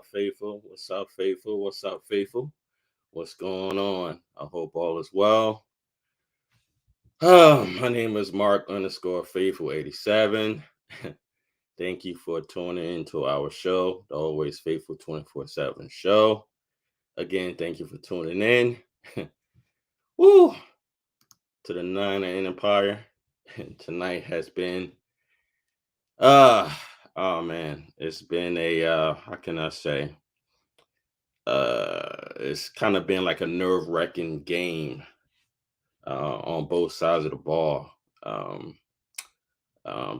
up, faithful? What's up, faithful? What's up, faithful? What's going on? I hope all is well. My name is Mark underscore faithful 87. Thank you for tuning into our show, the Always Faithful 24/7 show. Again, thank you for tuning in. Woo! To the Nine and Empire. Tonight has been uh oh man, it's been a how can I say? It's kind of been like a nerve-wracking game on both sides of the ball. Um,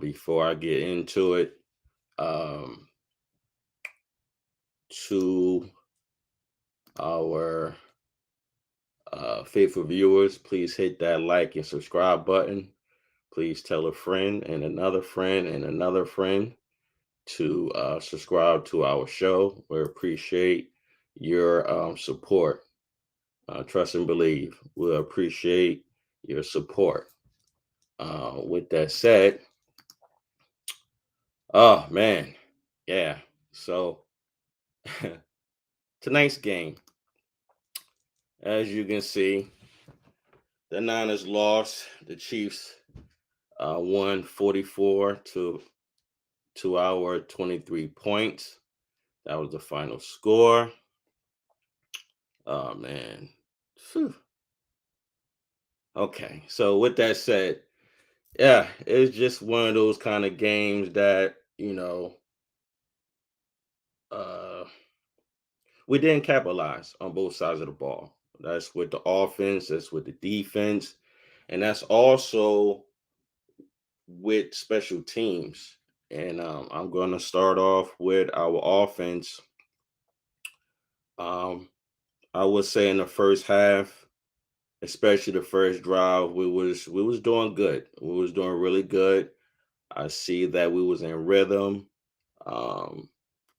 Before I get into it, um, to our faithful viewers, please hit that like and subscribe button. Please tell a friend and another friend and another friend to subscribe to our show. We appreciate your support. Trust and believe. We appreciate your support. With that said, oh man, yeah. So tonight's game, as you can see, the Niners lost. The Chiefs won 44 to our 23 points. That was the final score. Oh man. Phew. Okay. So with that said, yeah, it's just one of those kind of games that, uh we didn't capitalize on both sides of the ball. That's with the offense, that's with the defense, and that's also with special teams. And I'm going to start off with our offense. Um, I would say in the first half, especially the first drive, we was doing good. We was doing really good. I see that we was in rhythm. Um,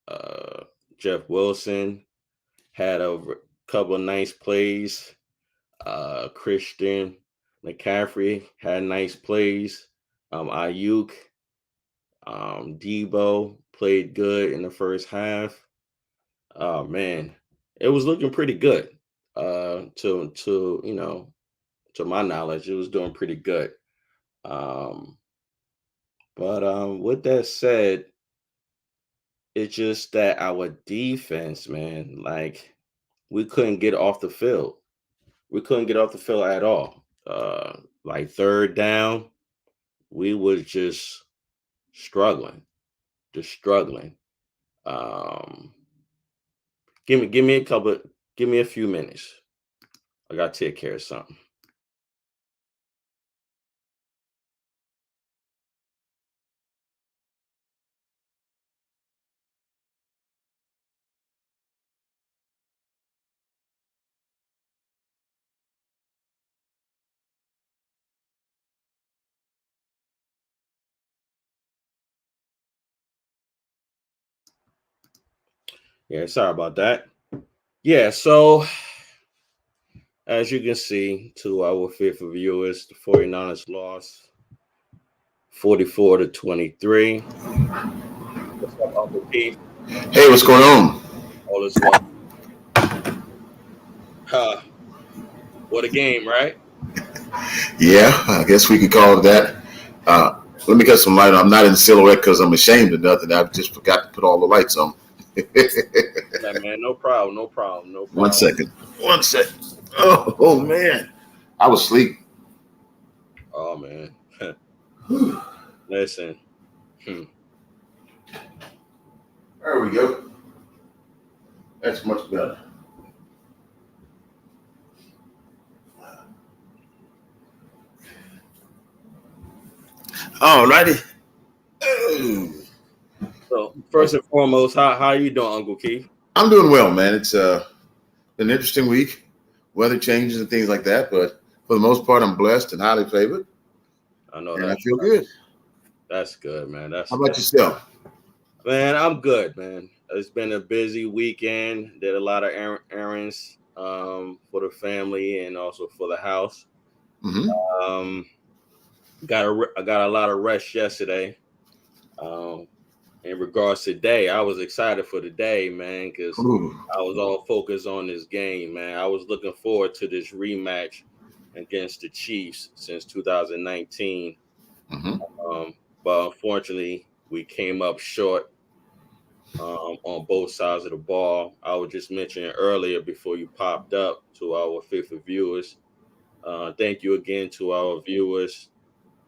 uh, Jeff Wilson had a couple of nice plays. Christian McCaffrey had nice plays. Ayuk, Debo played good in the first half. Oh man, it was looking pretty good. To my knowledge, it was doing pretty good. Um, but with that said, it's just that our defense, man, like we couldn't get off the field. We couldn't get off the field at all. Like third down, we was struggling, just struggling. Um, give me give me a few minutes. I gotta take care of something. Yeah, sorry about that. Yeah, so as you can see, to our faithful viewers, the 49ers lost 44-23. What's up, Uncle Keith? Hey, what's going on? All is well. Huh, what a game, right? Yeah, I guess we could call it that. Let me get some light. I'm not in silhouette because I'm ashamed of nothing. I just forgot to put all the lights on. Yeah, man, no problem, no problem, no One problem. second. One second. Oh man. I was asleep. Oh man. Listen. Hmm. There we go. That's much better. All righty. So first and foremost, how you doing, Uncle Keith? I'm doing well, man. It's been an interesting week. Weather changes and things like that, but for the most part, I'm blessed and highly favored, I know and I that feel good. that's good, man. How about yourself? Man, I'm good, man. It's been a busy weekend. Did a lot of errands for the family and also for the house. Mm-hmm. Um, I got a lot of rest yesterday. Um, in regards to today, I was excited for the day, man, because Ooh. I was all focused on this game, man. I was looking forward to this rematch against the Chiefs since 2019. Hmm. But unfortunately, we came up short on both sides of the ball. I was just mentioning earlier before you popped up to our faithful viewers. Thank you again to our viewers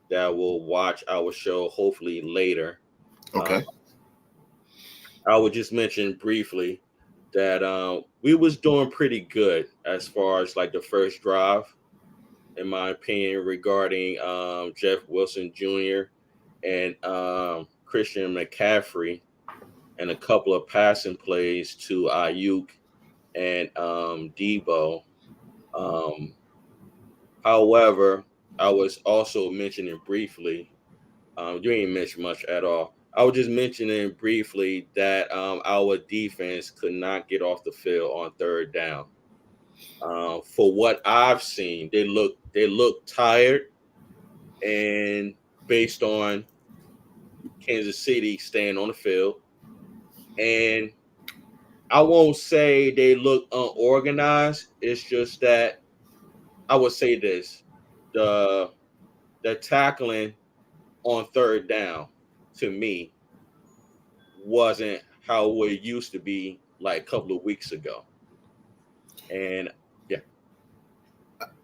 that will watch our show hopefully later. Uh, Okay. I would just mention briefly that we was doing pretty good as far as like the first drive, in my opinion, regarding Jeff Wilson Jr. and Christian McCaffrey, and a couple of passing plays to Ayuk and Debo. Um, However, I was also mentioning briefly, you ain't mentioned much at all. I was just mentioning briefly that our defense could not get off the field on third down. For what I've seen, they look tired, and based on Kansas City staying on the field, and I won't say they look unorganized. It's just that I would say this: the the tackling on third down to me wasn't how it used to be like a couple of weeks ago. And yeah,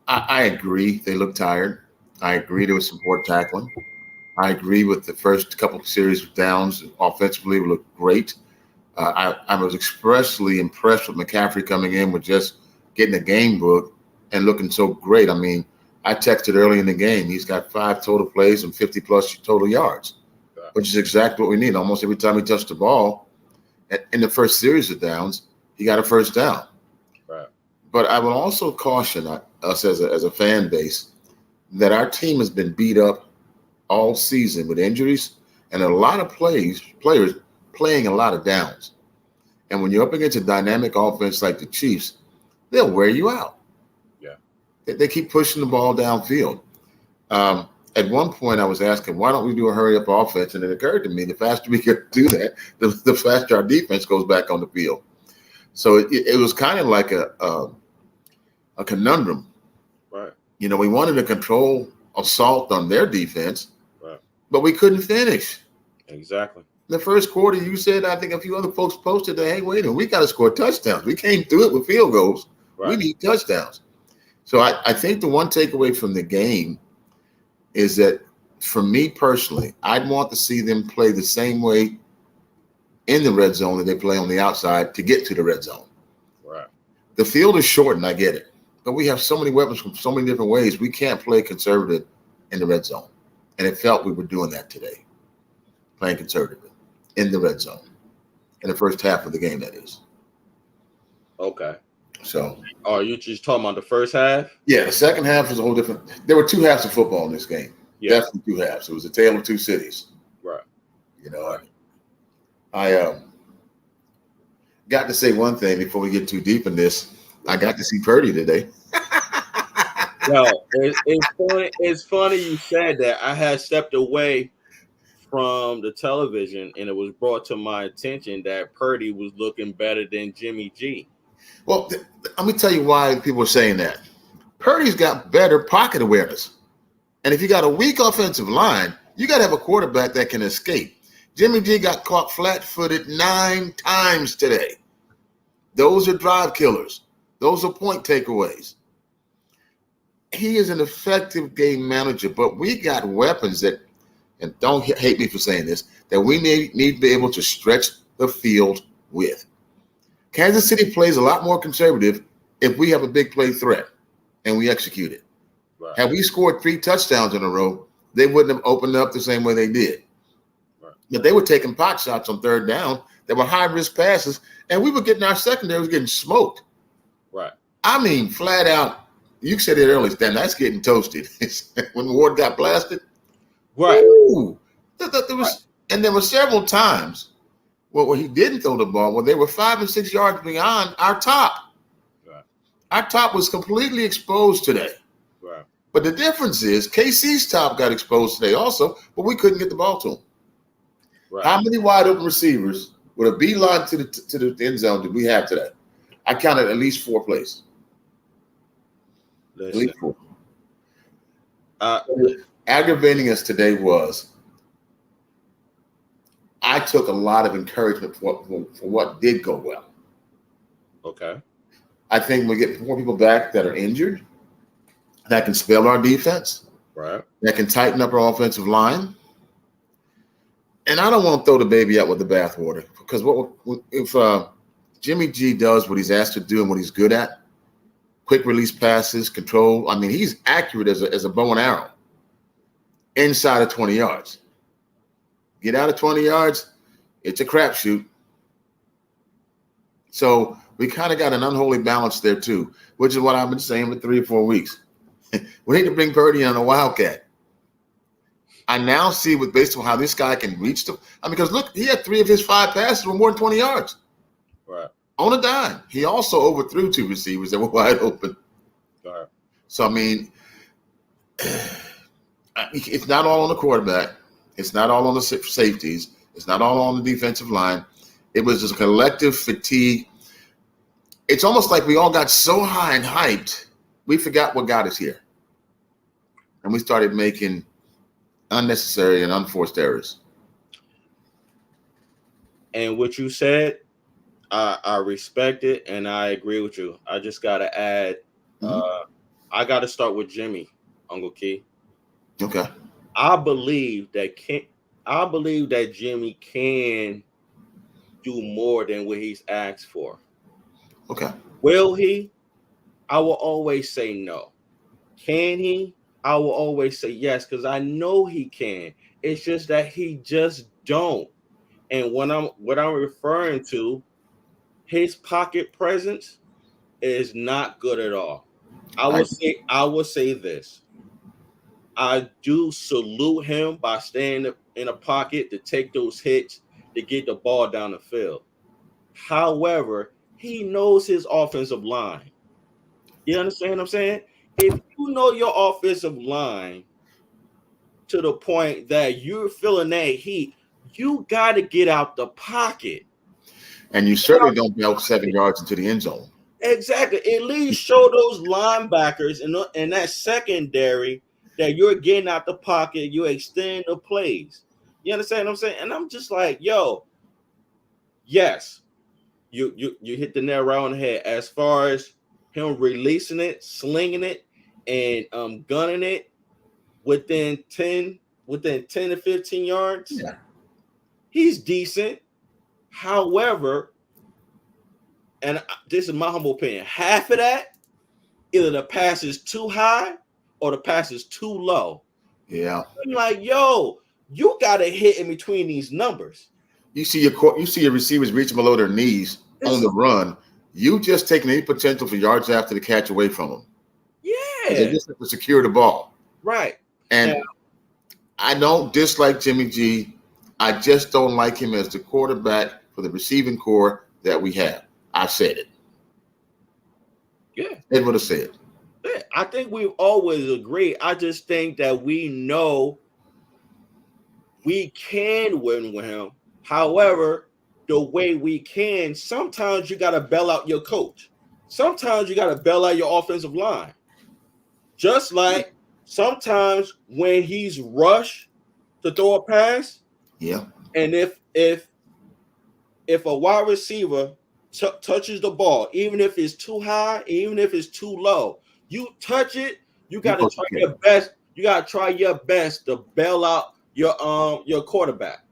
I agree. They look tired. I agree there was some poor tackling. I agree with the first couple of series of downs. Offensively, we looked great. I was expressly impressed with McCaffrey coming in with just getting a game book and looking so great. I mean, I texted early in the game. He's got 5 total plays and 50 plus total yards, right, which is exactly what we need. Almost every time he touched the ball in the first series of downs, he got a first down. right, But I will also caution us as a fan base that our team has been beat up all season with injuries and a lot of players playing a lot of downs. And when you're up against a dynamic offense like the Chiefs, they'll wear you out. yeah, They keep pushing the ball downfield. At one point, I was asking, why don't we do a hurry up offense? And it occurred to me, the faster we can do that, the faster our defense goes back on the field. So it was kind of like a conundrum. right, You know, we wanted to control assault on their defense, right, but we couldn't finish. exactly, In the first quarter, you said, I think a few other folks posted that, hey, wait a minute, we got to score touchdowns. We came through it with field goals. We right, need touchdowns. So I think the one takeaway from the game is that for me personally, I'd want to see them play the same way in the red zone that they play on the outside to get to the red zone. right, The field is shortened, I get it. But we have so many weapons from so many different ways. We can't play conservative in the red zone. And it felt we were doing that today, playing conservatively in the red zone. In the first half of the game, that is. okay. So, Oh, you just talking about the first half? yeah, the second half was a whole different. There were two halves of football in this game. Yeah, Definitely two halves. It was a tale of two cities. right, You know, right. I got to say one thing before we get too deep in this. I What's got up? to see Purdy today. Yo, it's funny. It's funny you said that. I had stepped away from the television, and it was brought to my attention that Purdy was looking better than Jimmy G. Well, let me tell you why people are saying that. Purdy's got better pocket awareness. And if you got a weak offensive line, you got to have a quarterback that can escape. Jimmy G got caught flat-footed 9 times today. Those are drive killers. Those are point takeaways. He is an effective game manager, but we got weapons that, and don't hate me for saying this, that we need to be able to stretch the field with. Kansas City plays a lot more conservative if we have a big play threat and we execute it. Right, Had we scored 3 touchdowns in a row, they wouldn't have opened up the same way they did. right, But they were taking pot shots on third down. They were high risk passes, and we were getting our secondary was getting smoked. right, I mean, flat out. You said it earlier, Stan. That's getting toasted. When Ward got blasted, right, ooh, there right, was, and there were several times where he didn't throw the ball, where they were 5 and 6 yards beyond our top. right, Our top was completely exposed today. right. But the difference is KC's top got exposed today also, but we couldn't get the ball to him. Right. How many wide open receivers with a beeline to the end zone did we have today? I counted at least 4 plays. At Listen. least 4. Uh, Aggravating us today was I took a lot of encouragement for what did go well. okay. I think we get more people back that are injured, that can spell our defense, Right. that can tighten up our offensive line. And I don't want to throw the baby out with the bathwater because if Jimmy G does what he's asked to do and what he's good at, quick release passes, control. I mean, he's accurate as a bow and arrow inside of 20 yards. Get out of 20 yards, it's a crapshoot. So we kind of got an unholy balance there too, which is what I've been saying for 3 or 4 weeks. We need to bring Purdy on a wildcat. I now see based on how this guy can reach them. I mean, because look, he had 3 of his 5 passes were more than 20 yards. Right. On a dime. He also overthrew 2 receivers that were wide open. Right. So, I mean, it's not all on the quarterback. It's not all on the safeties. It's not all on the defensive line. It was just a collective fatigue. It's almost like we all got so high and hyped, we forgot what got us here. And we started making unnecessary and unforced errors. And what you said, I respect it and I agree with you. I just gotta add, I gotta start with Jimmy, Uncle Key. Okay. I believe that Jimmy can do more than what he's asked for. Okay. Will he? I will always say no. Can he? I will always say yes, because I know he can. It's just that he just don't. And what I'm referring to, his pocket presence is not good at all. I will say this. I do salute him by staying in a pocket to take those hits to get the ball down the field. However, he knows his offensive line. You understand what I'm saying? If you know your offensive line to the point that you're feeling that heat, you got to get out the pocket. And you certainly don't go 7 yards into the end zone. Exactly. At least show those linebackers in that secondary that you're getting out the pocket, you extend the plays. You understand what I'm saying? And I'm just like, yo, yes, you hit the nail right on the head as far as him releasing it, slinging it, and gunning it within 10 to 15 yards. Yeah. He's decent. However, and this is my humble opinion, half of that, either the pass is too high or the pass is too low. Yeah. I'm like, yo, you got to hit in between these numbers. You see your receivers reaching below their knees on the run. You just taking any potential for yards after the catch away from them. Yeah. They just have to secure the ball. Right. And I don't dislike Jimmy G. I just don't like him as the quarterback for the receiving core that we have. I said it. Yeah. Ed would have said it. Yeah. I think we've always agreed. I just think that we know we can win with him. However, the way we can, sometimes you got to bail out your coach. Sometimes you got to bail out your offensive line. Just like sometimes when he's rushed to throw a pass, yeah, and if a wide receiver touches the ball, even if it's too high, even if it's too low, you touch it. You got to try your best. You got to try your best to bail out your quarterback,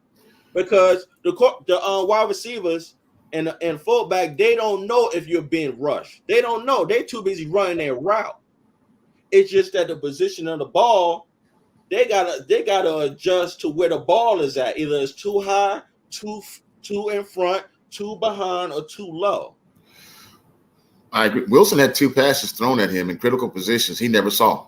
because the wide receivers and fullback, they don't know if you're being rushed. They don't know. They're too busy running their route. It's just that the position of the ball, they gotta adjust to where the ball is at. Either it's too high, too in front, too behind, or too low. I agree. Wilson had 2 passes thrown at him in critical positions he never saw.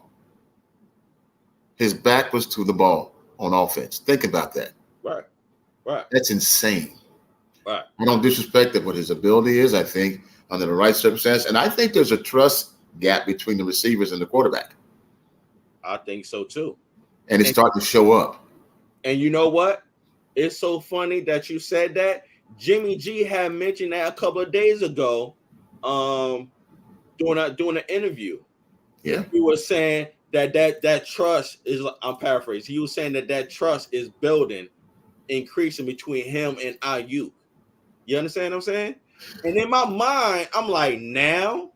His back was to the ball on offense. Think about that. Right. That's insane. Right. I don't disrespect what his ability is. I think under the right circumstance, and I think there's a trust gap between the receivers and the quarterback. I think so too. And it's starting to show up. And you know what? it's so funny that you said that. Jimmy G had mentioned that a couple of days ago, doing an interview. Yeah. He was saying that trust is. I'm paraphrasing. He was saying that trust is building, increasing between him and Ayuk. You understand what I'm saying? And in my mind, I'm like, now,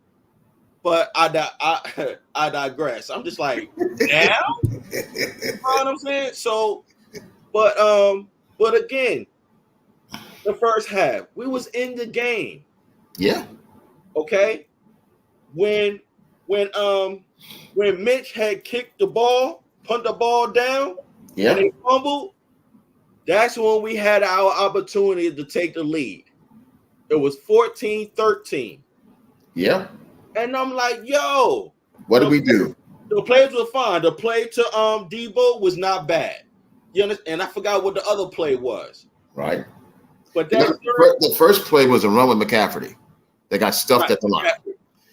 but I digress. I'm just like, now, you know what I'm saying? So, but again, the first half, we was in the game. Yeah. Okay, when when Mitch had kicked the ball, punt the ball down, and Yeah. they fumbled, that's when we had our opportunity to take the lead. It was 14-13. Yeah. And I'm like, yo, What did the, we do? the plays were fine. The play to Debo was not bad. You understand? And I forgot what the other play was. Right. But You know, that third, the first play was a run with McCaffrey. They got stuffed right, at the line.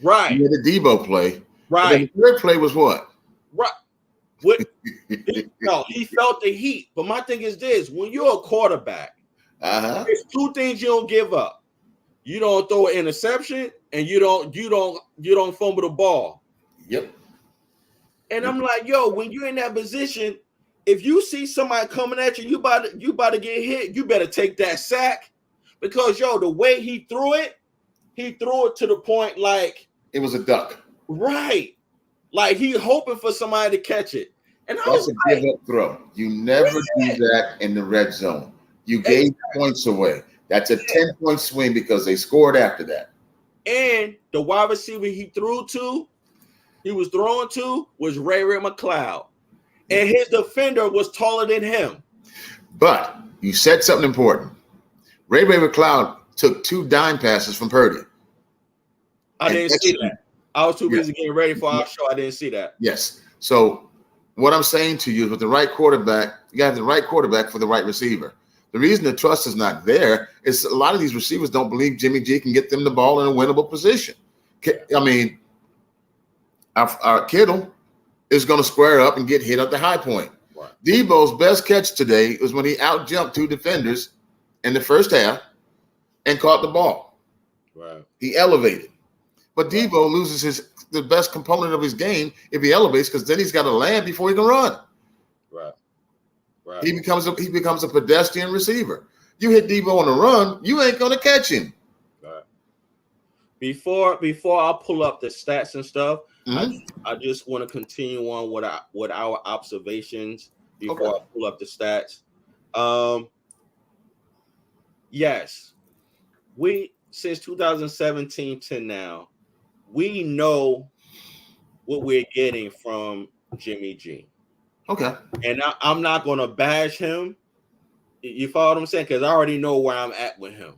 right, You had the Debo play. But then right, the third play was what? right. What he felt the heat. But my thing is this: when you're a quarterback, Uh-huh. there's two things you don't give up. You don't throw an interception, and you don't fumble the ball. Yep. And I'm like, yo, when you're in that position, if you see somebody coming at you, you about to get hit, you better take that sack. Because yo, the way he threw it to the point like It was a duck. right. Like he hoping for somebody to catch it. And I That's was a like, give up throw. You never do that in the red zone. You gave points away. That's a 10-point swing because they scored after that. and the wide receiver he was throwing to was Ray McLeod. And his defender was taller than him. But you said something important. Ray McLeod took 2 dime passes from Purdy. I didn't see that. I was too busy getting ready for our show. I didn't see that. Yes. So what I'm saying to you is with the right quarterback, you got the right quarterback for the right receiver. The reason the trust is not there is a lot of these receivers don't believe Jimmy G can get them the ball in a winnable position. I mean, our Kittle is going to square up and get hit at the high point. Right. Debo's best catch today was when he out-jumped 2 defenders in the first half and caught the ball. Right. He elevated. But Debo loses the best component of his game if he elevates, because then he's got to land before he can run. Right. Right. He becomes a pedestrian receiver. You hit Debo on the run, you ain't gonna catch him. Right. Before I pull up the stats and stuff, I just want to continue on with our observations before I pull up the stats. Yes, we since 2017 to now, we know what we're getting from Jimmy G. Okay. And I'm not going to bash him. You follow what I'm saying? Because I already know where I'm at with him.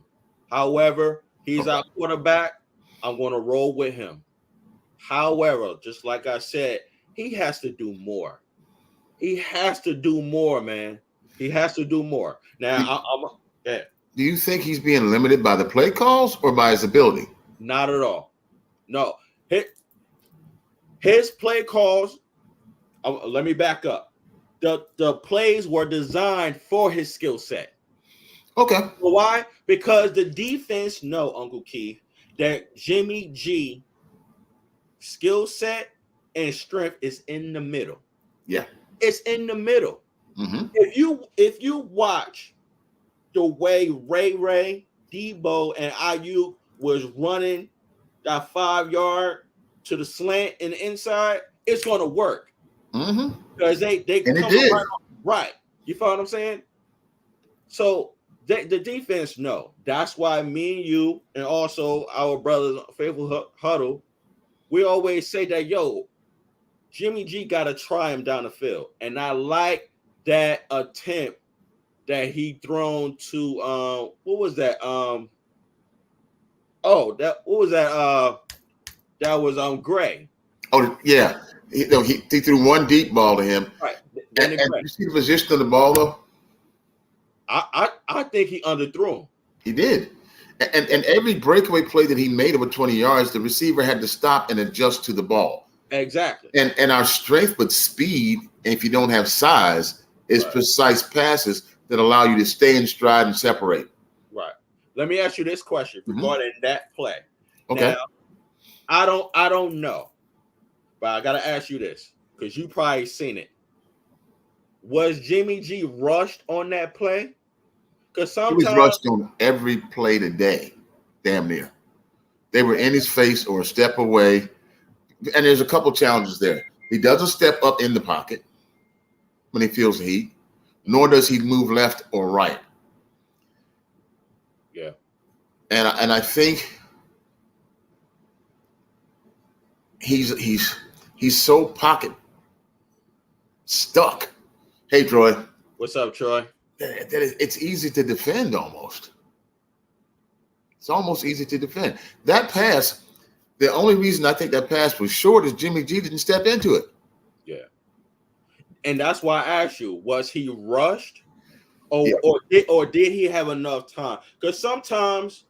However, he's our quarterback. I'm going to roll with him. However, just like I said, he has to do more. He has to do more, man. He has to do more. Now, do you think he's being limited by the play calls or by his ability? Not at all. No. His play calls, let me back up. The plays were designed for his skill set. Okay. Well, why? Because the defense know, Uncle Keith, that Jimmy G skill set and strength is in the middle. Yeah. It's in the middle. Mm-hmm. If you watch the way Ray, Debo, and Ayuk was running that 5-yard to the slant and the inside, it's going to work. Mm-hmm. Because they come right. You follow what I'm saying? So the defense know. That's why me and you and also our brothers, Faithful Huddle, we always say that, yo, Jimmy G got to try him down the field. And I like that attempt that he thrown to what was that? That was Gray. Oh yeah. He threw one deep ball to him. Right. And you see the position of the ball though? I think he underthrew him. He did. And every breakaway play that he made over 20 yards, the receiver had to stop and adjust to the ball. Exactly. And our strength with speed, if you don't have size, is precise passes that allow you to stay in stride and separate. Right. Let me ask you this question regarding that play. Okay. Now, I don't know, but I gotta ask you this because you probably seen it. Was Jimmy G rushed on that play? Because He was sometimes, rushed on every play today, damn near. They were in his face or a step away. And there's a couple challenges there. He doesn't step up in the pocket when he feels the heat, nor does he move left or right. yeah, And I think he's so pocket stuck. Hey, Troy. what's up, Troy? It's easy to defend almost. It's almost easy to defend. That pass, the only reason I think that pass was short is Jimmy G didn't step into it. Yeah, and that's why I asked you: was he rushed, Yeah. or did he have enough time? Because sometimes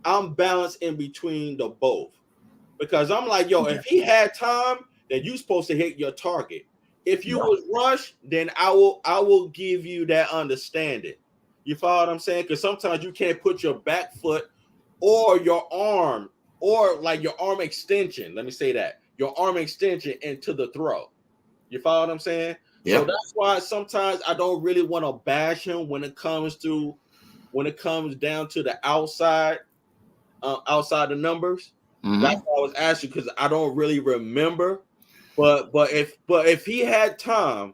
I'm balanced in between the both. Because I'm like, yo, if he had time, then you supposed to hit your target. If you was rushed, then I will give you that understanding. You follow what I'm saying? Because sometimes you can't put your back foot or your arm or like your arm extension. Let me say that your arm extension into the throw. You follow what I'm saying? Yeah. So that's why sometimes I don't really want to bash him when it comes down to the outside the numbers. That's why I was asking because I don't really remember. But if he had time,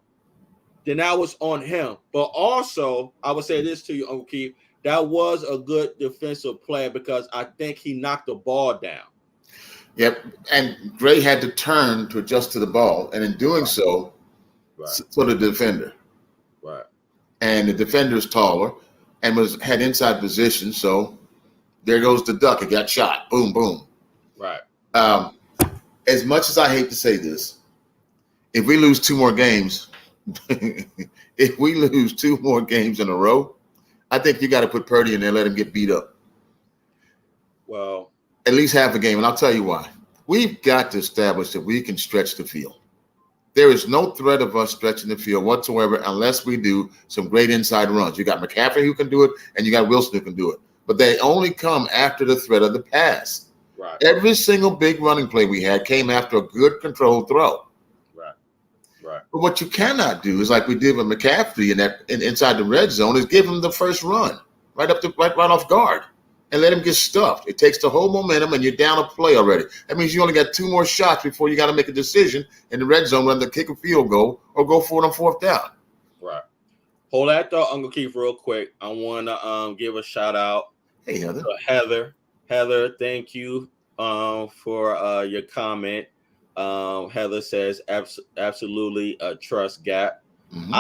then that was on him. But also, I would say this to you, Uncle Keith, that was a good defensive play because I think he knocked the ball down. Yep. And Gray had to turn to adjust to the ball. And in doing so, so the defender. Right. And the defender's taller and had inside position. So there goes the duck. It got shot. Boom, boom. Right. As much as I hate to say this, if we lose two more games, if we lose two more games in a row, I think you got to put Purdy in there and let him get beat up. Well, at least half a game. And I'll tell you why. We've got to establish that we can stretch the field. There is no threat of us stretching the field whatsoever unless we do some great inside runs. You got McCaffrey who can do it, and you got Wilson who can do it. But they only come after the threat of the pass. Right. Every single big running play we had came after a good controlled throw. Right. Right. But what you cannot do is like we did with McCaffrey inside the red zone is give him the first run right off guard and let him get stuffed. It takes the whole momentum and you're down a play already. That means you only got two more shots before you got to make a decision in the red zone, whether to kick a field goal or go for it on fourth down. Right. Hold that thought, Uncle Keith, real quick. I want to give a shout out. Hey, Heather. To Heather. Heather, thank you for your comment. Heather says absolutely a trust gap. Mm-hmm.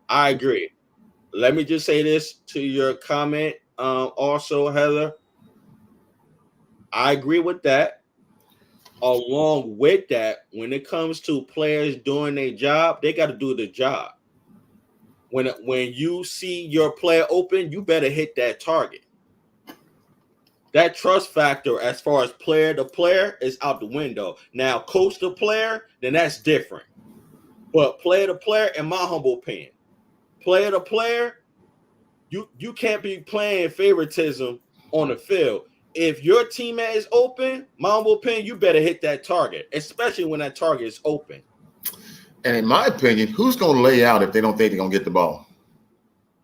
I agree. Let me just say this to your comment. Also, Heather, I agree with that. Along with that, when it comes to players doing their job, they got to do the job. When you see your player open, you better hit that target. That trust factor as far as player to player is out the window. Now, coach to player, then that's different. But player to player, in my humble opinion, player to player, you can't be playing favoritism on the field. If your teammate is open, my humble opinion, you better hit that target, especially when that target is open. And in my opinion, who's going to lay out if they don't think they're going to get the ball?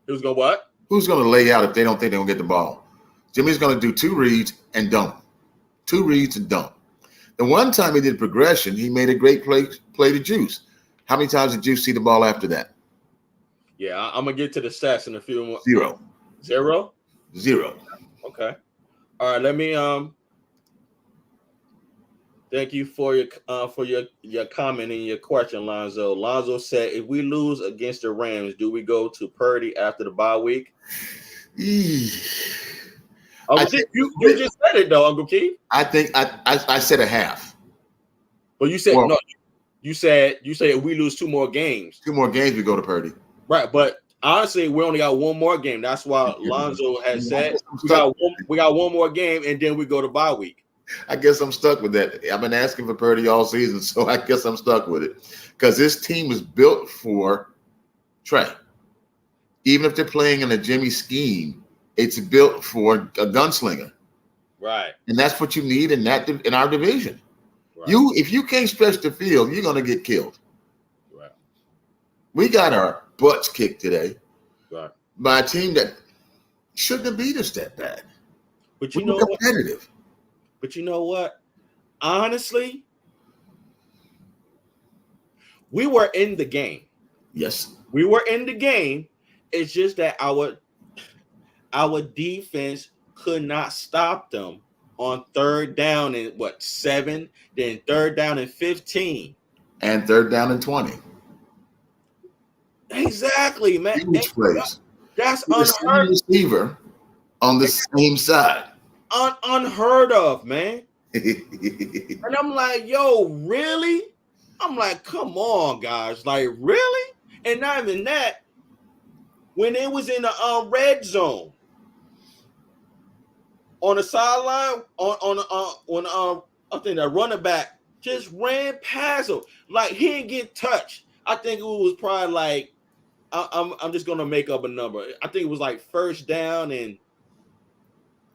Who's going to what? Who's going to lay out if they don't think they're going to get the ball? Jimmy's going to do two reads and dump. Two reads and dump. The one time he did progression, he made a great play to Juice. How many times did Juice see the ball after that? Yeah, I'm going to get to the stats in a few more. Zero. Zero? Okay. All right, let me thank you for your comment and your question, Lonzo. Lonzo said, if we lose against the Rams, do we go to Purdy after the bye week? I think you just said it though, Uncle Keith. I think I said a half. But you said no. You said if we lose two more games. Two more games, we go to Purdy. Right, but honestly, we only got one more game. That's why Lonzo has said we got one more game, and then we go to bye week. I guess I'm stuck with that. I've been asking for Purdy all season, so I guess I'm stuck with it because this team was built for Trey. Even if they're playing in a Jimmy scheme, it's built for a gunslinger, Right. and that's what you need in our division. Right. If you can't stretch the field, you're gonna get killed. Right. We got our butts kicked today Right. by a team that shouldn't have beat us that bad. But We you were know what? competitive. But you know what? Honestly, we were in the game. Yes. We were in the game. It's just that our defense could not stop them on third down and 7, then third down and 15. And third down and 20. Exactly, man. Huge plays. That's The same receiver on the same side. Unheard of, man. And I'm like, yo, really? I'm like, come on, guys. Like, really? And not even that, when it was in the red zone on the sideline, I think the running back just ran past him. Like he didn't get touched. I think it was probably like I'm just gonna make up a number. I think it was like first down and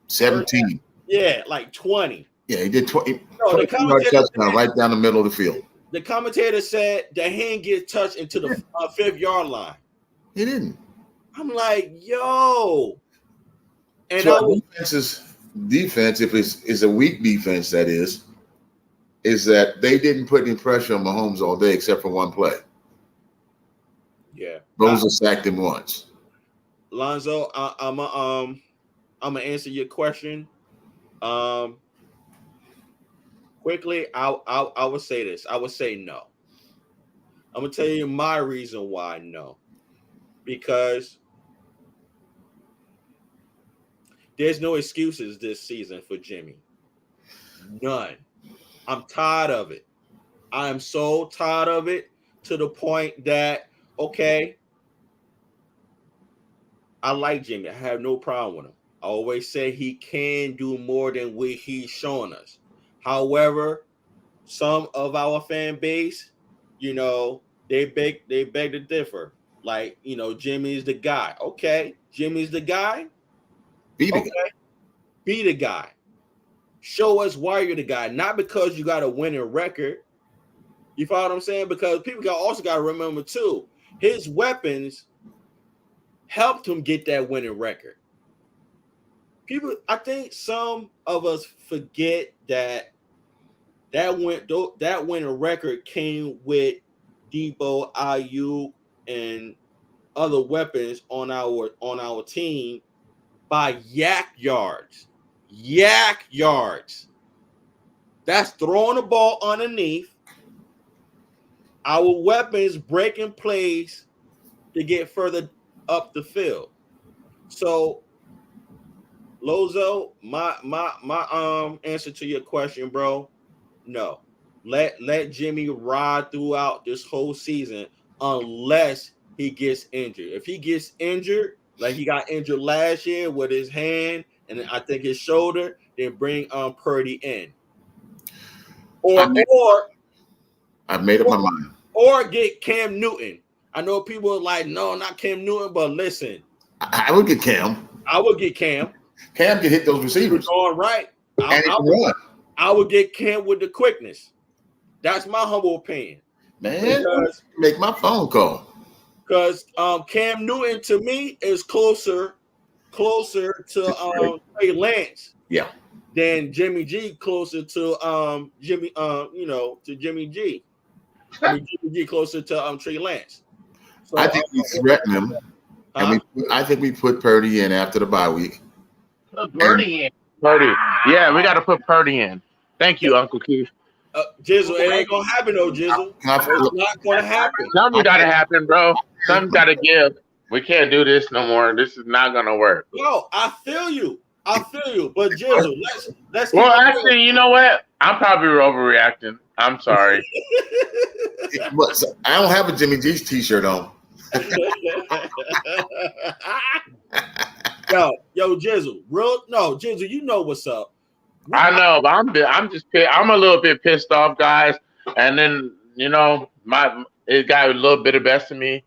17. Yeah, like 20. Yeah, he did 20. No, the 20-yard touchdown right down the middle of the field. The commentator said that he didn't get touched into the 5-yard line. He didn't. I'm like, yo. And so defense, if it's a weak defense, that is that they didn't put any pressure on Mahomes all day except for one play. Yeah. Rosa sacked him once. Lonzo, I'm gonna answer your question. Quickly, I would say this. I would say no. I'm gonna tell you my reason why no. Because there's no excuses this season for Jimmy. None. I'm tired of it. I'm so tired of it to the point that, okay, I like Jimmy. I have no problem with him. I always say he can do more than what he's showing us. However, some of our fan base, they beg to differ. Like, Jimmy's the guy. Okay, Jimmy's the guy. Be the guy. Be the guy. Show us why you're the guy, not because you got a winning record. You follow what I'm saying? Because people also got to remember too, his weapons helped him get that winning record. I think some of us forget that winning record came with Debo, Ayuk, and other weapons on our team by yak yards. Yak yards. That's throwing the ball underneath. Our weapons breaking plays to get further up the field. So, Lozo, my answer to your question, bro, no. Let Jimmy ride throughout this whole season unless he gets injured. If he gets injured, like he got injured last year with his hand and I think his shoulder, then bring Purdy in. I've made up my mind. Or get Cam Newton. I know people are like, no, not Cam Newton, but listen. I would get Cam. I would get Cam. Cam can hit those receivers. All right. I would get Cam with the quickness. That's my humble opinion. Man, make my phone call. Because Cam Newton to me is closer to Trey Lance. Yeah. Than Jimmy G closer to Jimmy G. I mean, Jimmy G closer to Trey Lance. So, I think we threaten him. And I think we put Purdy in after the bye week. Put Purdy in. Purdy. Yeah, we got to put Purdy in. Thank you, Uncle Keith. Jizzle, it ain't going to happen, though, Jizzle. It's not going to happen. Something got to happen, bro. Something's got to give. We can't do this no more. This is not going to work. No, I feel you. But Jizzle, let's. Well, actually, you know what? I'm probably overreacting. I'm sorry. I don't have a Jimmy G's t-shirt on. Yo, Jizzle, Jizzle, you know what's up. I know, but I'm a little bit pissed off, guys. And then it got a little bit of best of me,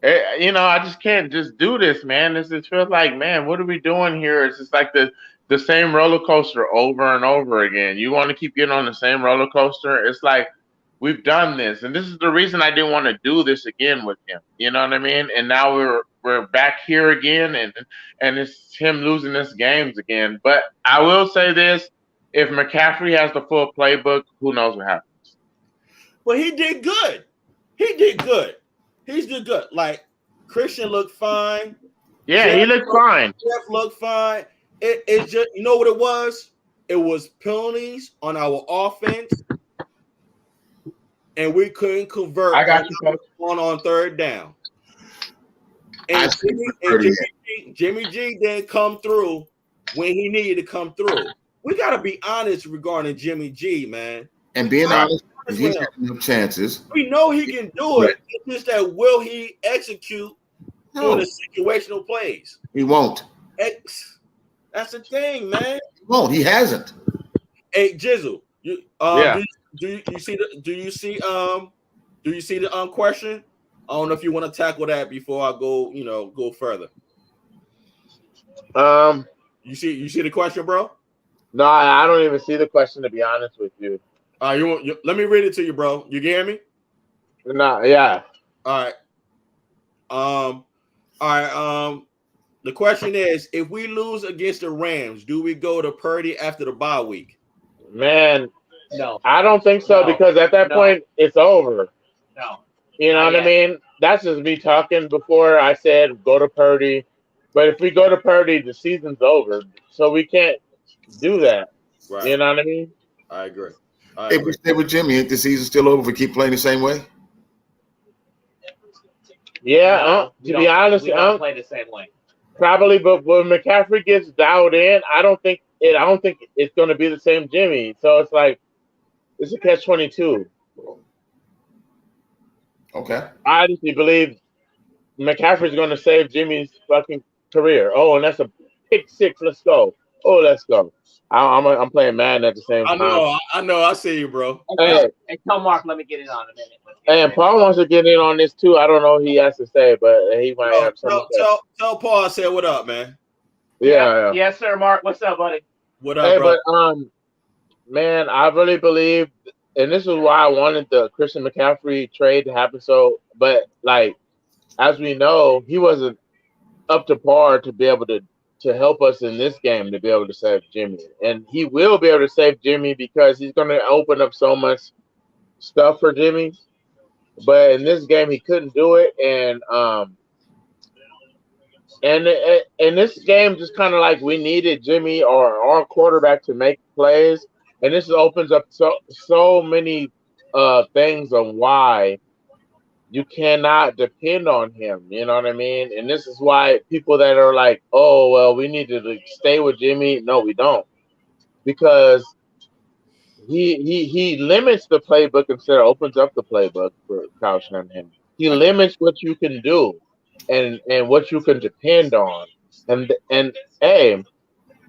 I just can't just do this, man. This just feels like, man, what are we doing here? It's just like the same roller coaster over and over again. You want to keep getting on the same roller coaster? It's like we've done this, and this is the reason I didn't want to do this again with him. You know what I mean? And now we're back here again, and it's him losing this games again. But I will say this: if McCaffrey has the full playbook, who knows what happens? Well, he did good. He did good. He's did good. Like Christian looked fine. Yeah, he looked fine. Jeff looked fine. It just, you know what it was? It was penalties on our offense, and we couldn't convert. I got you, Coach. On third down. And Jimmy G didn't come through when he needed to come through. We got to be honest regarding Jimmy G, man. And being honest, he's getting chances. We know he can do it. It's just that will he execute on the situational plays? He won't. That's the thing, man. He won't. He hasn't. Hey, Jizzle, do you see the question? I don't know if you want to tackle that before I go further. You see the question, bro? No, I don't even see the question, to be honest with you. Let me read it to you, bro. You hear me? No, yeah. All right. The question is, if we lose against the Rams, do we go to Purdy after the bye week? Man, no. I don't think so, because at that point it's over. No. You know what I mean? That's just me talking. Before I said go to Purdy. But if we go to Purdy, the season's over. So we can't do that. Right. You know what I mean? I agree. If we stay with Jimmy, ain't the season still over if we keep playing the same way? Yeah, to be honest, we don't play the same way. Probably, but when McCaffrey gets dialed in, I don't think it's going to be the same Jimmy. So it's like it's a catch-22. Okay. I honestly believe McCaffrey's going to save Jimmy's fucking career. Oh, and that's a pick six. Let's go. Oh, let's go. I'm playing Madden at the same time. I know. I see you, bro. Hey, tell Mark, let me get in on a minute. And Paul wants to get in on this too. I don't know what he has to say, but he might have something. Tell Paul I said what up, man. Yeah. Yes, sir, Mark. What's up, buddy? What up, bro? But man, I really believe, and this is why I wanted the Christian McCaffrey trade to happen. But like, as we know, he wasn't up to par to be able to help us in this game to be able to save Jimmy. And he will be able to save Jimmy because he's going to open up so much stuff for Jimmy. But in this game, he couldn't do it. And in this game, just kind of like we needed Jimmy or our quarterback to make plays. And this opens up so many things on why you cannot depend on him. You know what I mean? And this is why people that are like, oh, well, we need to stay with Jimmy. No, we don't. Because he limits the playbook instead of opens up the playbook for Kyle Shanahan. He limits what you can do and what you can depend on. And hey,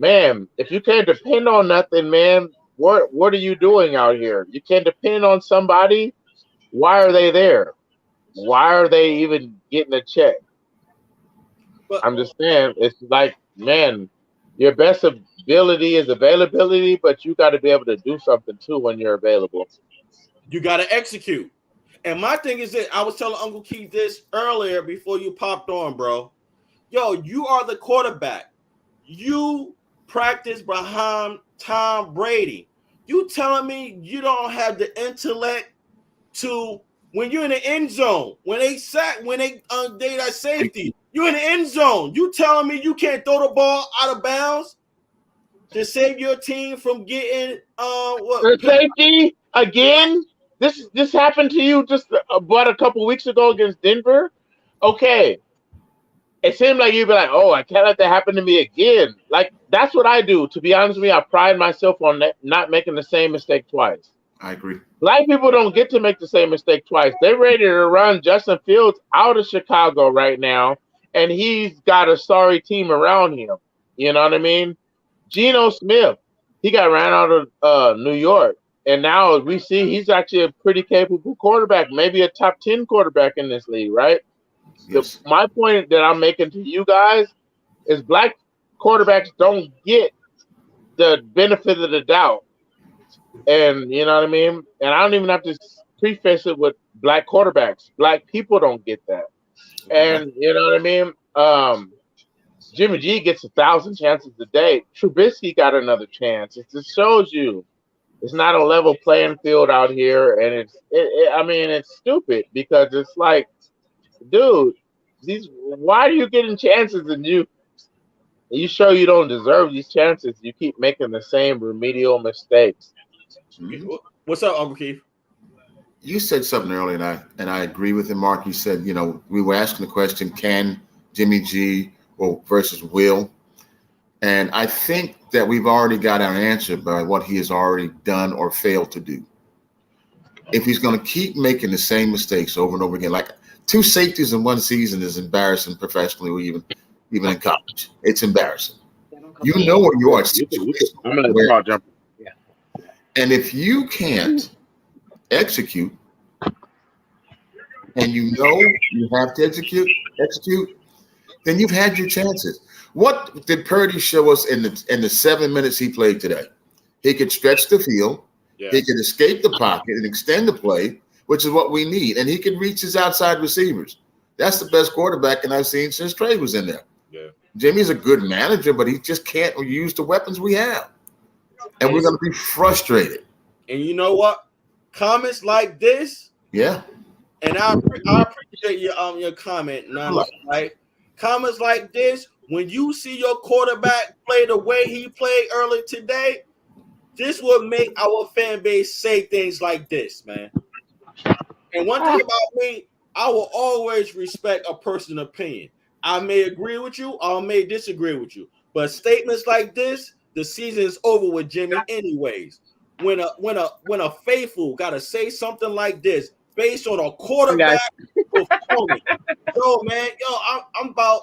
man, if you can't depend on nothing, man, what are you doing out here? You can't depend on somebody. Why are they there? Why are they even getting a check? But I'm just saying, it's like, man, your best ability is availability, but you got to be able to do something too when you're available. You got to execute. And my thing is that I was telling Uncle Keith this earlier before you popped on, bro. Yo, you are the quarterback. You practice behind Tom Brady. You telling me you don't have the intellect to, when you're in the end zone, when they that safety, you're in the end zone. You telling me you can't throw the ball out of bounds to save your team from getting The safety again? This happened to you just about a couple weeks ago against Denver. Okay, it seemed like you'd be like, "Oh, I can't let that happen to me again." Like that's what I do. To be honest with you, I pride myself on not making the same mistake twice. I agree. Black people don't get to make the same mistake twice. They're ready to run Justin Fields out of Chicago right now, and he's got a sorry team around him. You know what I mean? Geno Smith, he got ran out of New York, and now we see he's actually a pretty capable quarterback, maybe a top 10 quarterback in this league, right? Yes. My point that I'm making to you guys is black quarterbacks don't get the benefit of the doubt. And you know what I mean? And I don't even have to preface it with black quarterbacks. Black people don't get that. Okay. And you know what I mean? Jimmy G gets 1,000 chances a day. Trubisky got another chance. It just shows you it's not a level playing field out here, and I mean, it's stupid because it's like, dude, why are you getting chances and you show you don't deserve these chances? You keep making the same remedial mistakes. Mhm. What's up, Uncle Keith? You said something earlier, and I agree with him, Mark. You said, we were asking the question, can Jimmy G or versus Will? And I think that we've already got our answer by what he has already done or failed to do. If he's going to keep making the same mistakes over and over again, like two safeties in one season is embarrassing professionally or even in college. It's embarrassing. Yeah, don't come You to know me. where you are You could. situational I'm gonna let where, you all jump. Yeah. and if you can't execute and you know you have to execute, then you've had your chances. What did Purdy show us in the 7 minutes he played today? He could stretch the field, he Yes. could escape the pocket and extend the play, which is what we need, and he could reach his outside receivers. That's the best quarterback I've seen since Trey was in there. Yeah. Jimmy's a good manager, but he just can't use the weapons we have, and we're And, going to be frustrated. and you know what? Comments like this, Yeah, and I appreciate your comment, Nana, right? Comments like this, when you see your quarterback play the way he played earlier today, this will make our fan base say things like this, man. And one thing about me, I will always respect a person's opinion. I may agree with you, I may disagree with you, but statements like this, the season is over with Jimmy, anyways. When a faithful got to say something like this based on a Hey, guys. quarterback performance, yo man, I'm about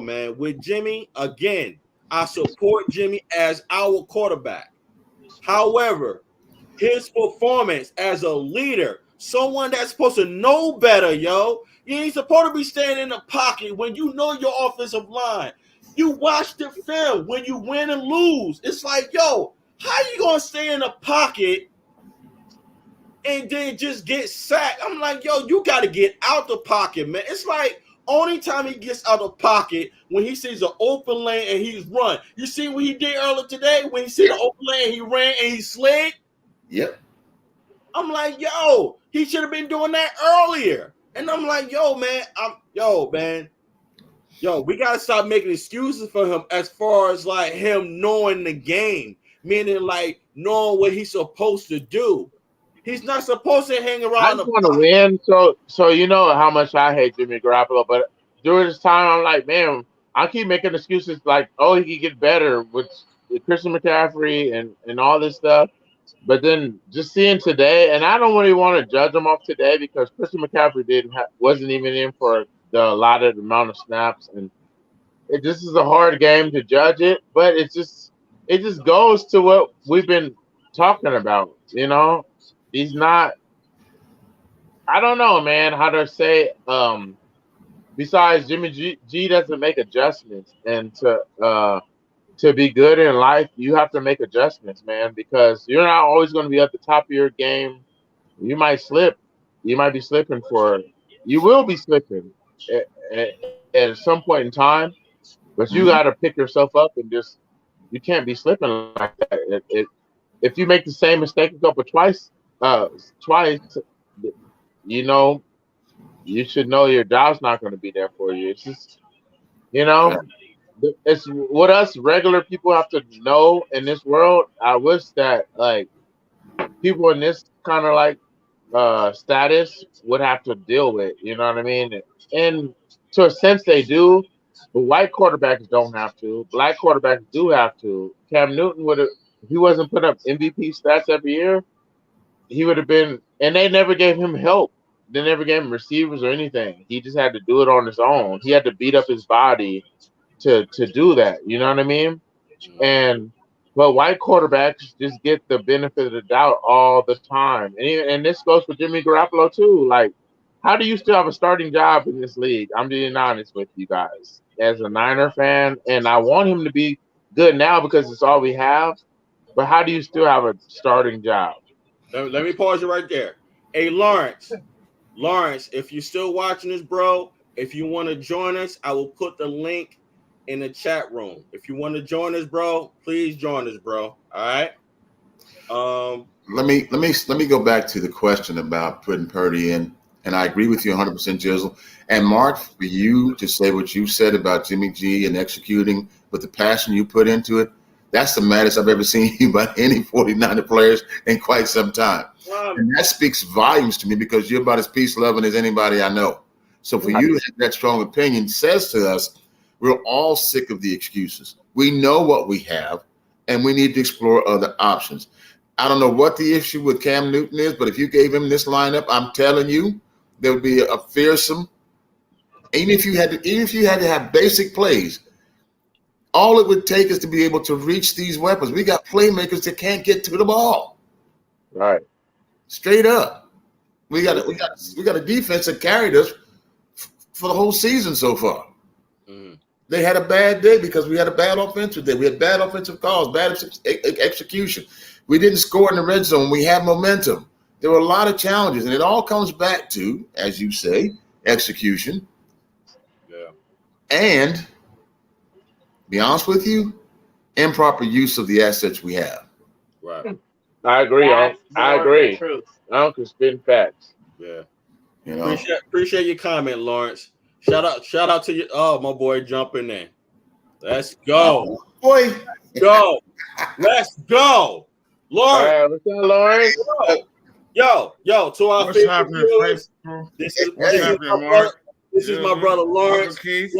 man with Jimmy again. I support Jimmy as our quarterback. However, his performance as a leader, someone that's supposed to know better, yo. You ain't supposed to be standing in the pocket when you know your offensive line. You watch the film when you win and lose. It's like, yo, how you gonna stay in the pocket and then just get sacked? I'm like, yo, you got to get out the pocket, man. It's like only time he gets out of pocket when he sees an open lane and he's run. You see what he did earlier today when he see the open lane, he ran and he slid. yep. I'm like, yo, he should have been doing that earlier. And I'm like, yo, man, we gotta stop making excuses for him as far as like him knowing the game, meaning like knowing what he's supposed to do. He's not supposed to hang I around just the want to win. So you know how much I hate Jimmy Garoppolo, but during this time, I'm like, man, I keep making excuses like, oh, he could get better with Christian McCaffrey and all this stuff. But then just seeing today, and I don't really want to judge him off today because Christian McCaffrey wasn't even in for the allotted amount of snaps, and this is a hard game to judge it. But it just goes to what we've been talking about. He's not. I don't know, man, how to say. Besides, Jimmy G doesn't make adjustments, and to be good in life, you have to make adjustments, man, because you're not always going to be at the top of your game. You might slip. You might be slipping you will be slipping at some point in time, but you got to Mhm. pick yourself up and you can't be slipping like that. If you make the same mistake a couple twice, you know, you should know your job's not going to be there for you. It's just, you know, it's what us regular people have to know in this world. I wish that like people in this kind of like status would have to deal with. You know what I mean? And to a sense, they do. But white quarterbacks don't have to. Black quarterbacks do have to. Cam Newton would have, if he wasn't putting up MVP stats every year, he would have been. And they never gave him help. They never gave him receivers or anything. He just had to do it on his own. He had to beat up his body to do that. You know what I mean? And but white quarterbacks just get the benefit of the doubt all the time. And this goes for Jimmy Garoppolo too. Like, How do you still have a starting job in this league? I'm being honest with you guys. As a Niner fan, and I want him to be good now because it's all we have. But how do you still have a starting job? Let me pause you right there. Hey, Lawrence, if you're still watching this, bro, if you want to join us, I will put the link in the chat room. If you want to join us, bro, please join us, bro. All right. Let me go back to the question about putting Purdy in, and I agree with you 100%, Jizzle. And Mark, for you to say what you said about Jimmy G and executing with the passion you put into it, that's the maddest I've ever seen you by any 49er players in quite some time. And that speaks volumes to me because you're about as peace loving as anybody I know. So for you to have that strong opinion says to us, we're all sick of the excuses. We know what we have, and we need to explore other options. I don't know what the issue with Cam Newton is, but if you gave him this lineup, I'm telling you, there would be a fearsome. Even if you had to have basic plays, all it would take is to be able to reach these weapons. We got playmakers that can't get to the ball. Right. Straight up. We got a defense that carried us for the whole season so far. Mm. They had a bad day because we had a bad offensive day. We had bad offensive calls, bad execution. We didn't score in the red zone. We had momentum. There were a lot of challenges, and it all comes back to, as you say, execution. Yeah. And, be honest with you, improper use of the assets we have. Right. I agree. That's I more the agree. truth. Uncle spin facts. Yeah. You know, Appreciate your comment, Lawrence. Shout out to you. Oh, my boy jumping in. Let's go. Boy. Let's go. Lawrence. What's up, Lawrence? Yo, to our What's favorite happening, viewers, faithful? this is What's happening, Mark? This is my brother Lawrence. Uncle Keith?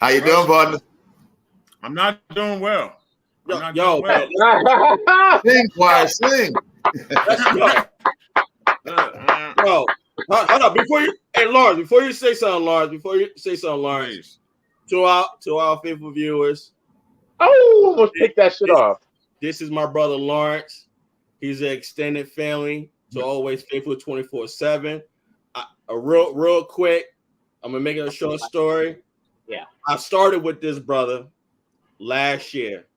How you doing, partner? I'm not doing well. I'm not Yo, doing well. man, Sing, choir, sing. let's go. Yo, hold up. Lawrence, before you say something, Lawrence, Please. to our faithful viewers, Oh, almost pick that shit off. this is my brother Lawrence. He's an extended family to Always Faithful 24/7. Real quick, I'm gonna make it a short story. Yeah. I started with this brother last year.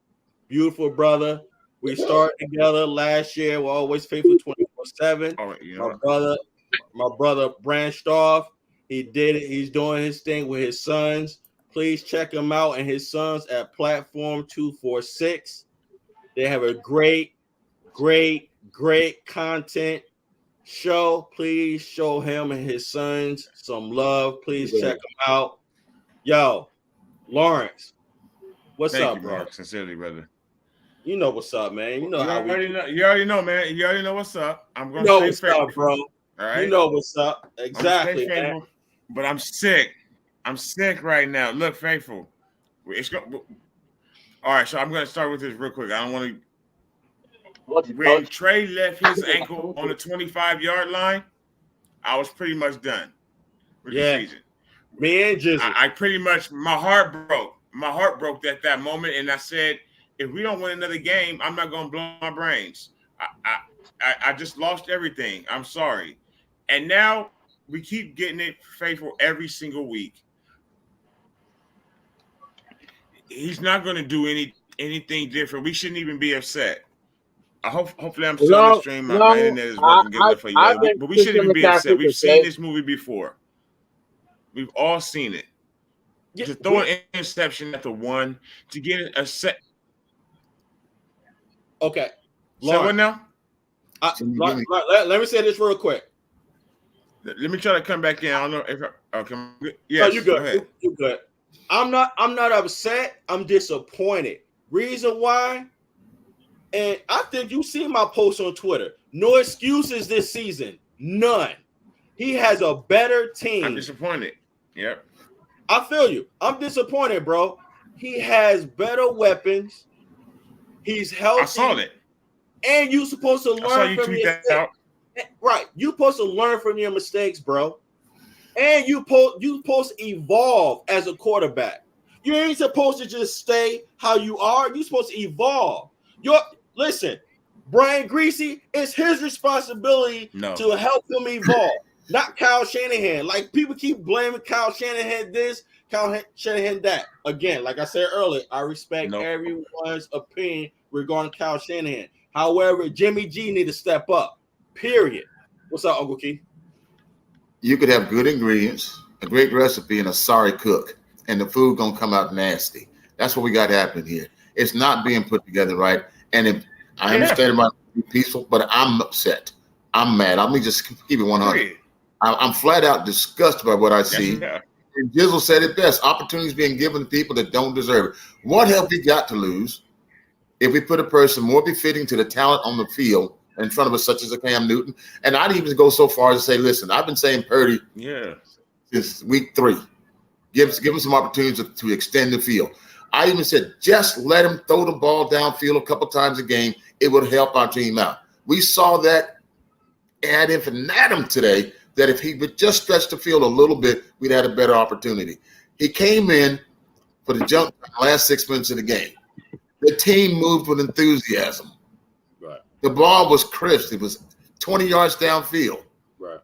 Beautiful brother. We started together last year. We're Always Faithful 24/7. All right, you know My brother branched off. He did it. He's doing his thing with his sons. Please check him out and his sons at Platform 246. They have a great content show. Please show him and his sons some love. Please check them out. Yo, Lawrence, what's Thank up, you, bro? Mark. Sincerely, brother. You know what's up, man. You know how we You already know, man. You already know what's up. I'm you gonna know stay what's faithful. up, bro. All right. You know what's up. I'm gonna Exactly, stay man. faithful, but I'm sick. I'm sick right now. Look, faithful. It's go. All right, so I'm gonna start with this real quick. I don't want to. When Trey left his ankle on the 25-yard line, I was pretty much done with the season. Me and Jizzle. I pretty much, my heart broke. My heart broke at that moment, and I said, if we don't win another game, I'm not gonna blow my brains. I just lost everything. I'm sorry. And now we keep getting it faithful every single week. He's not going to do anything different. We shouldn't even be upset. Hopefully I'm still on the stream. My internet is working good enough for you guys. But we shouldn't even be upset. We've seen this movie before. We've all seen it. To throw an interception at the one, to get a set. Okay. So what now? Let me say this real quick. Let me try to come back in. I don't know if Yes, no, you good. Go ahead. You good. I'm not upset. I'm disappointed. Reason why, and I think you see my post on Twitter. No excuses this season. None. He has a better team. I'm disappointed. Yep. I feel you. I'm disappointed, bro. He has better weapons. He's healthy. I saw that. And you're supposed to learn from your mistakes. Right. You're supposed to learn from your mistakes, bro. And you supposed to evolve as a quarterback. You ain't supposed to just stay how you are. You're supposed to evolve. Listen, Brian Greasy, it's his responsibility to help him evolve. Not Kyle Shanahan. Like people keep blaming Kyle Shanahan this, Kyle Shanahan that. Again, like I said earlier, I respect everyone's opinion regarding Kyle Shanahan. However, Jimmy G need to step up. Period. What's up, Uncle Keith? You could have good ingredients, a great recipe, and a sorry cook, and the food gonna come out nasty. That's what we got happening here. It's not being put together right. And if I understand it might be peaceful, but I'm upset. I'm mad. Let me just keep it 100. I'm flat out disgusted by what I see. And Jizzle said it best: opportunities being given to people that don't deserve it. What have we got to lose if we put a person more befitting to the talent on the field in front of us, such as a Cam Newton? And I'd even go so far as to say, listen, I've been saying Purdy since week 3. Give him some opportunities to extend the field. I even said, just let him throw the ball downfield a couple times a game. It would help our team out. We saw that ad infinitum today, that if he would just stretch the field a little bit, we'd had a better opportunity. He came in for the jump last 6 minutes of the game. The team moved with enthusiasm. Right. The ball was crisp. It was 20 yards downfield. Right.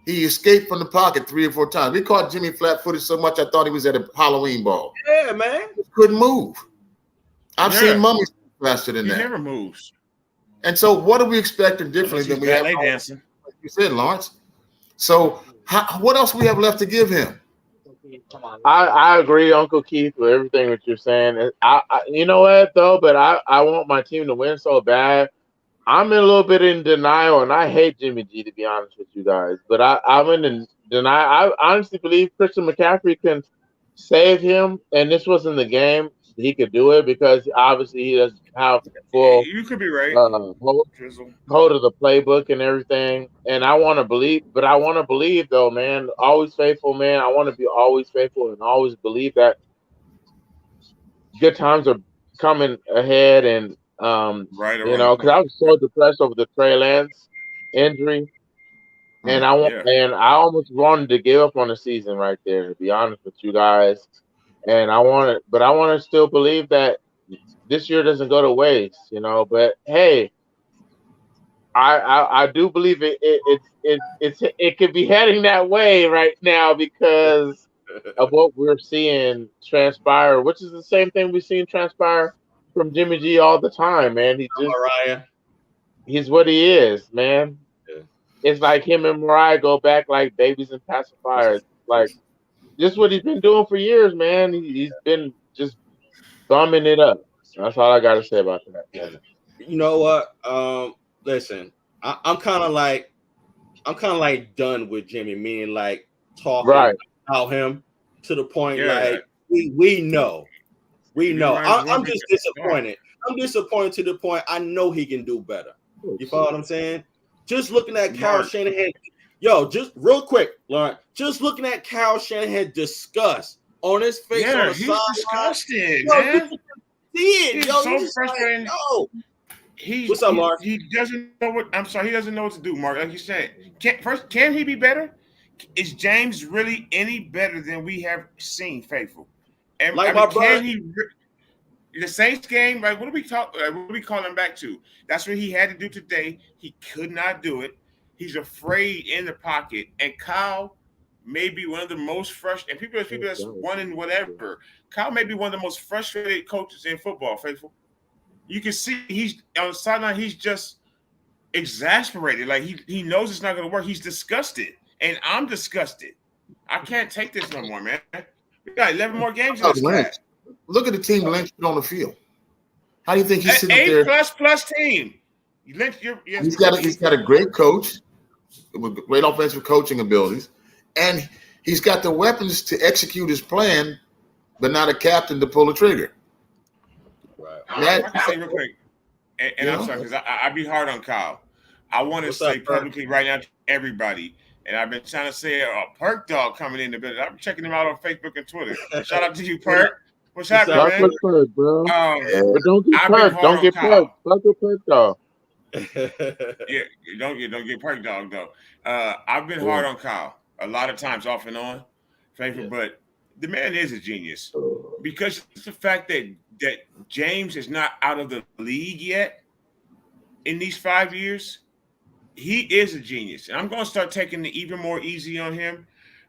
He escaped from the pocket 3 or 4 times. We caught Jimmy flat-footed so much I thought he was at a Halloween ball. Yeah, man. He couldn't move. I've seen mummies faster than that. He never moves. And so what are we expecting differently than we have? Dancing. Like you said, Lawrence. So what else we have left to give him? I agree, Uncle Keith, with everything that you're saying. I you know what though, but I want my team to win so bad. I'm a little bit in denial, and I hate Jimmy G, to be honest with you guys. But I'm in denial. I honestly believe Christian McCaffrey can save him, and this wasn't the game he could do it because obviously he doesn't have full You could be right. Hold of the playbook and everything. And I want to believe, but I want to believe though, man. Always faithful, man. I want to be always faithful and always believe that good times are coming ahead. And you know, because I was so depressed over the Trey Lance injury, and I almost wanted to give up on the season right there, to be honest with you guys. And I want to still believe that this year doesn't go to waste, you know. But hey, I do believe it could be heading that way right now because of what we're seeing transpire, which is the same thing we've seen transpire from Jimmy G all the time, man. He's what he is, man. Yeah. It's like him and Mariah go back like babies and pacifiers. Like just what he's been doing for years, man. He's been just thumbing it up. That's all I got to say about that. Yeah. You know what? Listen, I'm kind of like done with Jimmy, meaning like talking about him to the point like we know. I'm just disappointed. I'm disappointed to the point I know he can do better. You follow what I'm saying? Just looking at Kyle Shanahan. Yo, just real quick, Lauren. Just looking at Kyle Shanahan disgust on his face on the he's sideline. disgusted, man. See it, he's yo. So frustrating. Like, what's up, Mark? He doesn't know what. I'm sorry, he doesn't know what to do, Mark. Like you said, can he be better? Is James really any better than we have seen, Faithful? And like my brother, can he? The Saints game, like what are we calling back to? That's what he had to do today. He could not do it. He's afraid in the pocket. And Kyle may be one of the most frustrated. And people that's wanting whatever. Kyle may be one of the most frustrated coaches in football, Faithful. You can see he's on the sideline. He's just exasperated. Like he knows it's not going to work. He's disgusted, and I'm disgusted. I can't take this no more, man. We got 11 more games in this class. Look at the team Lynch put on the field. How do you think he's sitting there? A++ team. He's got a great coach with great offensive coaching abilities, and he's got the weapons to execute his plan, but not a captain to pull the trigger. Right. I can say real quick, and I'm sorry because I be hard on Kyle. I want to say publicly right now to everybody, and I've been trying to say Perk Dog coming in the building. I'm checking him out on Facebook and Twitter. Shout out to you, Perk. What's happening, man? That's Perk, bro. But don't get Perk. Don't get Perk. Don't get Perk Dog. Yeah, don't get Perk Dog though. I've been hard on Kyle a lot of times, off and on, Faithful, but the man is a genius because it's the fact that James is not out of the league yet in these 5 years. he is a genius, and I'm going to start taking it even more easy on him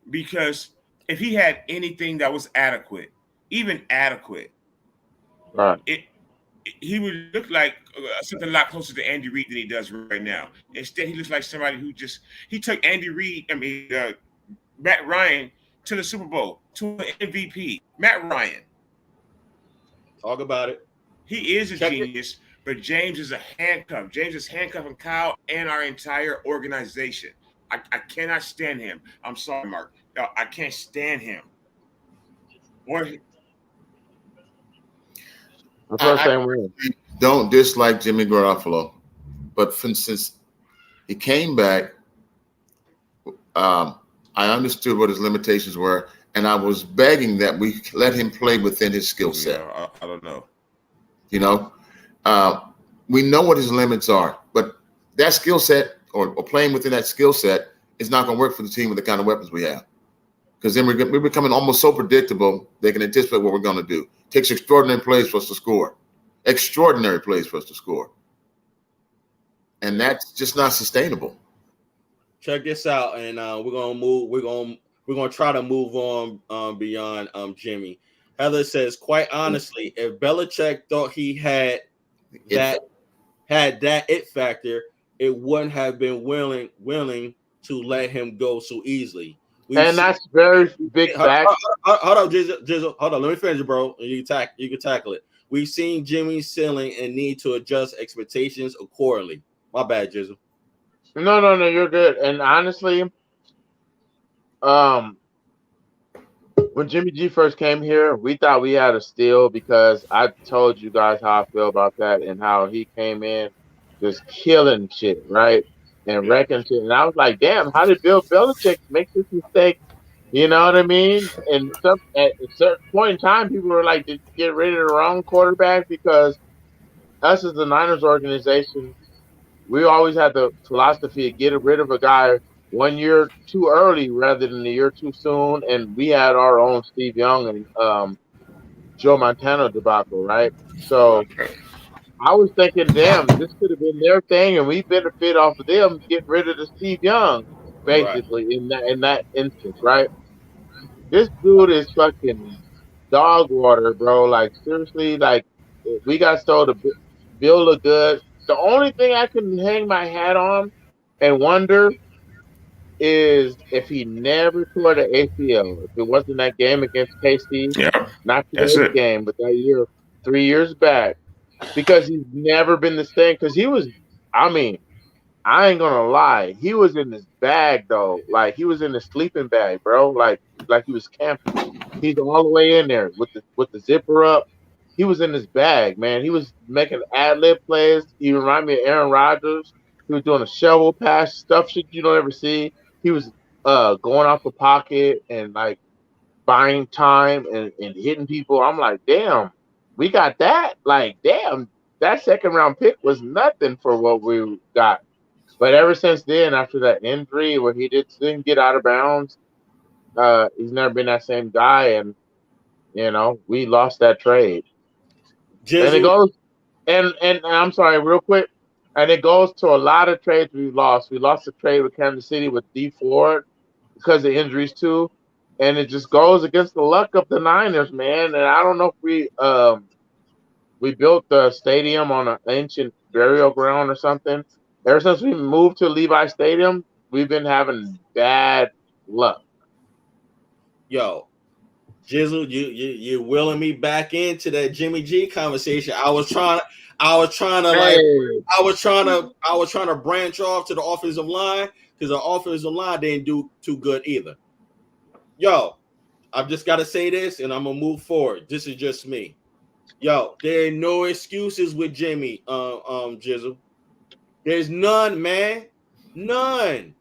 because if he had anything that was adequate, even adequate, Right. it he would look like something a lot closer to Andy Reid than he does right now. Instead, he looks like somebody who just he took Andy Reid, Matt Ryan to the Super Bowl to an MVP. Matt Ryan, Talk about it. he is a Check it. genius, but James is a handcuff. James is handcuffing Kyle and our entire organization. I cannot stand him. I'm sorry, Mark. I can't stand him. Or I feel the I same way. don't dislike Jimmy Garoppolo, but for instance, he came back. I understood what his limitations were, and I was begging that we let him play within his skill set. yeah, I don't know. You know, uh, we know what his limits are, but that skill set or playing within that skill set is not going to work for the team with the kind of weapons we have. Because then we're becoming almost so predictable they can anticipate what we're going to do. It takes extraordinary plays for us to score, extraordinary plays for us to score, and that's just not sustainable. Check this out, and we're gonna move. We're gonna try to move on beyond Jimmy. Heather says, quite honestly, if Belichick thought he had that it factor, it wouldn't have been willing to let him go so easily. We've And seen. that's very big fact. Hold on, Jizzle. Hold on, let me finish, bro. You can tackle it. We've seen Jimmy's ceiling and need to adjust expectations accordingly. My bad, Jizzle. No, you're good. And honestly, um, when Jimmy G first came here, we thought we had a steal because I told you guys how I feel about that and how he came in just killing shit, right? And Yeah. wrecking shit. And I was like, damn, how did Bill Belichick make this mistake? You know what I mean? And at a certain point in time, people were like, did you get rid of the wrong quarterback? Because us as the Niners organization, we always had the philosophy of get rid of a guy 1 year too early rather than a year too soon. And we had our own Steve Young and Joe Montana debacle, right? So I was thinking, damn, this could have been their thing, and we benefit off of them getting rid of the Steve Young, Right. basically in that instance, right? This dude is fucking dog water, bro. Like seriously, like we got told to build a good. The only thing I can hang my hat on and wonder is if he never tore the ACL. If it wasn't that game against KC, Yeah, not that's today's it. game, but that year, 3 years back, because he's never been the same. Because he was, I mean, I ain't gonna lie, he was in his bag though. Like he was in the sleeping bag, bro. Like he was camping. He's all the way in there with the zipper up. He was in his bag, man. He was making ad lib plays. He reminded me of Aaron Rodgers. He was doing a shovel pass, stuff shit you don't ever see. He was going off the pocket and like buying time and hitting people. I'm like, damn, we got that. Like, damn, that second round pick was nothing for what we got. But ever since then, after that injury where he didn't get out of bounds, he's never been that same guy, and we lost that trade. And it Jizzle. goes, and I'm sorry, real quick, and it goes to a lot of trades we lost. We lost the trade with Kansas City with D Ford because of injuries too, and it just goes against the luck of the Niners, man. And I don't know if we built the stadium on an ancient burial ground or something. Ever since we moved to Levi Stadium, we've been having bad luck. Yo, Jizzle, you're willing me back into that Jimmy G conversation. I was trying to like Hey, I was trying to branch off to the offensive line because the offensive line didn't do too good either. Yo, I've just got to say this, and I'm gonna move forward. This is just me. Yo, there are no excuses with Jimmy, Jizzle. There's none, man. None.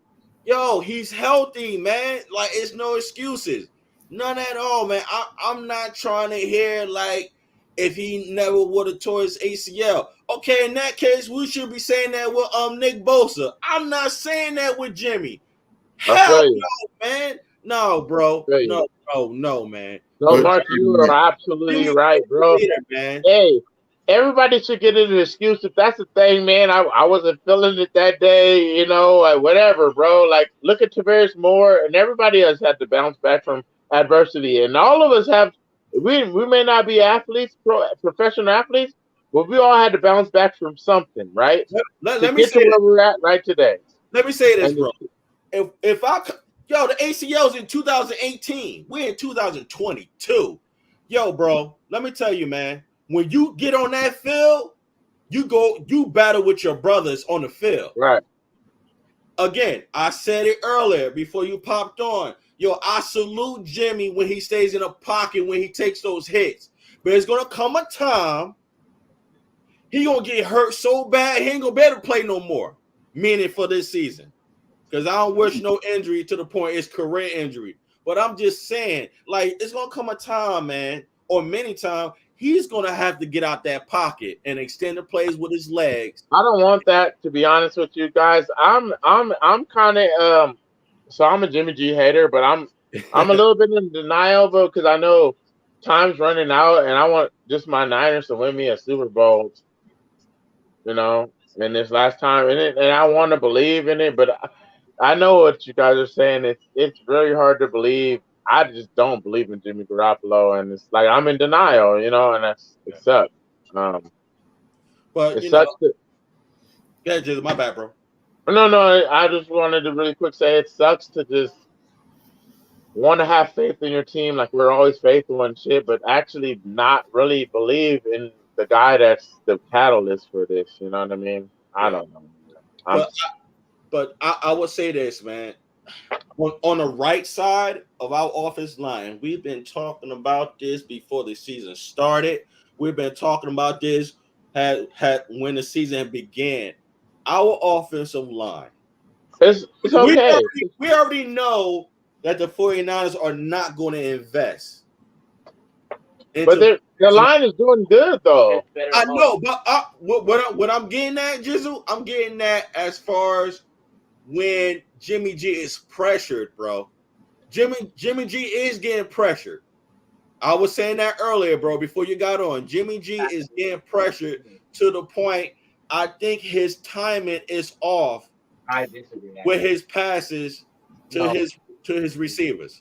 Yo, he's healthy, man. Like, it's no excuses. None at all, man. I'm not trying to hear, like, if he never would have tore his ACL. Okay, in that case, we should be saying that with Nick Bosa. I'm not saying that with Jimmy. I Hell feel you. no, man. No, bro. I feel you. No, no, man. No, But Mark, you are absolutely Jimmy right, is the bro. leader, man. Hey, everybody should get an excuse if that's the thing, man. I wasn't feeling it that day, like, whatever, bro. Like, look at Tavares Moore and everybody else had to bounce back from adversity, and all of us have. We may not be athletes, professional athletes, but we all had to bounce back from something, right? To Let me get say to this. where we're at right today. Let me say this, And bro. If I yo, the ACL's in 2018. We're in 2022. Yo, bro, let me tell you, man. When you get on that field, you battle with your brothers on the field. right, Again, I said it earlier before you popped on. Yo, I salute Jimmy when he stays in a pocket when he takes those hits. But it's gonna come a time he gonna get hurt so bad he ain't gonna be able to play no more. Meaning for this season. Because I don't wish no injury to the point it's career injury. But I'm just saying, like, it's gonna come a time, man, or many times, he's gonna have to get out that pocket and extend the plays with his legs. I don't want that, to be honest with you guys. I'm kind of so I'm a Jimmy G hater, but I'm a little bit in denial though because I know time's running out, and I want just my Niners to win me a Super Bowl, in this last time, and I want to believe in it, but I know what you guys are saying. It's really hard to believe. I just don't believe in Jimmy Garoppolo, and it's like I'm in denial, and it sucks. Um, But it sucks. yeah, just my bad, bro. No. I just wanted to really quick say it sucks to just want to have faith in your team, like we're always faithful and shit, but actually not really believe in the guy that's the catalyst for this. You know what I mean? I Yeah. don't know. I'm But I would say this, man. On the right side of our offense line, we've been talking about this before the season started. We've been talking about this had when the season began. Our offensive line. it's okay, We already know that the 49ers are not going to invest but into. the line is doing good though. I know, but what I'm getting at, Jizzle, I'm getting at as far as when Jimmy G is pressured, bro. Jimmy G is getting pressured. I was saying that earlier, bro, before you got on. Jimmy G is getting pressured to the point I think his timing is off I disagree. with his passes to No. his receivers.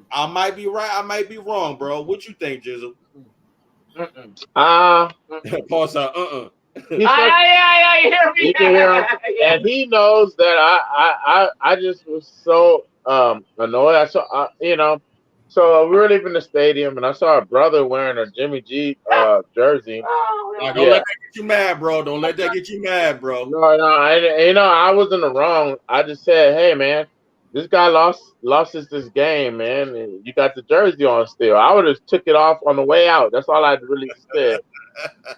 I might be right, I might be wrong, bro. What you think, Jizzle? Pause out. I hear me. You can hear him, and he knows that I just was so annoyed. I saw so we were leaving the stadium, and I saw a brother wearing a Jimmy G jersey. Don't Yeah. let that get you mad, bro. Don't let that get you mad, bro. No, I was in the wrong. I just said, hey man, this guy lost this game, man. And you got the jersey on still. I would have took it off on the way out. That's all I really said.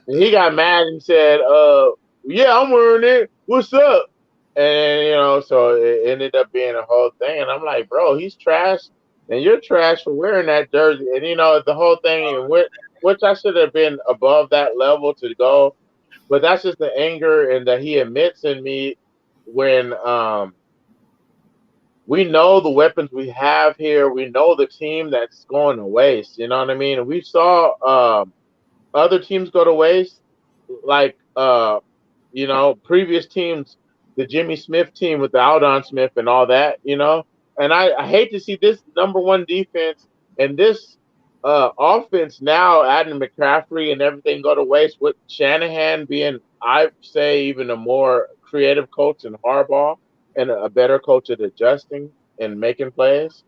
And he got mad and said, yeah, I'm wearing it. What's up? And so it ended up being a whole thing. And I'm like, bro, he's trash, and you're trash for wearing that jersey. And the whole thing, which I should have been above that level to go, but that's just the anger and that he admits in me when we know the weapons we have here. We know the team that's going to waste. You know what I mean? And we saw other teams go to waste, like previous teams, the Jimmy Smith team with the Aldon Smith and all that. And I hate to see this number one defense and this offense now adding McCaffrey and everything go to waste with Shanahan being, I say, even a more creative coach than Harbaugh and a better coach at adjusting and making plays.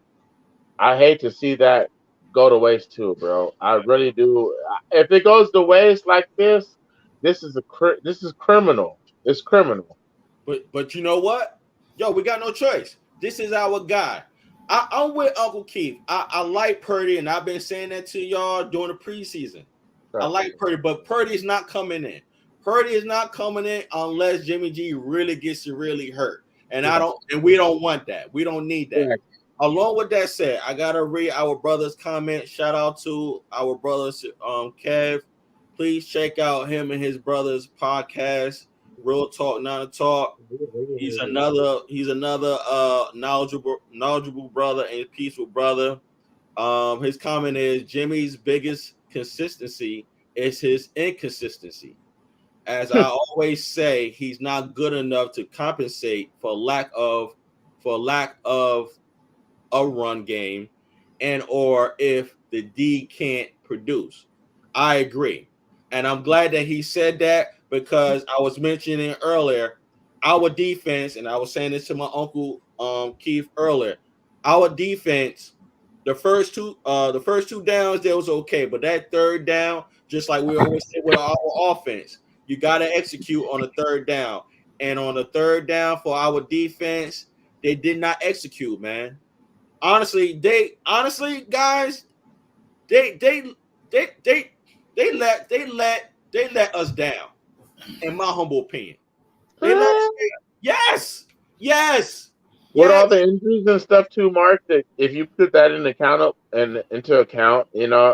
I hate to see that go to waste too, bro. I really do. If it goes to waste like this is this is criminal. It's criminal. But you know what? Yo, we got no choice. This is our guy. I'm with Uncle Keith. I like Purdy, and I've been saying that to y'all during the preseason. I like Purdy, but Purdy's not coming in. Purdy is not coming in unless Jimmy G really gets really hurt. And we don't want that. We don't need that. Yeah. Along with that said, I gotta read our brother's comment. Shout out to our brothers, Kev. Please check out him and his brother's podcast, Real Talk, Not a Talk. He's another knowledgeable brother and peaceful brother. His comment is Jimmy's biggest consistency It's his inconsistency. As I always say, he's not good enough to compensate for lack of a run game, and or if the D can't produce. I agree. And I'm glad that he said that, because I was mentioning earlier our defense, and I was saying this to my uncle Keith earlier. Our defense, the first two downs, that was okay, but that third down, just like we always say with our offense, you got to execute on the third down. And on the third down for our defense, they did not execute, man. Honestly, guys, they let us down. In my humble opinion, they let us down. Yes, yes. With all the injuries and stuff too, Mark, that if you put that into account,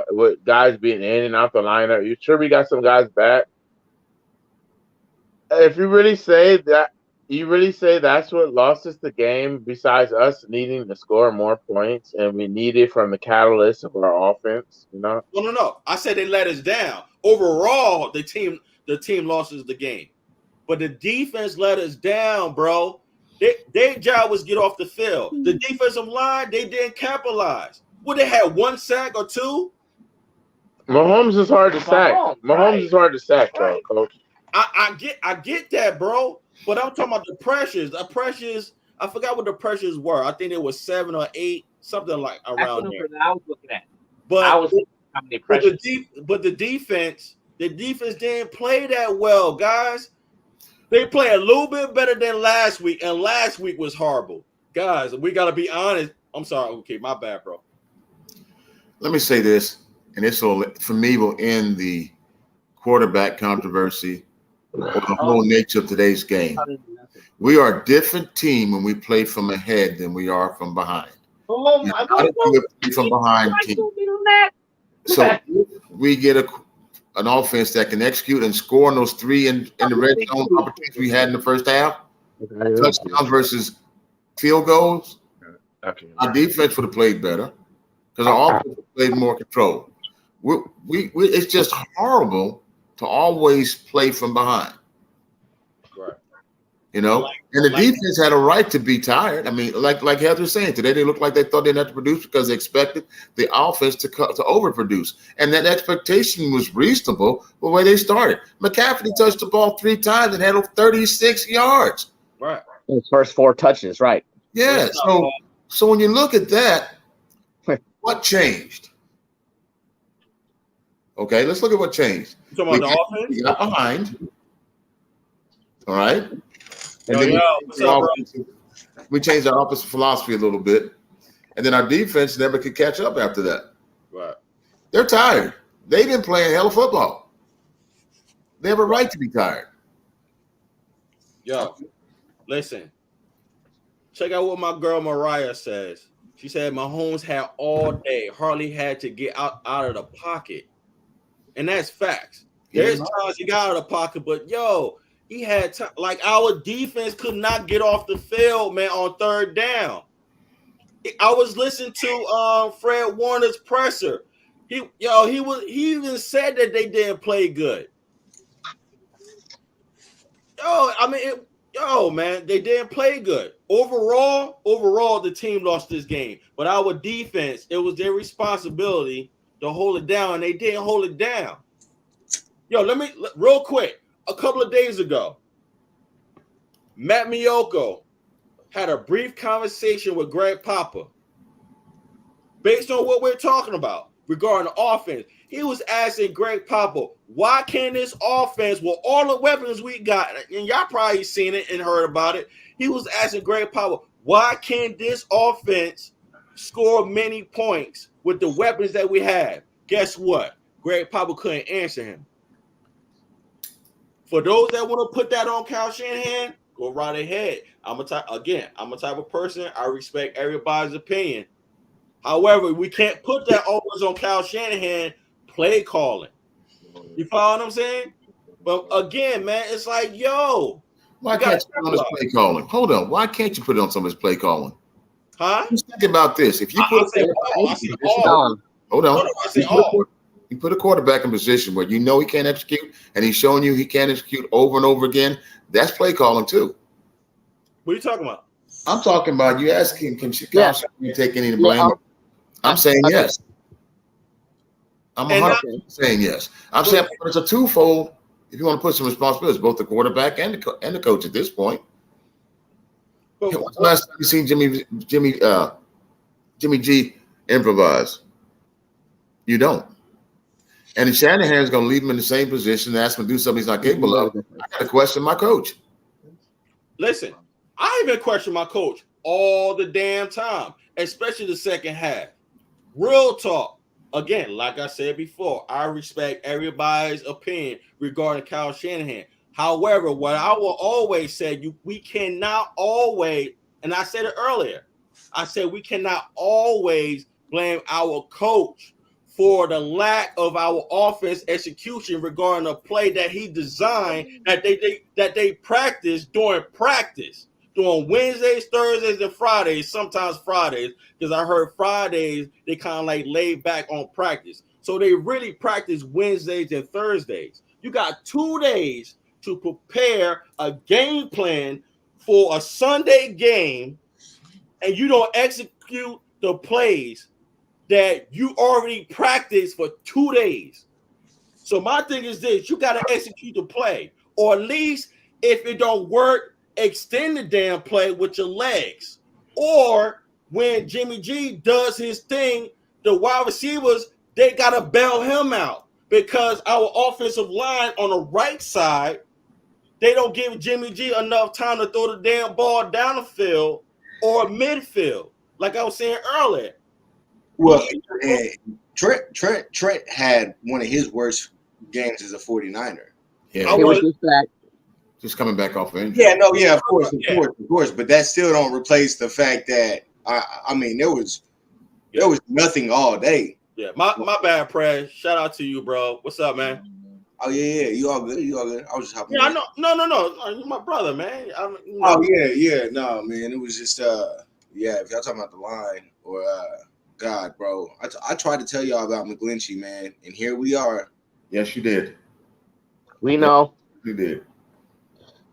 with guys being in and out the lineup, you sure we got some guys back? If you really say that's what lost us the game, besides us needing to score more points, and we need it from the catalyst of our offense, No. I said they let us down. Overall, the team lost us the game. But the defense let us down, bro. Their job was get off the field. The defensive line, they didn't capitalize. Well, they had one sack or two. Mahomes is hard to sack. Mahomes is hard to sack, right. Coach. I get that, bro. But I'm talking about the pressures. The pressures, I forgot what the pressures were. I think it was 7 or 8, something like around there. That's what I was looking at. But I was looking at how many pressures. But the defense didn't play that well, guys. They play a little bit better than last week, and last week was horrible. Guys, we got to be honest. I'm sorry. Okay, my bad, bro. Let me say this, and this will, for me, will end the quarterback controversy or the whole nature of today's game. We are a different team when we play from ahead than we are from behind. Oh my God! From behind team. So we get an offense that can execute and score on those 3 in the red zone opportunities we had in the first half. Touchdowns versus field goals. Our defense would have played better because our offense would have played more control. It's just horrible to always play from behind. Right. And the defense had a right to be tired. I mean, like Heather was saying, today they looked like they thought they didn't have to produce because they expected the offense to overproduce. And that expectation was reasonable the way they started. McCaffrey touched the ball 3 times and had 36 yards. Right. His first 4 touches, right. Yeah. So when you look at that, what changed? Okay, let's look at what changed. You talking about the offense? We got behind. All right. And we changed our offensive philosophy a little bit. And then our defense never could catch up after that. Right. They're tired. They've been playing hell of football. They have a right to be tired. Yo, listen. Check out what my girl Mariah says. She said Mahomes had all day, hardly had to get out of the pocket. And that's facts. There's times he got out of the pocket, but he had time. Like our defense could not get off the field, man, on third down. I was listening to Fred Warner's presser. He even said that they didn't play good. Man, they didn't play good. Overall, the team lost this game. But our defense, it was their responsibility to hold it down, and they didn't hold it down. Real quick, a couple of days ago, Matt Miyoko had a brief conversation with Greg Papa based on what we're talking about regarding the offense. He was asking Greg Papa, why can't this offense, with all the weapons we got, and y'all probably seen it and heard about it, he was asking Greg Papa, why can't this offense score many points with the weapons that we have? Guess what? Greg Papa couldn't answer him. For those that want to put that on Kyle Shanahan, go right ahead. I'm a type of person, I respect everybody's opinion. However, we can't put that always on Kyle Shanahan play calling. You follow what I'm saying? But again, man, it's like, why can't you put on his play calling? Hold on. Why can't you put it on some of his play calling? Huh? Just think about this. If you put hold on. hold on. You put a quarterback in position where you know he can't execute, and he's showing you he can't execute over and over again. That's play calling too. What are you talking about? I'm talking about you asking, can Kyle Shanahan take any of the Yeah, blame? I'm saying okay. yes. I'm 100% saying yes. I'm saying it's a twofold. If you want to put some responsibility, it's both the quarterback and the coach at this point. When's the last time you seen Jimmy G improvise? You don't. And Shanahan's going to leave him in the same position and ask him to do something he's not capable of. I got to question my coach. Listen, I even question my coach all the damn time, especially the second half. Real talk. Again, like I said before, I respect everybody's opinion regarding Kyle Shanahan. However, what I will always say, we cannot always, and I said it earlier, I said we cannot always blame our coach for the lack of our offense execution regarding a play that he designed that they practice during practice. Doing Wednesdays, Thursdays, and Fridays, sometimes Fridays, because I heard Fridays, they kind of like laid back on practice. So they really practice Wednesdays and Thursdays. You got 2 days to prepare a game plan for a Sunday game, and you don't execute the plays that you already practiced for 2 days. So my thing is this, you got to execute the play, or at least if it don't work, extend the damn play with your legs. Or when Jimmy G does his thing, the wide receivers, they got to bail him out because our offensive line on the right side, they don't give Jimmy G enough time to throw the damn ball down the field or midfield, like I was saying earlier. Well, Trent had one of his worst games as a 49er. Yeah, It was just that. just coming back off of injury. Yeah, no, yeah, of course, but that still don't replace the fact that I mean there was nothing all day. Yeah, my bad, Prez. Shout out to you, bro. What's up, man? Oh yeah, you all good, I was just hopping. Yeah, I know. No. You're my brother, man. Oh yeah, no, man. It was just yeah. If y'all talking about the line or God, bro, I tried to tell y'all about McGlinchey, man, and here we are. Yes, you did. We know. You did.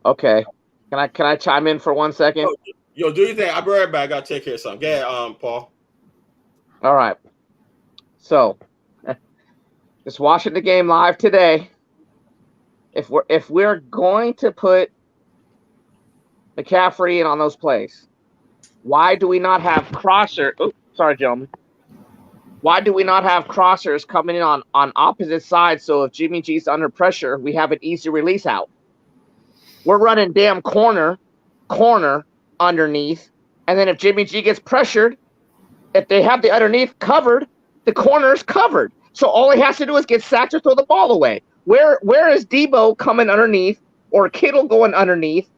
Okay. Can I chime in for 1 second? Yo, do you think I'll be right back? I gotta take care of something. Go ahead, Paul. All right. So, just watching the game live today. If we're going to put McCaffrey in on those plays, why do we not have crosser? Oh, sorry, gentlemen. Why do we not have crossers coming in on opposite sides? So if Jimmy G's under pressure, we have an easy release out. We're running damn corner underneath, and then if Jimmy G gets pressured, if they have the underneath covered, the corner's covered. So all he has to do is get sacked or throw the ball away. Where is Debo coming underneath or Kittle going underneath,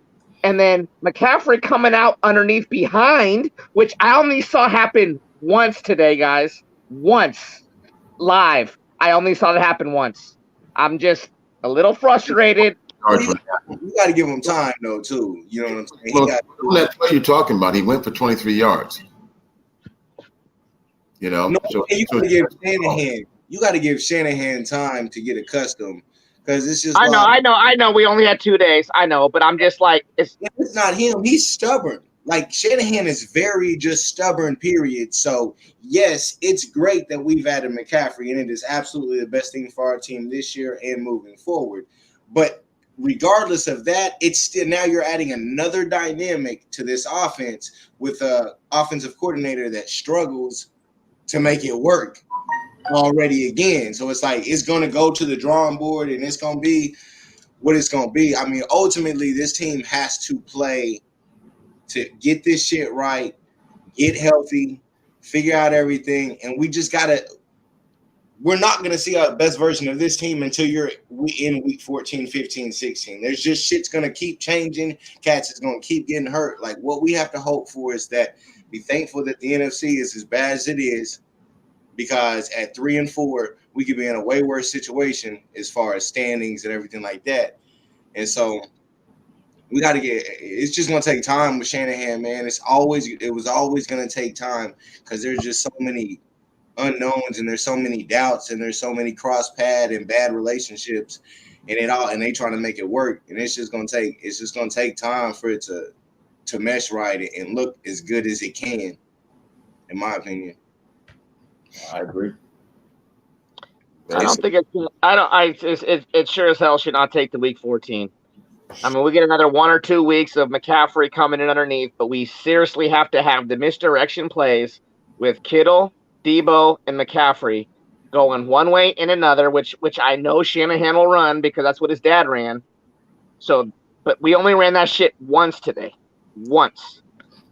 and then McCaffrey coming out underneath behind, which I only saw happen once today, guys. Once. Live. I only saw it happen once. I'm just a little frustrated. You got to give him time, though, too. You know what I'm saying? Well, that play you're talking about, he went for 23 yards. You know, no, you got to give Shanahan. You got to give Shanahan time to get accustomed, because it's just. I know. We only had 2 days. I know, but I'm just like, it's not him. He's stubborn. Like Shanahan is very just stubborn. Period. So yes, it's great that we've added McCaffrey, and it is absolutely the best thing for our team this year and moving forward. But regardless of that, it's still now you're adding another dynamic to this offense with a offensive coordinator that struggles to make it work already again. So it's like it's going to go to the drawing board, and it's going to be what it's going to be. I mean, ultimately, this team has to play to get this shit right, get healthy, figure out everything, and we just got to – we're not going to see our best version of this team until you're in week 14, 15, 16. There's just shit's going to keep changing. Cats is going to keep getting hurt. Like, what we have to hope for is that be thankful that the NFC is as bad as it is, because at 3-4, we could be in a way worse situation as far as standings and everything like that. And so we got to get – it's just going to take time with Shanahan, man. It was always going to take time because there's just so many unknowns and there's so many doubts and there's so many cross pad and bad relationships and they trying to make it work, and it's just gonna take time for it to mesh right and look as good as it can, in my opinion. I agree. I don't think it's. I don't. It sure as hell should not take to week 14. I mean, we get another 1 or 2 weeks of McCaffrey coming in underneath, but we seriously have to have the misdirection plays with Kittle, Debo, and McCaffrey going one way and another, which I know Shanahan will run because that's what his dad ran. So, but we only ran that shit once today, once.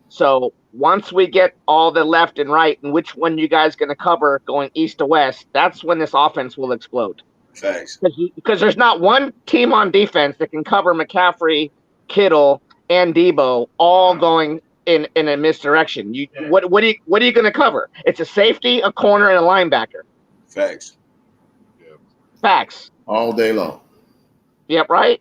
So once we get all the left and right and which one you guys going to cover going east to west, that's when this offense will explode. Facts. Because there's not one team on defense that can cover McCaffrey, Kittle, and Debo all going in a misdirection. What are you going to cover? It's a safety, a corner, and a linebacker. Facts. Facts. All day long. Yep, right?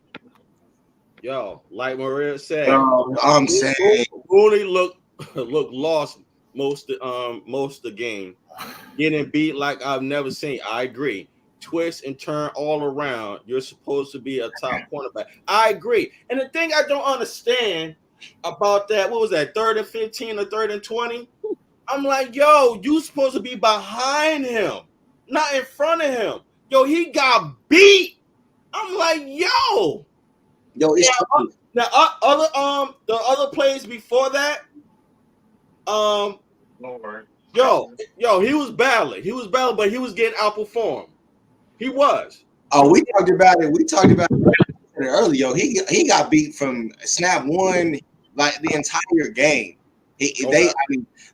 Yo, like Maria said, I'm saying Mooney looked lost most of the game, getting beat like I've never seen. I agree. Twist and turn all around. You're supposed to be a top cornerback. I agree. And the thing I don't understand about that, what was that, 3rd and 15 or 3rd and 20? I'm like, yo, you supposed to be behind him, not in front of him. Yo, he got beat. I'm like, yo, it's now the other plays before that, he was battling. But he was getting outperformed. He was. Oh, we talked about it earlier. He got beat from snap one, like the entire game.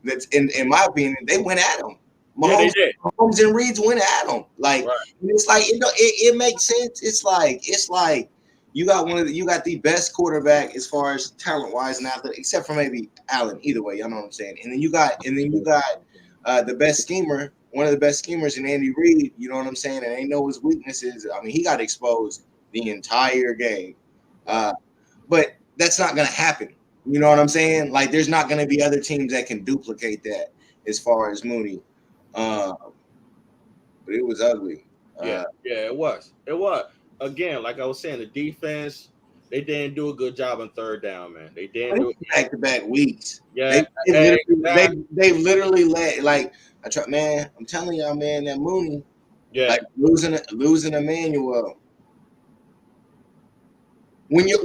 That's in my opinion, they went at him. They did. Mahomes and Reeds went at him. Like, right. It's like it makes sense. It's like you got the best quarterback as far as talent wise and athlete, except for maybe Allen. Either way, you know what I'm saying. And then you got the best schemer. One of the best schemers in Andy Reid, you know what I'm saying? And they know his weaknesses. I mean, he got exposed the entire game. But that's not going to happen. You know what I'm saying? Like, there's not going to be other teams that can duplicate that as far as Mooney. But it was ugly. It was. Again, like I was saying, the defense, they didn't do a good job on 3rd down, man. They didn't do it back-to-back weeks. Yeah. They literally let, like, I'm telling y'all, man, that Mooney, like losing Emmanuel. When you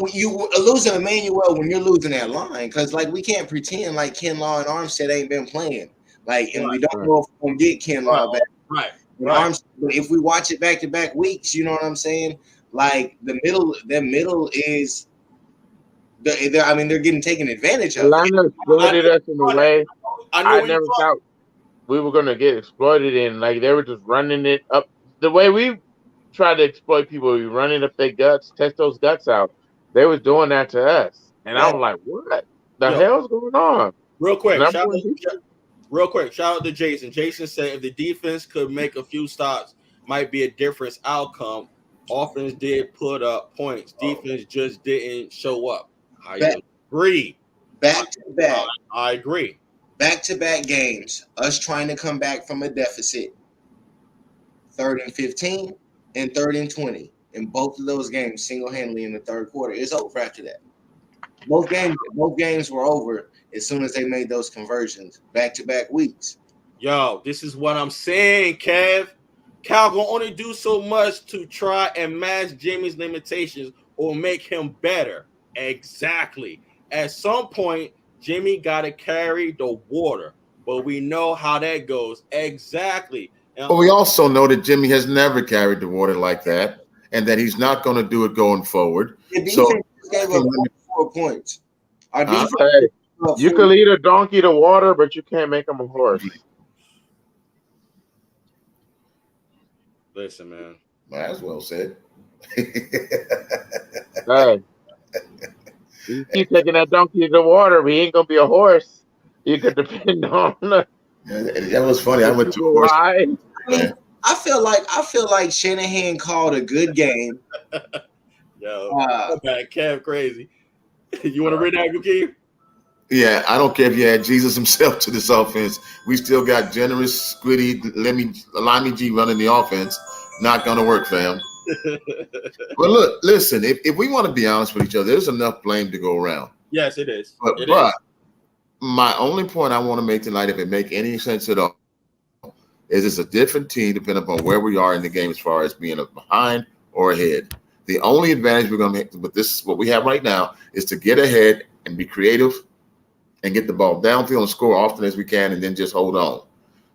losing Emmanuel when you're losing that line, because like we can't pretend like Kinlaw and Armstead ain't been playing. Like, and we don't know if we're gonna get Kinlaw back. Right. Armstead, but if we watch it back-to-back weeks, you know what I'm saying? Like the middle is they're getting taken advantage of. Atlanta exploited us in a way I never thought we were gonna get exploited in. Like they were just running it up the way we try to exploit people. We running up their guts, test those guts out. They was doing that to us, and I'm like, what the hell's going on? Real quick, shout out to Jason. Jason said if the defense could make a few stops, might be a different outcome. Offense did put up points. Defense just didn't show up. I agree. Back to back. I agree. Back-to-back games, us trying to come back from a deficit. 3rd and 15 and 3rd and 20. In both of those games, single-handedly in the 3rd quarter. It's over after that. Both games were over as soon as they made those conversions. Back-to-back weeks. Yo, this is what I'm saying, Kev. Cal will only do so much to try and match Jimmy's limitations or make him better. Exactly. At some point, Jimmy got to carry the water, but we know how that goes. Exactly. But we also know that Jimmy has never carried the water like that, and that he's not going to do it going forward. The defense gave up 4 points. Our defense you can lead a donkey to water, but you can't make him a horse. Listen, man. Might as well said. Hey. You keep taking that donkey to the water, but he ain't gonna be a horse. You could depend on. That was funny. I went to a horse. I feel like Shanahan called a good game. Yo, Kev crazy. You want to read that, Kev? Yeah, I don't care if you add Jesus himself to this offense. We still got generous, squiddy, Limey G running the offense. Not gonna work, fam. But look, listen, if we want to be honest with each other, there's enough blame to go around. Yes, it is. But my only point I want to make tonight, if it make any sense at all, is it's a different team depending upon where we are in the game as far as being behind or ahead. The only advantage we're going to make with this, what we have right now, is to get ahead and be creative and get the ball downfield and score often as we can, and then just hold on.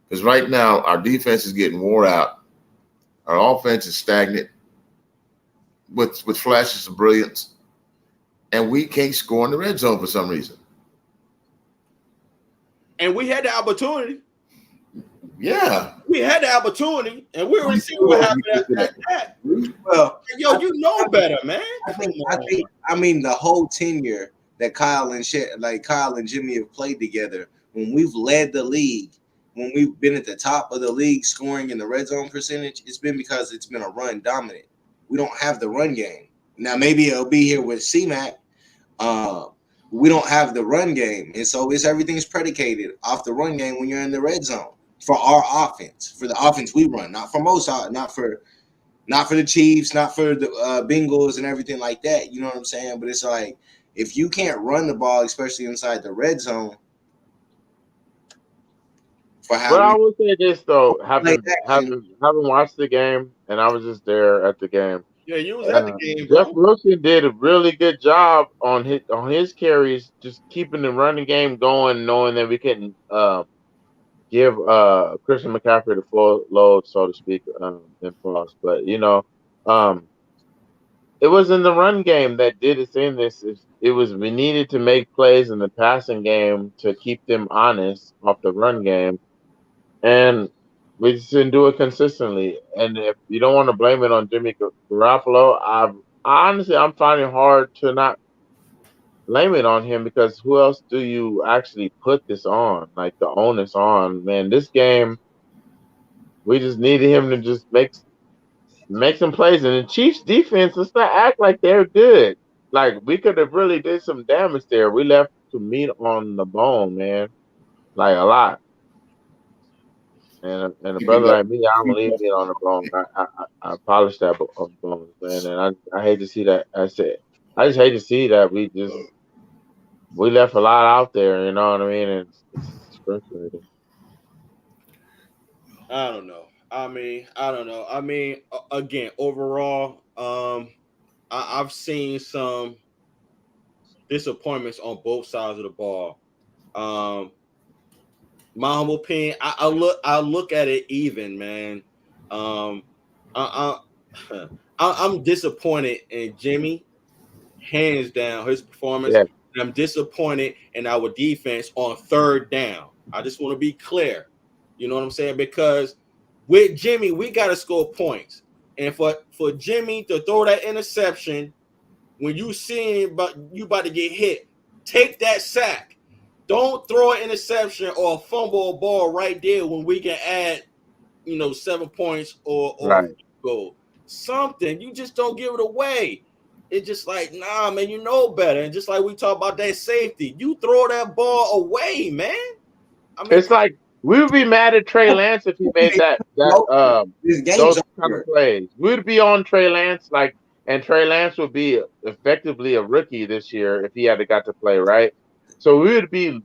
Because right now our defense is getting wore out, our offense is stagnant with flashes of brilliance, and we can't score in the red zone for some reason. And we had the opportunity. Yeah, we had the opportunity, and we already see what happened at that. Well, yo, you know better, man. I mean, the whole tenure that Kyle and Jimmy have played together, when we've led the league, when we've been at the top of the league scoring in the red zone percentage, it's been because it's been a run dominant. We don't have the run game. Now, maybe it'll be here with C-Mac. We don't have the run game. And so everything's predicated off the run game when you're in the red zone for our offense, for the offense we run, not for most, not for the Chiefs, not for the Bengals and everything like that. You know what I'm saying? But it's like, if you can't run the ball, especially inside the red zone, But I will say this though, having watched the game, and I was just there at the game. Yeah, you was at the game, bro. Jeff Wilson did a really good job on his carries, just keeping the running game going, knowing that we couldn't give Christian McCaffrey the full load, so to speak, in plus. But it was in the run game that did its thing. We needed to make plays in the passing game to keep them honest off the run game. And we just didn't do it consistently. And if you don't want to blame it on Jimmy Garoppolo, honestly, I'm finding it hard to not blame it on him, because who else do you actually put this on? Like, the onus on, man. This game, we just needed him to just make some plays. And the Chiefs defense, let's not act like they're good. Like, we could have really did some damage there. We left some meat on the bone, man. Like, a lot. And a brother like me, I don't leave meat on the bone. I polish that bone, man. And I hate to see that. I just hate to see that we left a lot out there. You know what I mean? And it's frustrating. I don't know. I mean, again, overall, I've seen some disappointments on both sides of the ball. My humble opinion, I look at it even, man. I'm disappointed in Jimmy, hands down, his performance. Yeah. And I'm disappointed in our defense on third down. I just want to be clear. You know what I'm saying? Because with Jimmy, we got to score points. And for Jimmy to throw that interception when you see him, but you about to get hit, take that sack. Don't throw an interception or a fumble ball right there when we can add, 7 points or right. goal. Something. You just don't give it away. It's just like, nah, man, you know better. And just like we talk about that safety, you throw that ball away, man. I mean, it's like we would be mad at Trey Lance if he made those kind of plays. We'd be on Trey Lance, and Trey Lance would be effectively a rookie this year if he had got to play, right? So we would be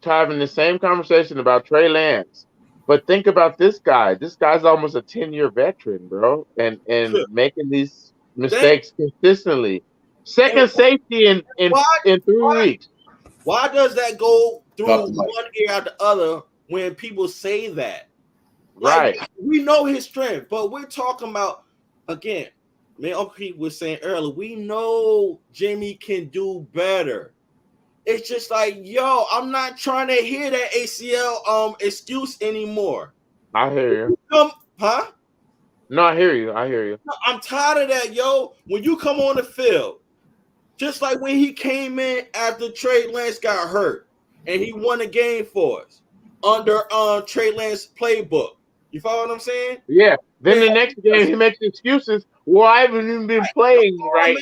having the same conversation about Trey Lance. But think about this guy. This guy's almost a 10-year veteran, bro, and making these mistakes consistently. Second safety in 3 weeks. Why does that go through one ear out the other when people say that? Right. We know his strength, but we're talking about, again, man, Uncle Pete was saying earlier, we know Jimmy can do better. It's just like, yo, I'm not trying to hear that ACL excuse anymore. I hear you. Huh? No, I hear you. No, I'm tired of that, yo. When you come on the field, just like when he came in after Trey Lance got hurt and he won a game for us under Trey Lance playbook. You follow what I'm saying? Yeah. Then the next game he makes excuses. Well, I haven't even been playing right.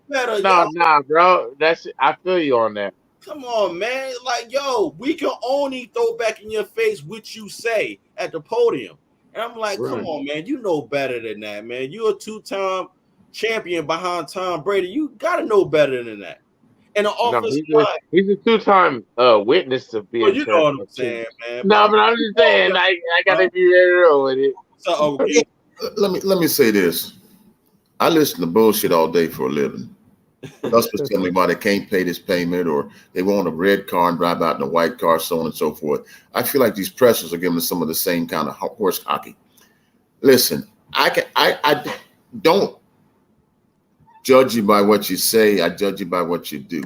Better, nah, bro. I feel you on that. come on, man. Like, yo, we can only throw back in your face what you say at the podium. And I'm like, come on, man. You know better than that, man. You're a two-time champion behind Tom Brady. You got to know better than that. And the offensive line. He's a two-time witness to being You know what I'm saying, man. No, but I'm just saying, I gotta be very real with it. So, let me say this. I listen to bullshit all day for a living. Customers tell me why they can't pay this payment, or they want a red car and drive out in a white car, so on and so forth. I feel like these pressures are giving us some of the same kind of horse hockey. Listen, I don't judge you by what you say. I judge you by what you do.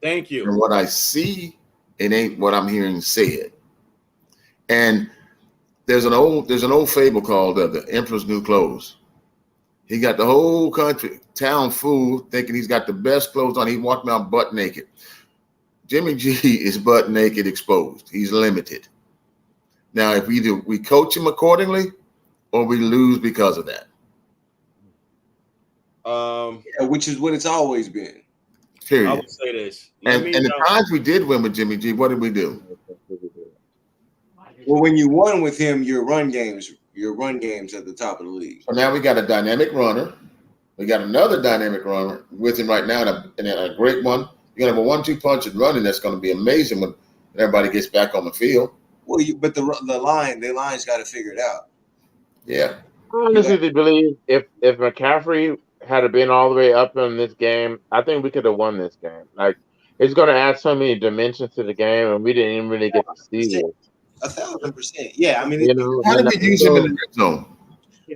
Thank you. And what I see, it ain't what I'm hearing said. And there's an old fable called The Emperor's New Clothes. He got the whole town fool thinking he's got the best clothes on. He walked around butt naked. Jimmy G is butt naked, exposed. He's limited. Now, if we coach him accordingly, or we lose because of that. Which is what it's always been. Period. I would say this. And the times we did win with Jimmy G, what did we do? Well, when you won with him, your run games at the top of the league. So now we got a dynamic runner. We got another dynamic runner with him right now, and a great one. You're gonna have a 1-2 punch and running that's gonna be amazing when everybody gets back on the field. Well, but the line's got to figure it out. Yeah. I honestly believe if McCaffrey had been all the way up in this game, I think we could have won this game. Like, it's going to add so many dimensions to the game, and we didn't even really get to see it. 1,000%. Yeah, I mean, how did we use him in the red zone?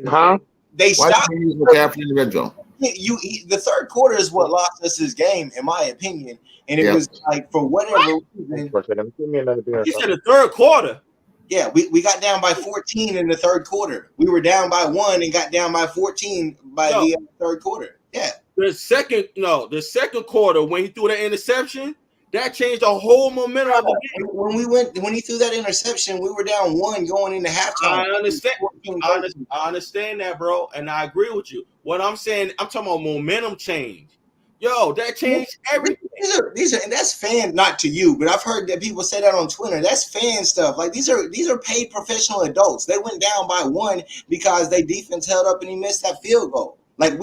Huh? They Why stopped. did we use McCaffrey in the red zone? The third quarter is what lost us this game, in my opinion. And it was like, for whatever reason. You said the third quarter. Yeah, we got down by 14 in the third quarter. We were down by 1 and got down by 14 by the third quarter. Yeah. The second quarter, when he threw the interception, that changed the whole momentum of the game. When he threw that interception, we were down 1 going into halftime. I understand that, bro, and I agree with you. What I'm saying, I'm talking about momentum change. Yo, that changed everything. These are, and that's fan, not to you, but I've heard that people say that on Twitter. That's fan stuff. Like, these are paid professional adults. They went down by 1 because their defense held up and he missed that field goal. Like,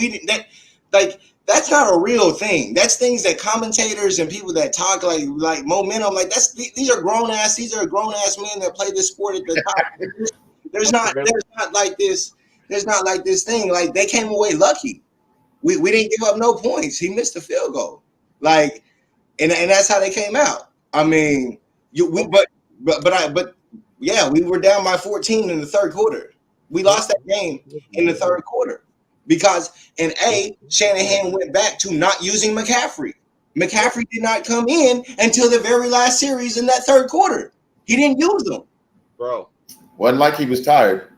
that's not a real thing. That's things that commentators and people that talk like momentum, like these are grown ass men that play this sport at the top. There's not like this thing. Like, they came away lucky. We didn't give up no points. He missed the field goal. Like, and that's how they came out. I mean, we were down by 14 in the third quarter. We lost that game in the third quarter because Shanahan went back to not using McCaffrey. McCaffrey did not come in until the very last series in that third quarter. He didn't use them. Bro. Wasn't like he was tired.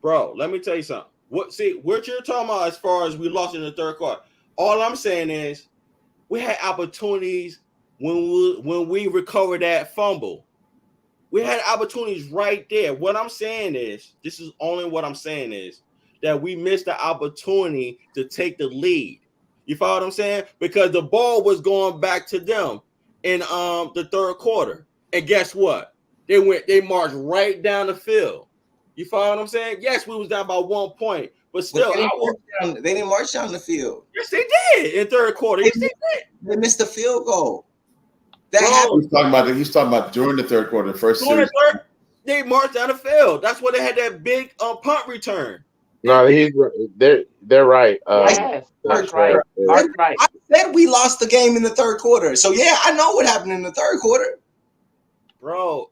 Bro, let me tell you something. What you're talking about as far as we lost in the third quarter, all I'm saying is we had opportunities when we recovered that fumble. We had opportunities right there. What I'm saying is, this is only what I'm saying is that we missed the opportunity to take the lead. You follow what I'm saying? Because the ball was going back to them in the third quarter. And guess what? They marched right down the field. You follow what I'm saying? Yes, we was down by 1 point, but still, they didn't march down the field. Yes, they did in third quarter. Yes, they did. They missed the field goal. He's talking about during the third quarter, the first series. They marched down the field. That's why they had that big punt return. No, they're right. That's right. I said we lost the game in the third quarter. So yeah, I know what happened in the third quarter. Bro,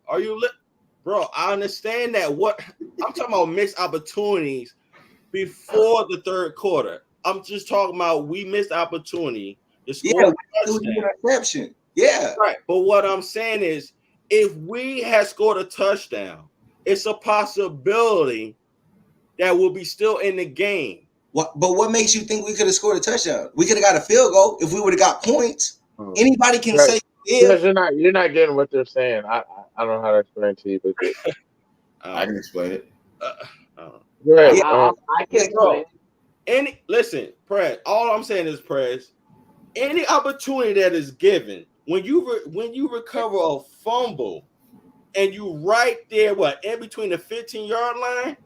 Bro, I understand that. What I'm talking about, missed opportunities before the third quarter. I'm just talking about we missed opportunity to score a touchdown. Yeah, right. But what I'm saying is, if we had scored a touchdown, it's a possibility that we'll be still in the game. But what makes you think we could have scored a touchdown? We could have got a field goal if we would have got points. Anybody can say if. You're not getting what they're saying. I don't know how to explain to you, but I can explain it. I can explain. Listen, Prez. All I'm saying is, Prez, any opportunity that is given when you recover a fumble and you right there, in between the 15-yard line,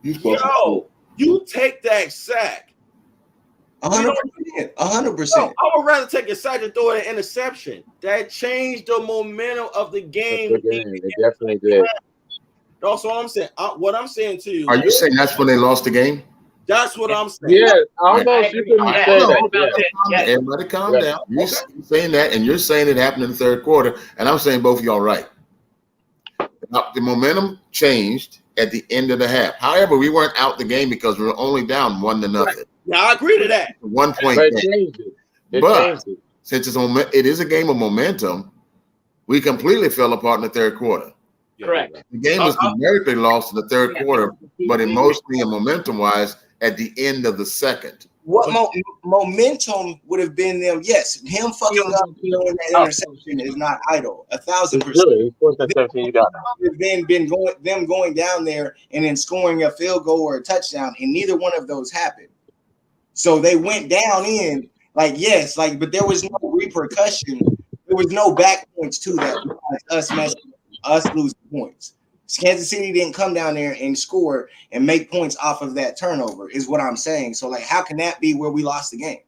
you take that sack. 100%. 100%. I would rather take a sack and throw an interception. That changed the momentum of the game. It definitely did. That's what I'm saying. What I'm saying to you. Are you saying that's when they lost the game? That's what I'm saying. Yeah, almost you can say that. Everybody calm down. You're saying that, and you're saying it happened in the third quarter, and I'm saying both of y'all right. The momentum changed at the end of the half. However, we weren't out the game because we were only down 1-0. Yeah, I agree to that. 1 point game. But since it is a game of momentum, we completely fell apart in the third quarter. Correct. The game was numerically lost in the third quarter, but emotionally and momentum-wise at the end of the second. What momentum would have been them? Yes, him fucking up throwing that interception is not idle. 1,000%. Been going down there and then scoring a field goal or a touchdown, and neither one of those happened. So they went down in but there was no repercussion. There was no back points to that. Us losing points. Kansas City didn't come down there and score and make points off of that turnover, is what I'm saying. So, how can that be where we lost the game?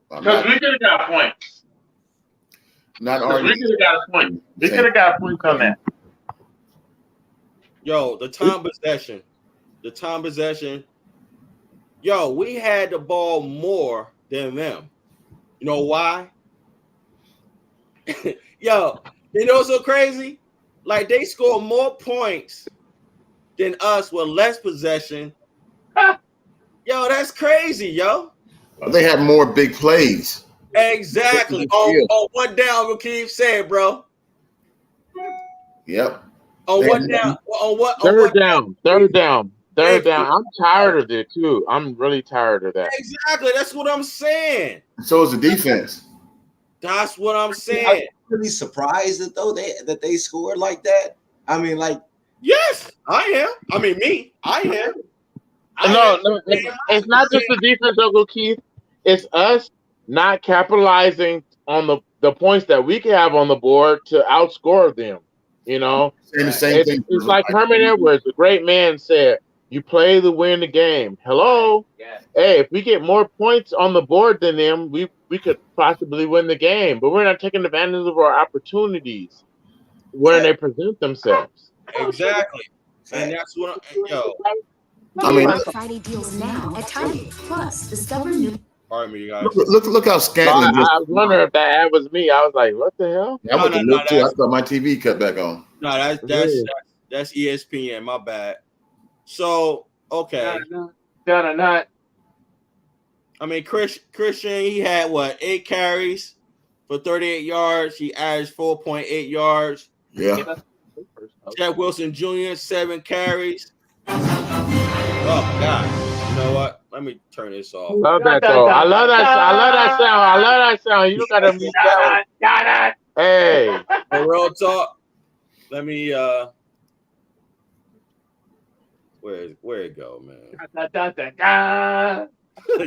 Because we could have got points. We could have got a point. We could have got a point on that. Yo, the time possession. Yo, we had the ball more than them. You know why? Yo, you know what's so crazy? Like, they scored more points than us with less possession. Yo, that's crazy, yo. They had more big plays. Exactly. On one down, Rakeem said, bro. Yep. On one down. Third down. I'm tired of it too. I'm really tired of that. Exactly. That's what I'm saying. So is the defense. That's what I'm saying. I'm really surprised that they scored like that. I mean, yes, I am. I mean, I am. No, it's not just the defense, Uncle Keith. It's us not capitalizing on the points that we can have on the board to outscore them. You know, it's like Herman Edwards, the great man, said, "You play to win the game." Hello, hey, if we get more points on the board than them, we could possibly win the game. But we're not taking advantage of our opportunities when they present themselves. Exactly, and that's what Friday deals now at Target. Plus, discover new. Pardon me, you guys. Look how Scantling. I was wondering if that ad was me. I was like, what the hell? Yeah, I thought my TV cut back on. No, that's ESPN. My bad. So okay. Not. I mean, Christian, he had 8 carries for 38 yards. He averaged 4.8 yards. Yeah. Jack Wilson Jr. 7 carries. Oh God. You know what? Let me turn this off. Love that though. I love that sound. You gotta mute that. Hey. Real talk. Let me where it go, man?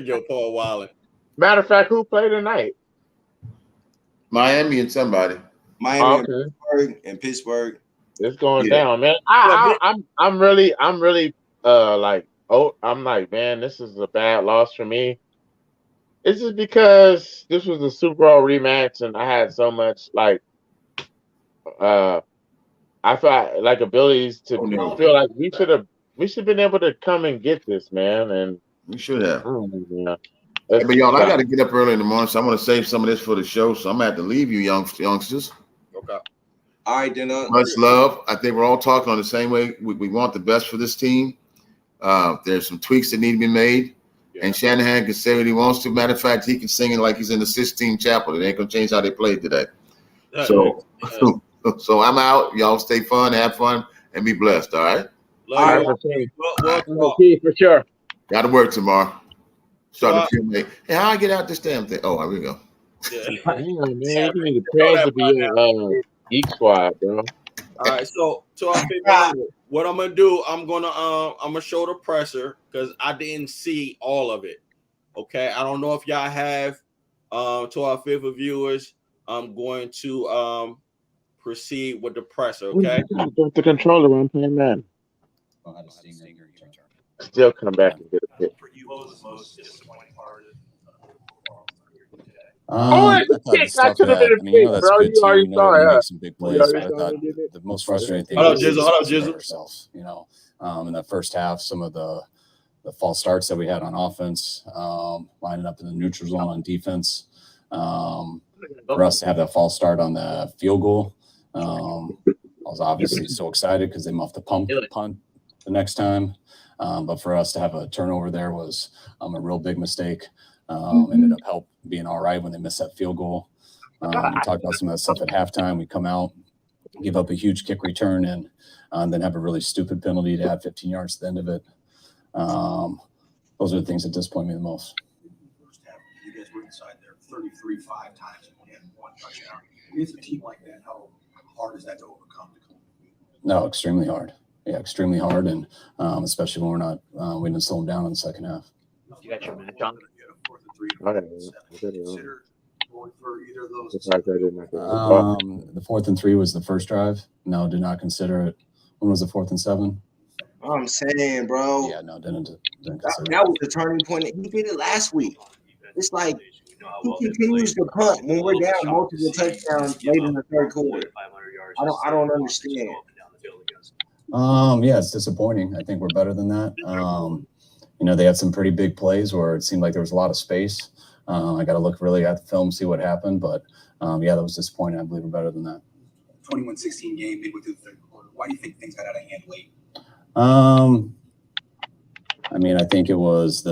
Yo, Paul Wallen. Matter of fact, who played tonight? Miami and somebody. And Pittsburgh. It's going down, man. I'm really I'm like, man, this is a bad loss for me. It's just because this was a Super Bowl rematch, and I had so much I felt like abilities to feel like we should have been able to come and get this, man, and we should have. But y'all, I got to get up early in the morning, so I'm going to save some of this for the show. So I'm going to have to leave you, youngsters. Okay. All right, then. Much love. I think we're all talking on the same way. We want the best for this team. There's some tweaks that need to be made. Yeah. And Shanahan can say what he wants to. Matter of fact, he can sing it like he's in the Sistine Chapel. It ain't going to change how they played today. So I'm out. Y'all stay fun, have fun, and be blessed, all right? All right, for sure. Got to work tomorrow. Start to feel me. Hey, how I get out this damn thing? Oh, here we go. Yeah. Man, you need to be a Geek Squad, bro. All right, so our favorite, what I'm gonna do, I'm gonna show the presser because I didn't see all of it. Okay, I don't know if y'all have. To our favorite viewers, I'm going to proceed with the presser. Okay. The controller one playing man. Still come back and get a pick. Oh, I it's a thought the kick. That stuff should have that been a you know pick, that's bro. good You too. already You know saw we're it, gonna huh? make some big You plays, already but I saw thought it, did it? the most frustrating thing Hold up, was Jizzle. just Hold up, losing by Jizzle. ourselves. In that first half, some of the false starts that we had on offense, lining up in the neutral zone on defense. For us to have that false start on the field goal, I was obviously so excited because they muffed the punt the next time. But for us to have a turnover there was a real big mistake. Ended up being all right when they missed that field goal. We talked about some of that stuff at halftime. We come out, give up a huge kick return, and then have a really stupid penalty to add 15 yards to the end of it. Those are the things that disappoint me the most. First half, you guys were inside there 33-5 times and one touchdown. Against a team like that, how hard is that to overcome? No, extremely hard. Yeah, extremely hard, and especially when we didn't slow them down in the second half. You got your match on? Consider going for either of those. The 4th and 3 was the first drive. No, did not consider it. When was the 4th and 7? I'm saying, bro. Yeah, no, didn't consider that was the turning point. He did it last week. It's like he continues to punt when we're down multiple touchdowns late in the third quarter. I don't understand. Yeah, it's disappointing. I think we're better than that. They had some pretty big plays where it seemed like there was a lot of space. I got to look really at the film, see what happened. But, yeah, that was disappointing. I believe we're better than that. 21-16 game midway through the third quarter. Why do you think things got out of hand late? I think it was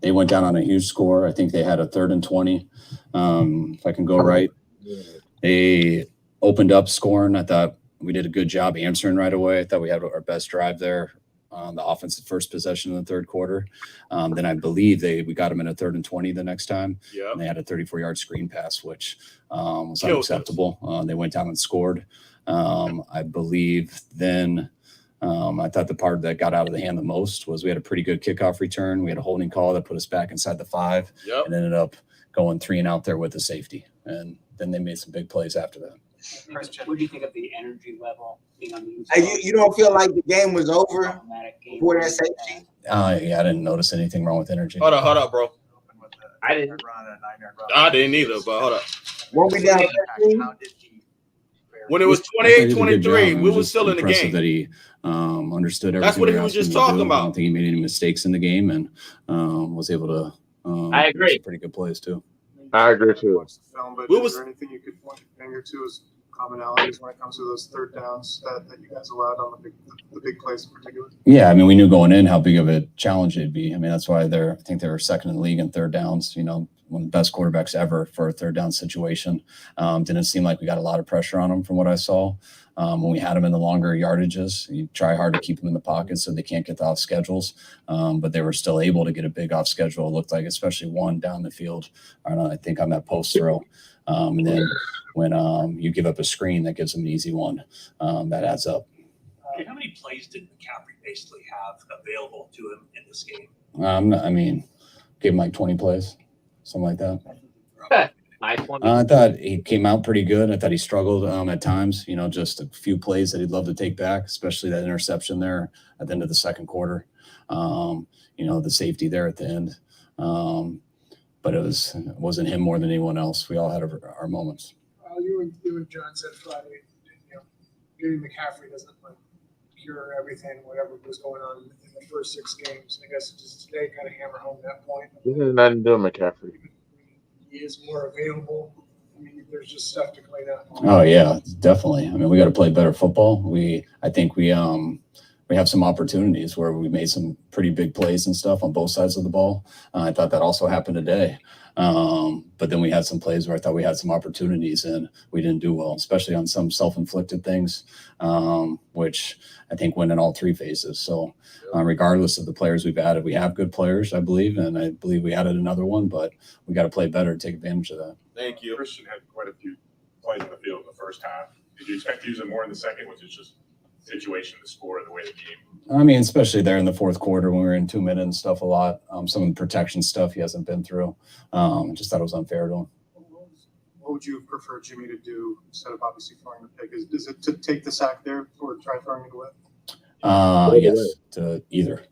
they went down on a huge score. I think they had a 3rd and 20. If I can go right, they opened up scoring. I thought we did a good job answering right away. I thought we had our best drive there on the offensive first possession in the third quarter. Then I believe we got them in a 3rd and 20 the next time. Yeah. And they had a 34-yard screen pass, which was unacceptable. They went down and scored. I believe then I thought the part that got out of the hand the most was we had a pretty good kickoff return. We had a holding call that put us back inside the 5 and ended up going 3 and out there with the safety. And then they made some big plays after that. What do you think of the energy level being on the Hey, you don't feel like the game was over before that safety? Yeah, I didn't notice anything wrong with energy. Hold up, bro. I didn't. I didn't either, but hold up. When we down 13? When it was 28-23, we were still in the game. That he understood everything. That's what he was just talking about. I don't think he made any mistakes in the game and was able to. I agree. Make some pretty good plays too. I agree too. Is there anything you could point your finger to as commonalities when it comes to those third downs that you guys allowed on the big plays in particular? Yeah, we knew going in how big of a challenge it'd be. That's why I think they were second in the league in third downs. One of the best quarterbacks ever for a third down situation. Didn't seem like we got a lot of pressure on them from what I saw. When we had them in the longer yardages, you try hard to keep them in the pocket so they can't get off schedules. But they were still able to get a big off schedule. It looked like, especially one down the field, I think on that post throw. And then when you give up a screen that gives them an easy one, that adds up. How many plays did McCaffrey basically have available to him in this game? Gave him like 20 plays, something like that. Nice one. I thought he came out pretty good. I thought he struggled at times, just a few plays that he'd love to take back, especially that interception there at the end of the second quarter. The safety there at the end. But it wasn't him more than anyone else. We all had our moments. You and John said Friday, getting McCaffrey doesn't cure everything, whatever was going on in the first 6 games. I guess just today kind of hammer home that point. This has nothing to do with McCaffrey. He is more available. There's just stuff to clean up. Oh yeah, definitely. We got to play better football. I think we have some opportunities where we made some pretty big plays and stuff on both sides of the ball. I thought that also happened today. But then we had some plays where I thought we had some opportunities and we didn't do well, especially on some self-inflicted things, which I think went in all 3 phases. So regardless of the players we've added, we have good players, I believe. And I believe we added another one, but we got to play better to take advantage of that. Thank you. Christian had quite a few plays in the field in the first half. Did you expect to use it more in the second? Was it just situation, the score, the way the game. I mean, especially there in the fourth quarter when we were in 2 minutes and stuff a lot. Some of the protection stuff he hasn't been through. Just thought it was unfair to him. What would you prefer Jimmy to do instead of obviously throwing the pick? Is it to take the sack there or try throwing it away? Yes, to either.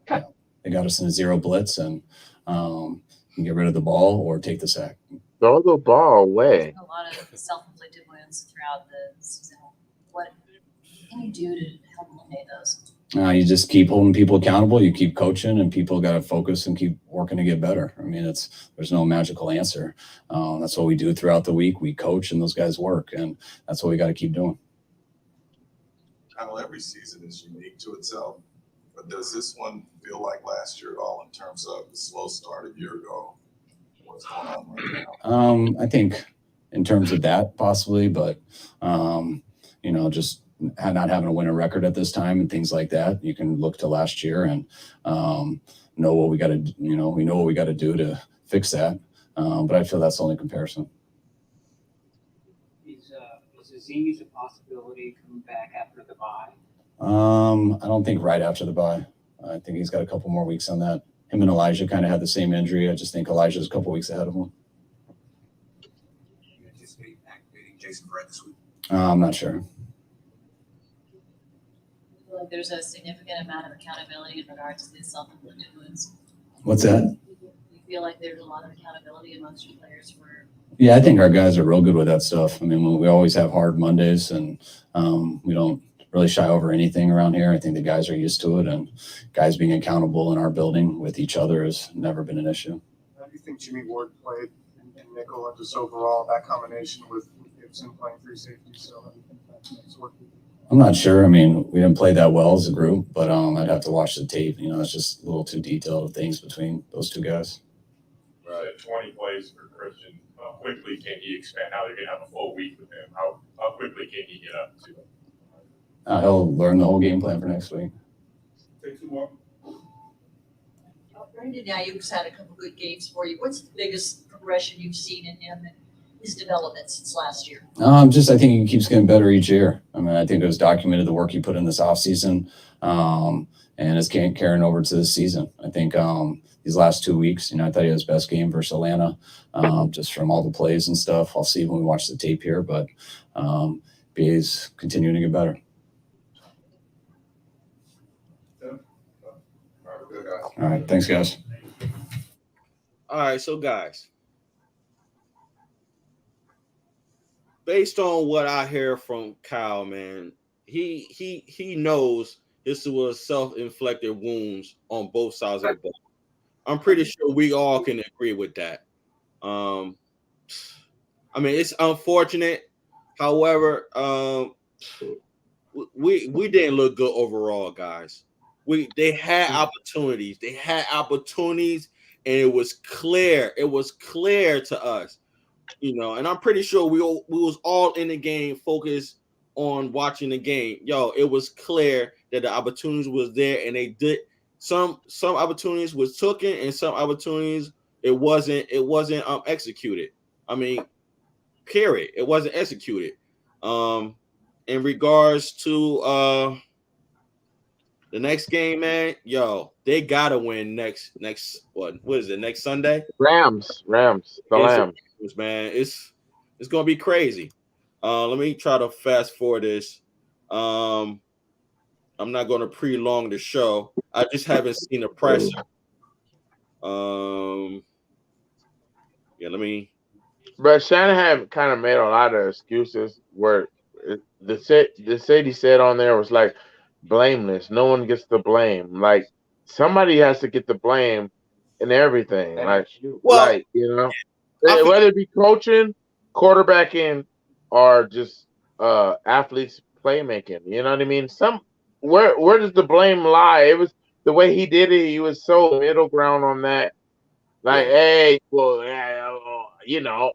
Yeah. They got us in a zero blitz and get rid of the ball or take the sack. Throw the ball away. A lot of self-inflicted wounds throughout the season. What can you do to help eliminate those? You just keep holding people accountable. You keep coaching, and people got to focus and keep working to get better. I mean, there's no magical answer. That's what we do throughout the week. We coach, and those guys work, and that's what we got to keep doing. I know every season is unique to itself, but does this one feel like last year at all in terms of the slow start a year ago? What's going on right now? I think in terms of that, possibly, but just not having a winning record at this time and things like that, you can look to last year and know what we got to, we know what we got to do to fix that. But I feel that's the only comparison. Is Aziz a possibility coming back after the bye? I don't think right after the bye. I think he's got a couple more weeks on that. Him and Elijah kind of had the same injury. I just think Elijah's a couple weeks ahead of him. You anticipate activating Jason Verrett this week? I'm not sure. I feel like there's a significant amount of accountability in regards to these self-inflicted wounds. What's that? You feel like there's a lot of accountability amongst your players for. Yeah, I think our guys are real good with that stuff. I mean, we always have hard Mondays, and we don't really shy over anything around here. I think the guys are used to it, and guys being accountable in our building with each other has never been an issue. How do you think Jimmy Ward played in nickel and just overall that combination with Gibson playing free safety? So how do you think that makes work? I'm not sure. I mean, we didn't play that well as a group, but I'd have to watch the tape. It's just a little too detailed of things between those two guys. Right, 20 plays for Christian. How quickly can he expand? Now they're going to have a full week with him. How quickly can he get up to it? He'll learn the whole game plan for next week. Take two more. Brandon, now you've had a couple good games for you. What's the biggest progression you've seen in him and his development since last year? I think he keeps getting better each year. I mean, I think it was documented the work he put in this offseason, and it's carrying over to this season. I think these last 2 weeks, I thought he had his best game versus Atlanta, just from all the plays and stuff. I'll see when we watch the tape here, but BA's continuing to get better. All right. Thanks, guys. All right. So, guys, based on what I hear from Kyle, man, he knows this was self-inflicted wounds on both sides of the ball. I'm pretty sure we all can agree with that. I mean, it's unfortunate. However, we didn't look good overall, guys. They had opportunities. And it was clear. It was clear to us, and I'm pretty sure we was all in the game, focused on watching the game. It was clear that the opportunities was there, and they did some opportunities was taken, and some opportunities it wasn't executed. I mean, period. It wasn't executed. In regards to the next game, man, they gotta win next what is it, next Sunday? Rams, the Lambs, man. It's gonna be crazy. Let me try to fast forward this. I'm not gonna prolong the show. I just haven't seen the press. Let me. But Shanahan kind of made a lot of excuses where the city said on there was like blameless. No one gets the blame. Like somebody has to get the blame in everything. Like whether it be coaching, quarterbacking, or just athletes playmaking. You know what I mean? Where does the blame lie? It was the way he did it. He was so middle ground on that. Like, hey, well,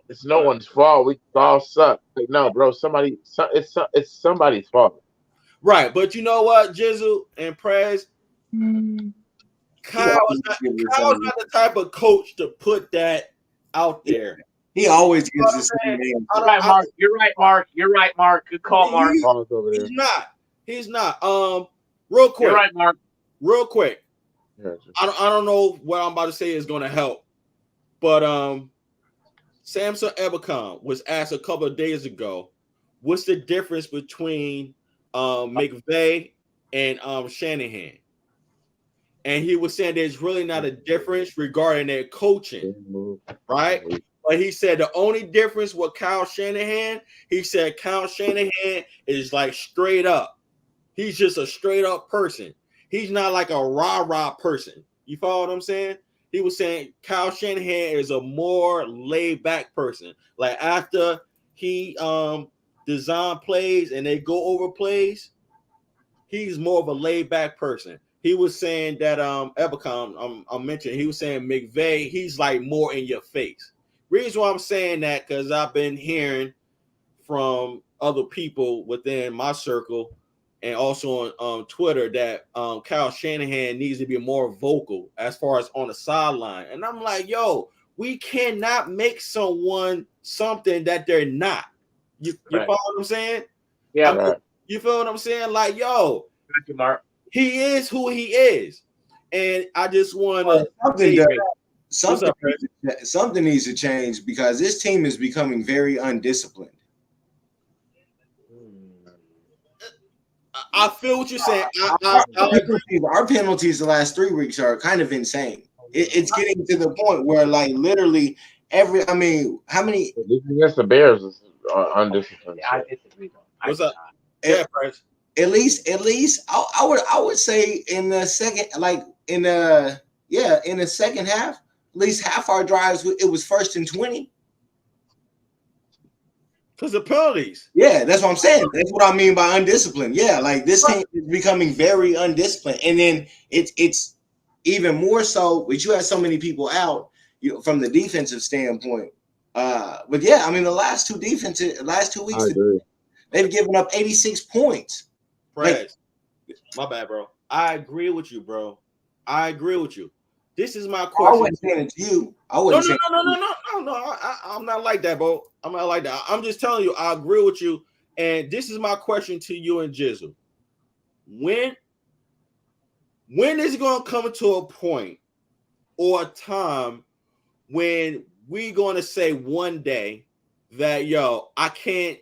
it's no one's fault. We all suck. Like, no, bro, it's somebody's fault. Right, but you know what, Jizzle and Prez, Kyle's not the type of coach to put that out there. He always gives us. You're right, Mark. Good call, Mark. He's not. He's not. Real quick. You're right, Mark. Real quick. I don't know what I'm about to say is going to help, but Samson Ebukam was asked a couple of days ago, what's the difference between McVay and Shanahan? And he was saying there's really not a difference regarding their coaching, right? But he said the only difference with Kyle Shanahan, he said Kyle Shanahan is like straight up. He's just a straight up person. He's not like a rah-rah person. You follow what I'm saying? He was saying Kyle Shanahan is a more laid back person. Like after he design plays and they go over plays, he's more of a laid back person. He was saying that Ebukam, I mentioned, he was saying McVay, he's like more in your face. Reason why I'm saying that, because I've been hearing from other people within my circle and also on Twitter that Kyle Shanahan needs to be more vocal as far as on the sideline. And I'm like, yo, we cannot make someone something that they're not. You follow what I'm saying? Yeah. I mean, you feel what I'm saying? Like, yo, thank you, Mark. He is who he is. And I just want to something needs to change because this team is becoming very undisciplined. I feel what you're saying. Our penalties the last 3 weeks are kind of insane. It's getting to the point where, like, literally how many? Against the Bears is undisciplined. I disagree. What's up? Yeah, Price. At least, I would say in the second, in the second half, at least half our drives it was 1st and 20. Because of penalties. Yeah, that's what I'm saying. That's what I mean by undisciplined. Yeah, like this team is becoming very undisciplined, and then it's even more so. But you had so many people out, from the defensive standpoint. But yeah, I mean the last 2 weeks, they've given up 86 points. Like, my bad, bro. I agree with you, bro. I agree with you. This is my question. I wasn't saying it to you. No. I'm not like that, bro. I'm not like that. I'm just telling you, I agree with you. And this is my question to you and Jizzle. When is it going to come to a point or a time when we're going to say one day that, yo, I can't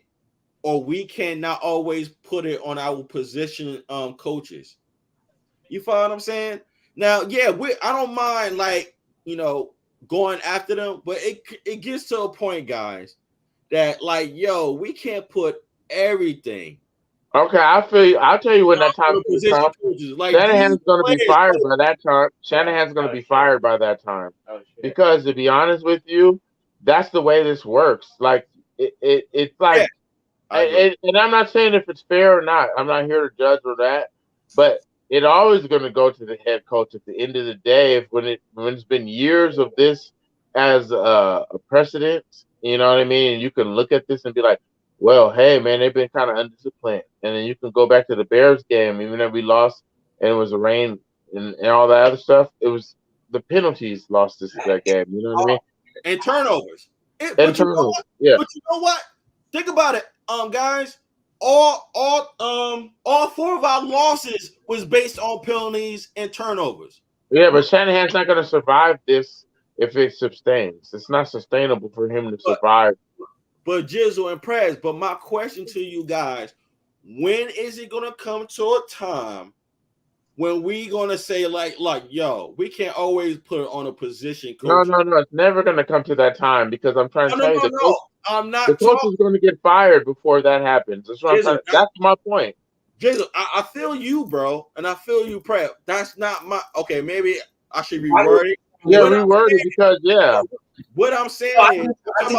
or we cannot always put it on our position coaches? You follow what I'm saying? Now, yeah, I don't mind going after them, but it gets to a point, guys, that like, yo, we can't put everything. Okay, I feel you. I'll tell you when that time comes. Shanahan's going to be fired by that time. Shanahan's going to be fired by that time. Because to be honest with you, that's the way this works. Like it's like, and I'm not saying if it's fair or not. I'm not here to judge or that, but it's always going to go to the head coach at the end of the day. When it's been years of this as a precedent, you know what I mean? And you can look at this and be like, well, hey, man, they've been kind of undisciplined. And then you can go back to the Bears game, even though we lost and it was a rain and all that other stuff. It was the penalties lost that game. You know what I mean? And turnovers. But you know what? Think about it, guys. All 4 of our losses was based on penalties and turnovers. Yeah, but Shanahan's not going to survive this if it sustains. It's not sustainable for him to survive. But Jizzle and Prez, but my question to you guys, when is it going to come to a time when we going to say like, yo, we can't always put it on a position coach? No. It's never going to come to that time because I'm trying to tell you the coach is going to get fired before that happens. That's what that's my point. Jizzle, I feel you, bro, and I feel you, Prez. That's not my – okay, maybe I should reword it. Yeah, reword it because, yeah. What I'm saying is, I'm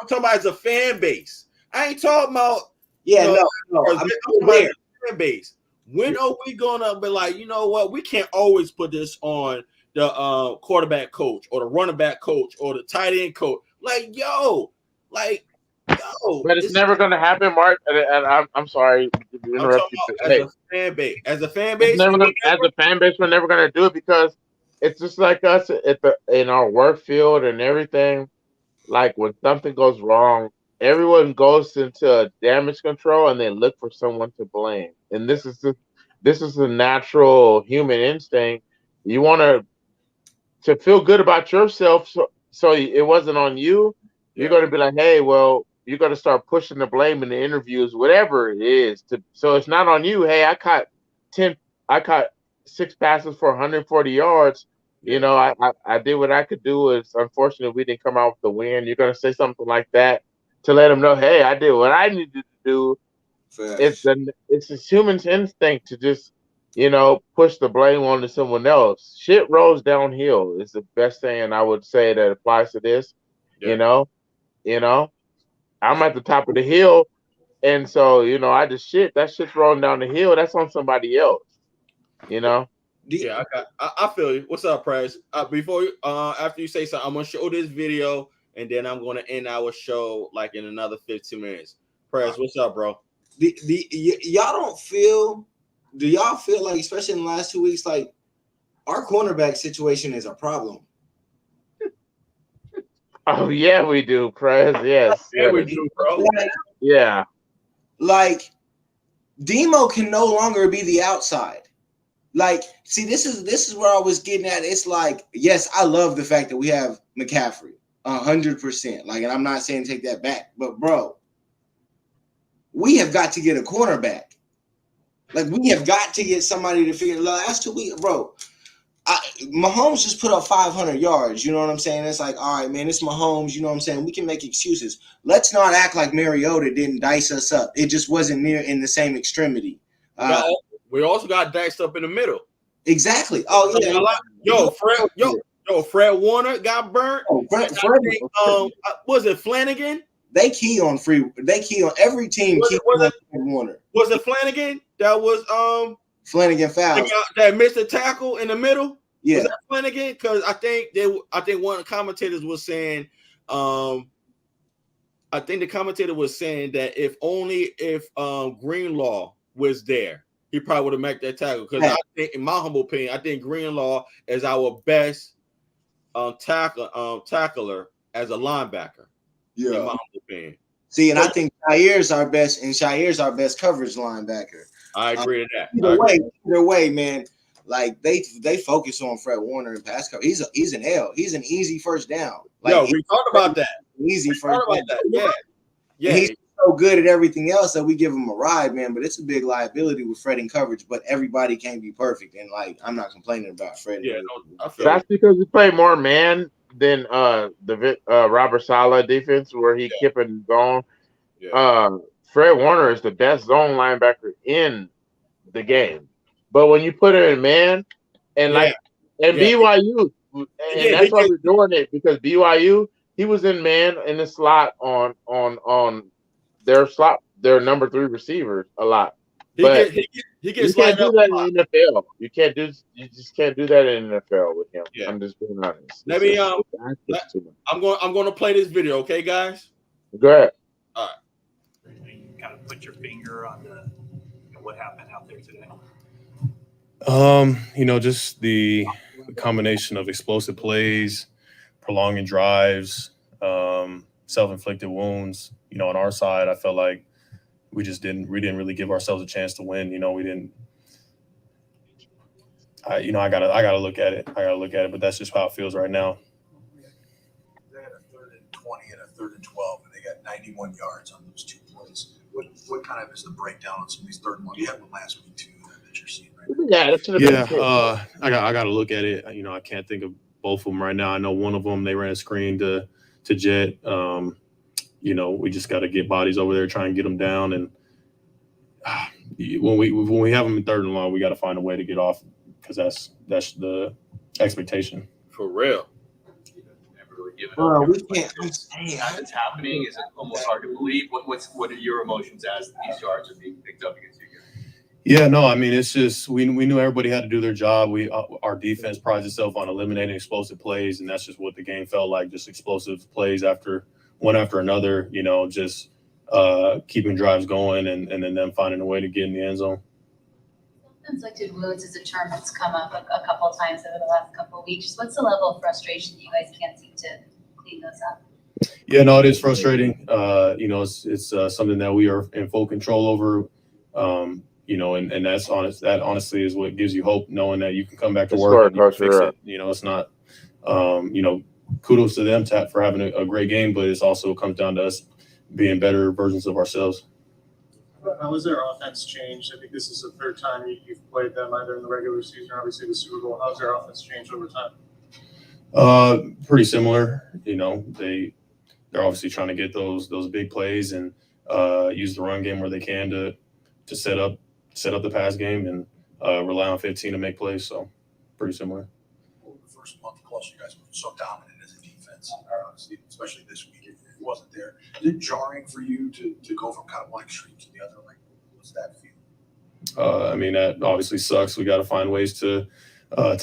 talking about as a fan base. I ain't talking about I'm talking about as a fan base. When are we gonna be like, you know what? We can't always put this on the quarterback coach or the running back coach or the tight end coach. Like, yo. But it's never gonna happen, Mark. And I'm sorry to interrupt you. As a fan base, we're never gonna do it because it's just like us in our work field and everything. Like when something goes wrong, everyone goes into damage control and they look for someone to blame. And this is the natural human instinct. You want to feel good about yourself, so it wasn't on you. You're going to be like, hey, well, you're going to start pushing the blame in the interviews, whatever it is. So it's not on you. Hey, I caught 6 passes for 140 yards. You know, I did what I could do. It's unfortunate we didn't come out with the win. You're going to say something like that to let them know, hey, I did what I needed to do. It's a human's instinct to just, push the blame onto someone else. Shit rolls downhill is the best thing I would say that applies to this. You know, I'm at the top of the hill, and so I just that shit's rolling down the hill. That's on somebody else. Yeah, I feel you. What's up, Prez? After you say something, I'm gonna show this video, and then I'm gonna end our show like in another 15 minutes. Prez, what's up, bro? Y'all don't feel? Do y'all feel like, especially in the last 2 weeks, like our cornerback situation is a problem? Oh yeah, we do, Prez. Yes, yeah, we do, bro. Yeah, like Demo can no longer be the outside. Like, see, this is where I was getting at. It's like, yes, I love the fact that we have McCaffrey 100%. Like, and I'm not saying take that back, but bro, we have got to get a cornerback. Like, we have got to get somebody to figure. Last 2 weeks, bro. Mahomes just put up 500 yards. You know what I'm saying? It's like, all right, man, it's Mahomes. You know what I'm saying? We can make excuses. Let's not act like Mariota didn't dice us up. It just wasn't near in the same extremity. We also got diced up in the middle. Exactly. Oh yeah. Fred Warner got burnt. Oh, Fred, was it Flanagan? They key on every team. Was it Warner? Was it Flanagan? That was Flanagan foul that missed a tackle in the middle. Yeah, was that Flanagan? Because I think one of the commentators was saying, I think the commentator was saying that if Greenlaw was there, he probably would have made that tackle. Because I think, in my humble opinion, I think Greenlaw is our best tackler as a linebacker. Yeah, in my humble opinion. See, and I think Shair's our best coverage linebacker. I agree with that. Either way, man. Like they focus on Fred Warner and pass cover. He's an L. He's an easy first down. Like, we talked about that. Easy first down. Yeah. And he's so good at everything else that we give him a ride, man. But it's a big liability with Fred in coverage. But everybody can't be perfect, and like I'm not complaining about Fred. Yeah, that's because we play more man than the Robert Saleh defense, where he kept it going. Yeah. Fred Warner is the best zone linebacker in the game. But when you put him in man, BYU, and that's why we're doing it, because BYU, he was in man in the slot on their slot, their number 3 receivers a lot. But he gets you can't do that in the NFL. You just can't do that in the NFL with him. Yeah. I'm just being honest. I'm going to play this video, okay, guys? Go ahead. All right. You kind of put your finger on what happened out there today. Just the combination of explosive plays, prolonging drives, self-inflicted wounds. On our side, I felt like we didn't really give ourselves a chance to win. We didn't. I gotta look at it. But that's just how it feels right now. They had a 3rd and 20 and a 3rd and 12, and they got 91 yards on those 2 plays. What kind of is the breakdown on some of these 3rd and 1? You had one last week too that you're seeing right now. I got to look at it. I can't think of both of them right now. I know one of them, they ran a screen to Jet. We just got to get bodies over there, try and get them down. And when we have them in 3rd and long, we got to find a way to get off, because that's the expectation. For real. We can't. It's happening. Is it almost hard to believe? What are your emotions as these yards are being picked up against you guys? Yeah, no, it's just we knew everybody had to do their job. Our defense prides itself on eliminating explosive plays, and that's just what the game felt like, just explosive plays one after another, just keeping drives going and then them finding a way to get in the end zone. Inflicted wounds is a term that's come up a couple of times over the last couple of weeks. What's the level of frustration that you guys can't seem to clean those up? Yeah, no, it is frustrating. it's something that we are in full control over. And that's honest. That honestly is what gives you hope, knowing that you can come back to work and you can fix it. It's not, kudos to them for having a great game, but it also comes down to us being better versions of ourselves. How has their offense changed? I think this is the third time you've played them, either in the regular season or obviously the Super Bowl. How's their offense changed over time? Pretty similar. They're obviously trying to get those big plays and use the run game where they can to set up the pass game and rely on 15 to make plays. So pretty similar. Well, the first month plus, you guys were so dominant as a defense, especially this week. It wasn't there. Is it jarring for you to go from kind of one extreme to the other? Like, what's that feel? That obviously sucks. We got to find ways to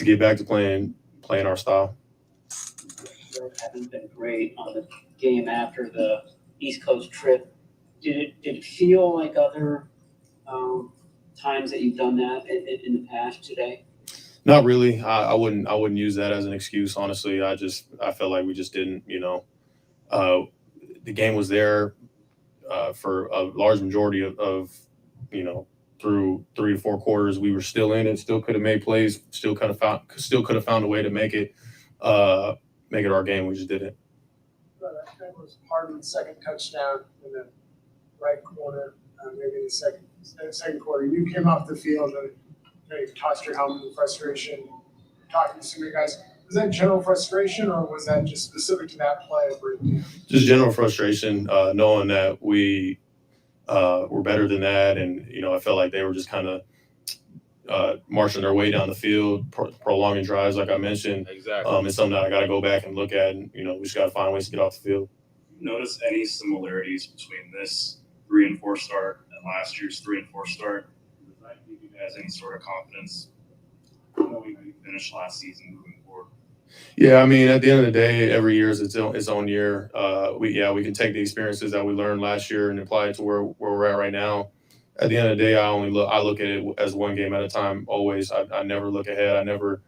get back to playing our style. Haven't been great on the game after the East Coast trip. Did it feel like other times that you've done that in the past today? Not really. I wouldn't use that as an excuse. Honestly, I felt like we just didn't. The game was there for a large majority of through 3 to 4 quarters. We were still in it. Still could have made plays. Still could have found a way to make it our game. We just didn't. That was Harden's second touchdown in the right corner, maybe in the second quarter. You came off the field and you tossed your helmet in frustration, talking to some of your guys. Was that general frustration, or was that just specific to that play? Just general frustration, knowing that we were better than that, and I felt like they were just kind of marching their way down the field, prolonging drives, like I mentioned. Exactly. It's something that I got to go back and look at, and we just got to find ways to get off the field. Notice any similarities between this 3 and 4 start and last year's 3 and 4 start? Does that give you guys any sort of confidence knowing how you finished last season moving forward? Yeah, at the end of the day, every year is its own year. We can take the experiences that we learned last year and apply it to where we're at right now. At the end of the day, I look at it as one game at a time. Always, I never look ahead. I never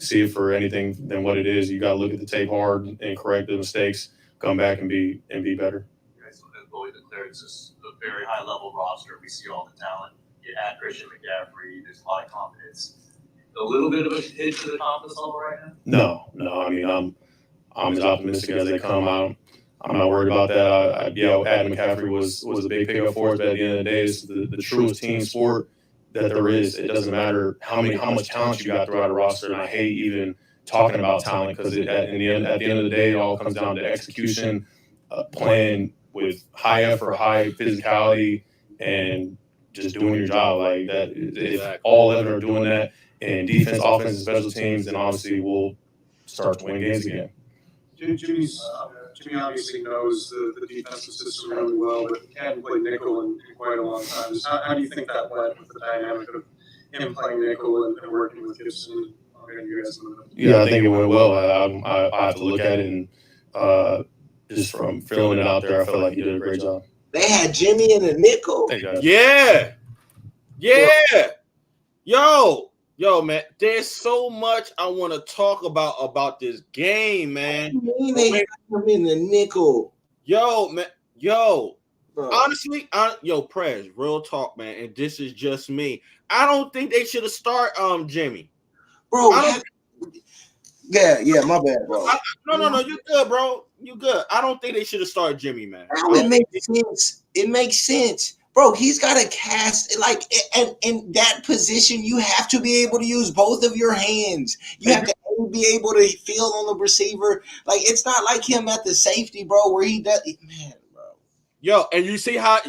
see it for anything than what it is. You got to look at the tape hard and correct the mistakes, come back and be better. You guys have always declared it's just a very high level roster. We see all the talent. You add Christian McCaffrey. There's a lot of confidence. A little bit of a hit to the confidence level right now? No. I'm as optimistic as they come out. I'm not worried about that. Adam McCaffrey was a big pickup for us, but at the end of the day, it's the truest team sport that there is. It doesn't matter how much talent you got throughout a roster, and I hate even talking about talent because at the end of the day, it all comes down to execution, playing with high effort, high physicality, and just doing your job like that. If all 11 are doing that, and defense, offense, and special teams, then obviously we'll start to win games again. Jimmy obviously knows the defensive system really well, but he hadn't played nickel in quite a long time. Just how do you think that went with the dynamic of him playing nickel and working with Gibson? Yeah, I think it went well. I have to look at it, and just from feeling it out there, I feel like he did a great job. They had Jimmy in the nickel. Yeah. Yo, man, there's so much I want to talk about this game, man. What do you mean they had him in the nickel? Yo, man, bro. Honestly, Prez, real talk, man, and this is just me. I don't think they should have started Jimmy. Bro, yeah, my bad, bro. No, you're good, bro. You good. I don't think they should have started Jimmy, man. It makes sense. It makes sense. Bro, he's got to cast, like, and in that position, you have to be able to use both of your hands. You have to be able to field on the receiver. Like, it's not like him at the safety, bro, where he does, man, bro. Yo, and you see how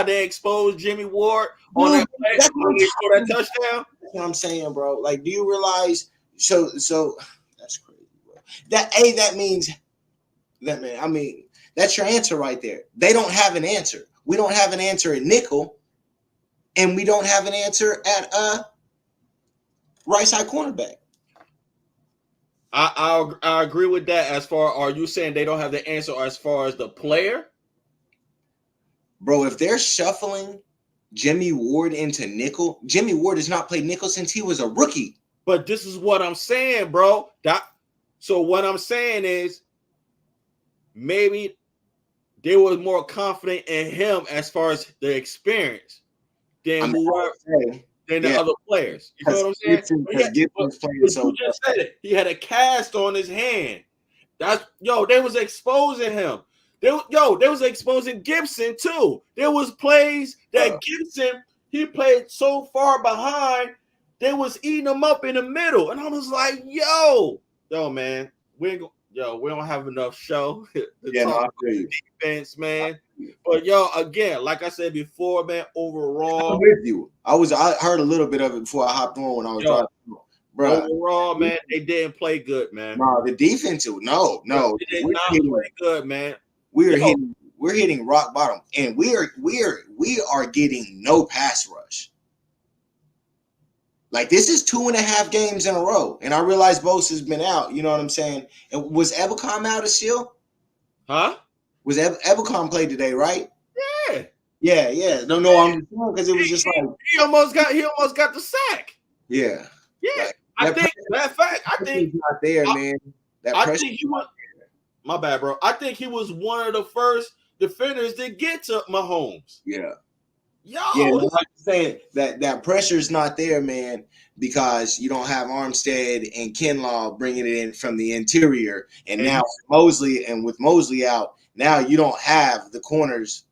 they exposed Jimmy Ward on that play for that touchdown? That's what I'm saying, bro. Like, do you realize, so that's crazy, bro. That means, that's your answer right there. They don't have an answer. We don't have an answer at nickel, and we don't have an answer at right side cornerback. I agree with that. As far, are you saying they don't have the answer as far as the player? Bro, if they're shuffling Jimmy Ward into nickel, Jimmy Ward has not played nickel since he was a rookie. But this is what I'm saying, bro. So what I'm saying is, maybe they were more confident in him as far as the experience than the other players. You know what I'm saying? Because Gibson's playing so you just said it. He had a cast on his hand. They was exposing him. They was exposing Gibson too. There was plays that Gibson, he played so far behind, they was eating him up in the middle. And I was like, yo, man, we don't have enough show to talk about defense, man. But again, like I said before, man, overall, I'm with you. I heard a little bit of it before I hopped on when I was driving. Bro, overall, man, they didn't play good, man. No, the defensive, no. They did not play good, man. We're hitting rock bottom, and we are getting no pass rush. Like, this is 2.5 games in a row, and I realize Bosa's been out. You know what I'm saying? And was Ebicom out still? Huh? Was Ebicom played today, right? Yeah. No, I'm just because it was just like he almost got the sack. Yeah. Like, I think he's not there, man. I think he was. My bad, bro. I think he was one of the first defenders to get to Mahomes. Yeah. Yo, like I'm saying, that pressure's not there, man, because you don't have Armstead and Kinlaw bringing it in from the interior, and now with Mosley out, now you don't have the corners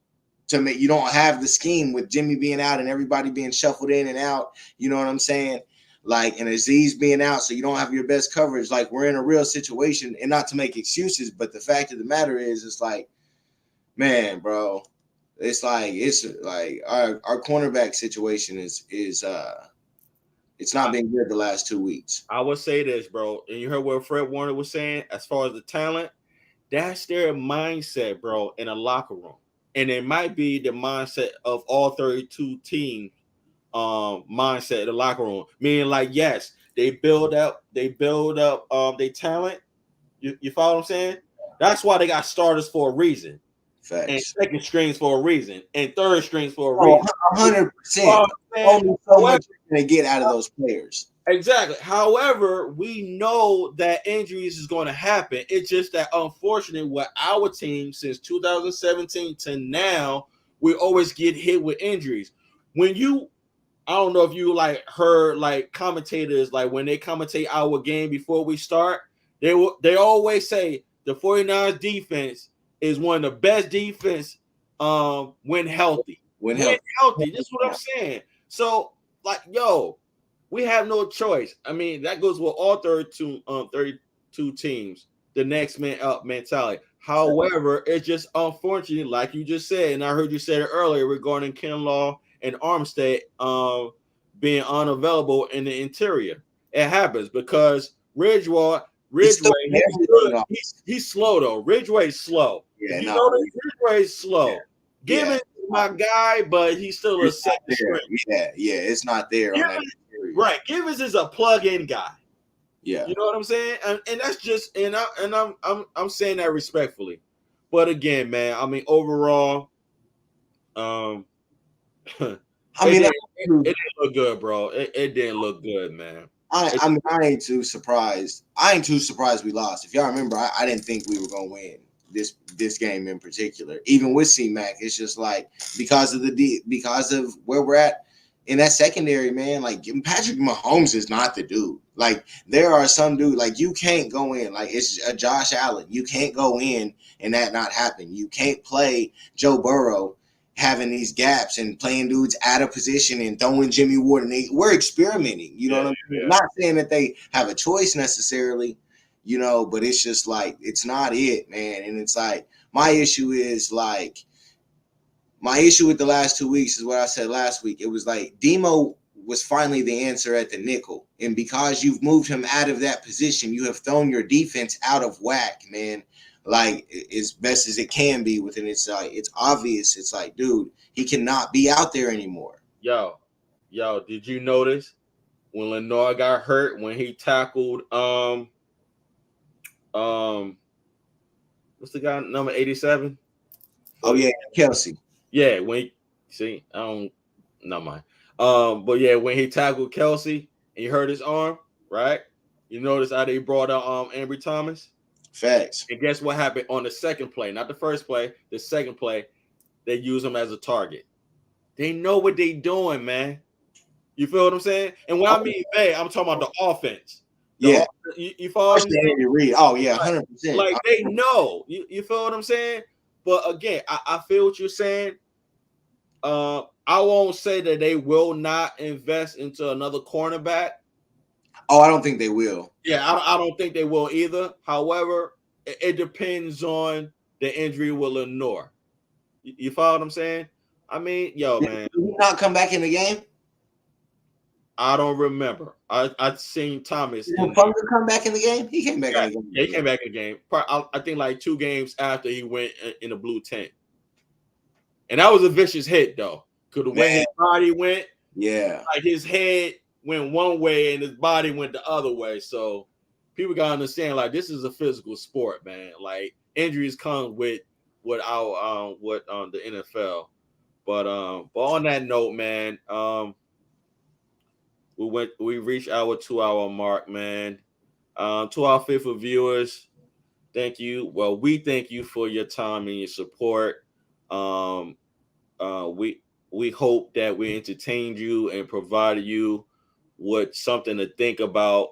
to make. You don't have the scheme with Jimmy being out and everybody being shuffled in and out. You know what I'm saying? Like, and Aziz being out, so you don't have your best coverage. Like, we're in a real situation, and not to make excuses, but the fact of the matter is, it's like, man, bro. It's like our cornerback situation is it's not been good the last 2 weeks. I would say this, bro, and you heard what Fred Warner was saying as far as the talent. That's their mindset, bro, in a locker room, and it might be the mindset of all 32 teams. Mindset in the locker room, meaning like, yes, they build up their talent. You follow what I'm saying? That's why they got starters for a reason. Facts. And second strings for a reason, and third strings for a reason. 100%. Only so much you're gonna get out of those players. Exactly. However, we know that injuries is going to happen. It's just that, unfortunately, with our team since 2017 to now, we always get hit with injuries. I don't know if you heard commentators when they commentate our game before we start, they always say the 49ers defense is one of the best defense when healthy. When healthy. This is what I'm saying. So, we have no choice. I mean, that goes with all 32 teams, the next man up mentality. However, it's just unfortunate, like you just said, and I heard you say it earlier regarding Kinlaw and Armstead being unavailable in the interior. It happens because Ridgeway, he's slow though. Ridgeway's slow. Yeah, Ridgeway's slow. Given my guy, but he's still a second string. Yeah, it's not there. Right. Givens is a plug-in guy. Yeah. You know what I'm saying? And that's just I'm saying that respectfully. But again, man, I mean, overall, it didn't look good, bro. It didn't look good, man. I ain't too surprised. We lost. If y'all remember, I didn't think we were gonna win this game in particular. Even with C-Mac, it's just like because of where we're at in that secondary, man. Like, Patrick Mahomes is not the dude. Like, there are some dude, like, you can't go in. Like, it's a Josh Allen. You can't go in and that not happen. You can't play Joe Burrow having these gaps and playing dudes out of position and throwing Jimmy Ward. And we're experimenting. You know what I'm saying? Yeah. Not saying that they have a choice necessarily, but it's just like, it's not it, man. And it's like, my issue with the last 2 weeks is what I said last week. It was like Demo was finally the answer at the nickel. And because you've moved him out of that position, you have thrown your defense out of whack, man. Like, as best as it can be within it's obvious. It's like, dude, he cannot be out there anymore. Yo, did you notice when Lenore got hurt when he tackled what's the guy number 87? Oh yeah, Kelsey. Yeah, not mine. But yeah, when he tackled Kelsey and he hurt his arm, right? You notice how they brought out Ambry Thomas? Facts. And guess what happened on the second play? Not the first play, the second play, they use him as a target. They know what they doing, man. You feel what I'm saying? And when I mean they, I'm talking about the offense. You follow what I'm saying? Reed. Oh yeah, 100%. Like they know. You feel what I'm saying? But again, I feel what you're saying. I won't say that they will not invest into another cornerback. Oh, I don't think they will. Yeah, I don't think they will either. However, it depends on the injury with Lenore. You follow what I'm saying? I mean, man. Did he not come back in the game? I don't remember. I'd seen Thomas. Did Funga come back in the game? He came back in the game. Yeah, he came back in the game. I think like 2 games after he went in the blue tent. And that was a vicious hit, though. Because when his body went, like his head went one way and his body went the other way. So people gotta understand, like, this is a physical sport, man. Like, injuries come with the NFL. But on that note, man, we reached our 2-hour mark, man. To our faithful viewers, thank you. Well, we thank you for your time and your support. We hope that we entertained you and provided you with something to think about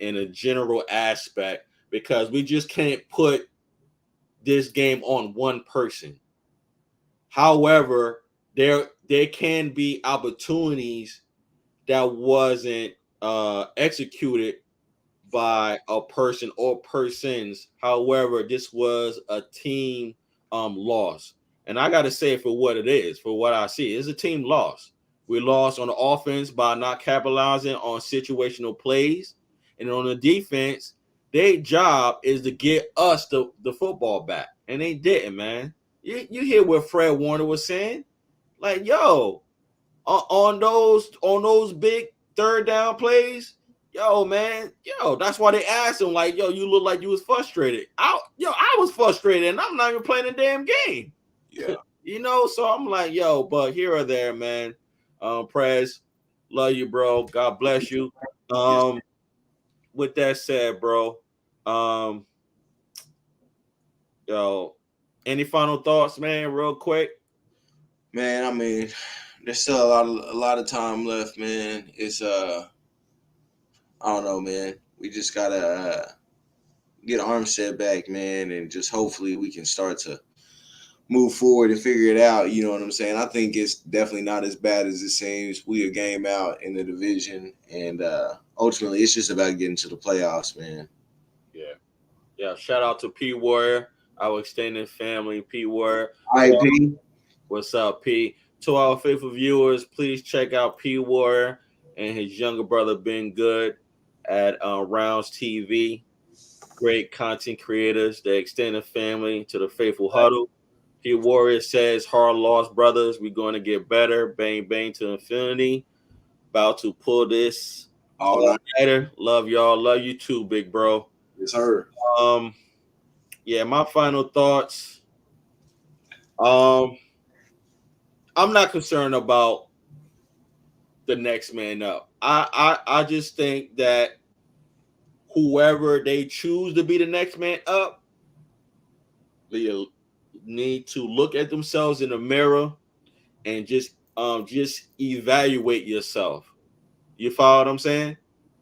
in a general aspect, because we just can't put this game on one person. However, there can be opportunities that wasn't executed by a person or persons. However, this was a team loss. And I got to say it for what it is, for what I see. It's a team loss. We lost on the offense by not capitalizing on situational plays. And on the defense, their job is to get us the football back. And they didn't, man. You hear what Fred Warner was saying? Like, yo, on those big third down plays, man, that's why they asked him, like, you look like you was frustrated. I was frustrated, and I'm not even playing the damn game. Yeah. So I'm like, but here or there, man. Prez, love you, bro. God bless you. With that said, bro, any final thoughts, man, real quick? Man, I mean, there's still a lot of time left, man. It's I don't know, man. We just gotta get Armstead back, man, and just hopefully we can start to move forward and figure it out. You know what I'm saying? I think it's definitely not as bad as it seems. We a game out in the division, and ultimately it's just about getting to the playoffs, man. Yeah. Shout out to P Warrior, our extended family, P Warrior. Hi, P. What's up, P? To our faithful viewers, please check out P Warrior and his younger brother Ben Good at Rounds TV. Great content creators, the extended family to the faithful Huddle. P Warrior says, hard loss, brothers. We're going to get better. Bang, bang to infinity. About to pull this all nighter. Love y'all. Love you too, big bro. It's her. Yeah, my final thoughts. I'm not concerned about the next man up. I just think that whoever they choose to be the next man up, they need to look at themselves in the mirror and just evaluate yourself. You follow what I'm saying?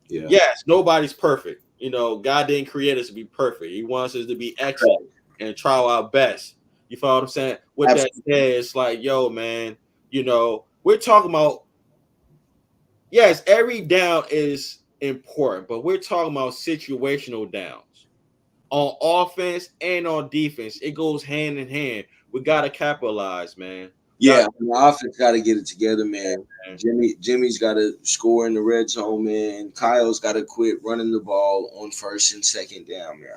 Yeah. Yes, nobody's perfect. God didn't create us to be perfect. He wants us to be excellent and try our best. You follow what I'm saying? With that said, it's like, man, we're talking about, yes, every down is important, but we're talking about situational downs on offense and on defense. It goes hand in hand. We got to capitalize, man. Yeah, the offense got to get it together, man. Jimmy's got to score in the red zone, man. Kyle's got to quit running the ball on first and second down, man.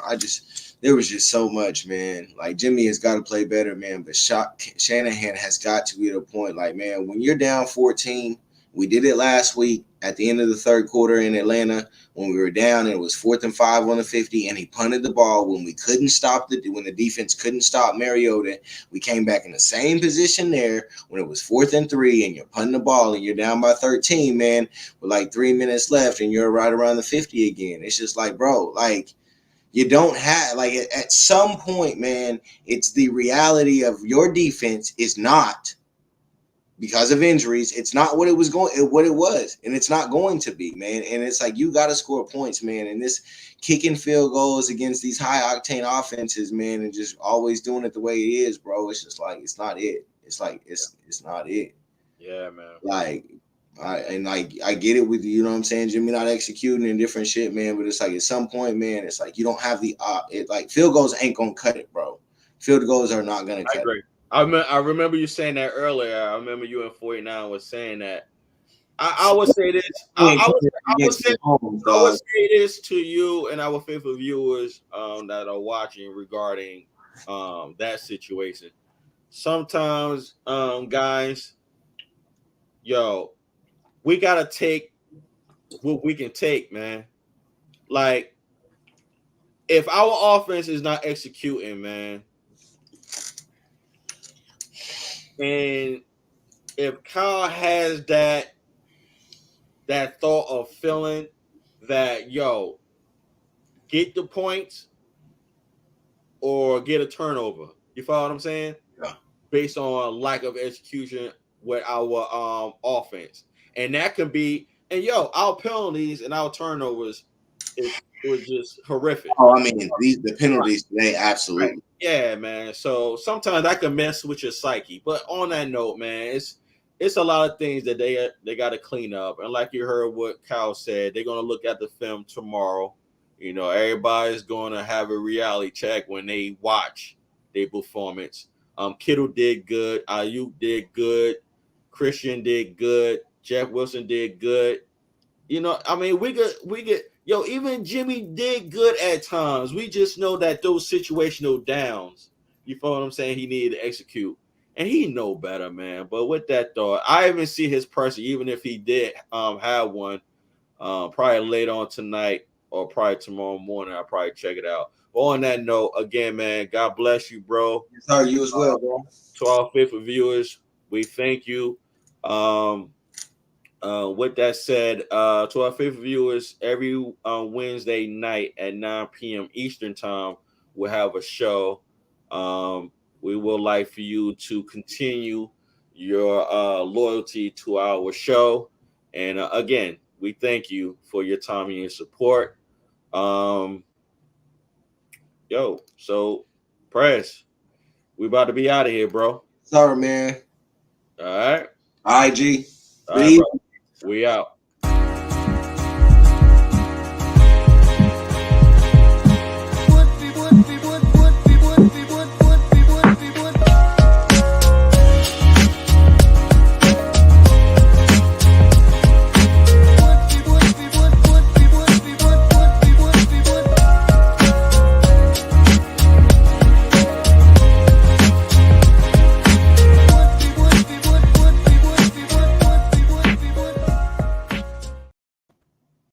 There was just so much, man. Like, Jimmy has got to play better, man. But Shanahan has got to be at a point, like, man, when you're down 14, we did it last week at the end of the third quarter in Atlanta when we were down and it was 4th and 5 on the 50, and he punted the ball when we couldn't stop when the defense couldn't stop Mariota. We came back in the same position there when it was 4th and 3 and you're punting the ball and you're down by 13, man, with like 3 minutes left and you're right around the 50 again. It's just like, bro, like, You don't have like at some point, man, it's the reality of your defense is not because of injuries. It's not what it was what it was, and it's not going to be, man. And it's like you got to score points, man. And this kicking field goals against these high octane offenses, man, and just always doing it the way it is, bro. It's just like it's not it. It's like it's not it. Yeah, man. Like I get it with you know what I'm saying, Jimmy not executing and different shit, man. But it's like at some point, man, it's like you don't have the it like field goals ain't gonna cut it, bro. Field goals are not gonna cut it. I remember you saying that earlier. I remember you in 49 was saying that. I would say this. I would say this to you and our faithful viewers that are watching regarding that situation. Sometimes, guys, we gotta take what we can take, man. Like, if our offense is not executing, man, and if Kyle has that thought of feeling that get the points or get a turnover. You follow what I'm saying? Yeah. Based on lack of execution with our offense. And that can be our penalties and our turnovers it was just horrific. Oh, I mean the penalties today, absolutely. Right. Yeah, man. So sometimes that can mess with your psyche. But on that note, man, it's a lot of things that they got to clean up. And like you heard what Kyle said, they're gonna look at the film tomorrow. Everybody's gonna have a reality check when they watch their performance. Kittle did good, Ayuk did good, Christian did good, Jeff Wilson did good. I mean, we get even Jimmy did good at times. We just know that those situational downs, you feel what I'm saying, he needed to execute. And he know better, man. But with that thought, I even see his person, even if he did have one, probably later on tonight or probably tomorrow morning, I'll probably check it out. But on that note, again, man, God bless you, bro. Sorry, you as well, bro. To our faithful viewers, we thank you. With that said, to our favorite viewers, every Wednesday night at 9 p.m. Eastern time, we'll have a show. We would like for you to continue your loyalty to our show. And again, we thank you for your time and your support. So Press, we about to be out of here, bro. Sorry, man. All right. IG. All right, bro. We out.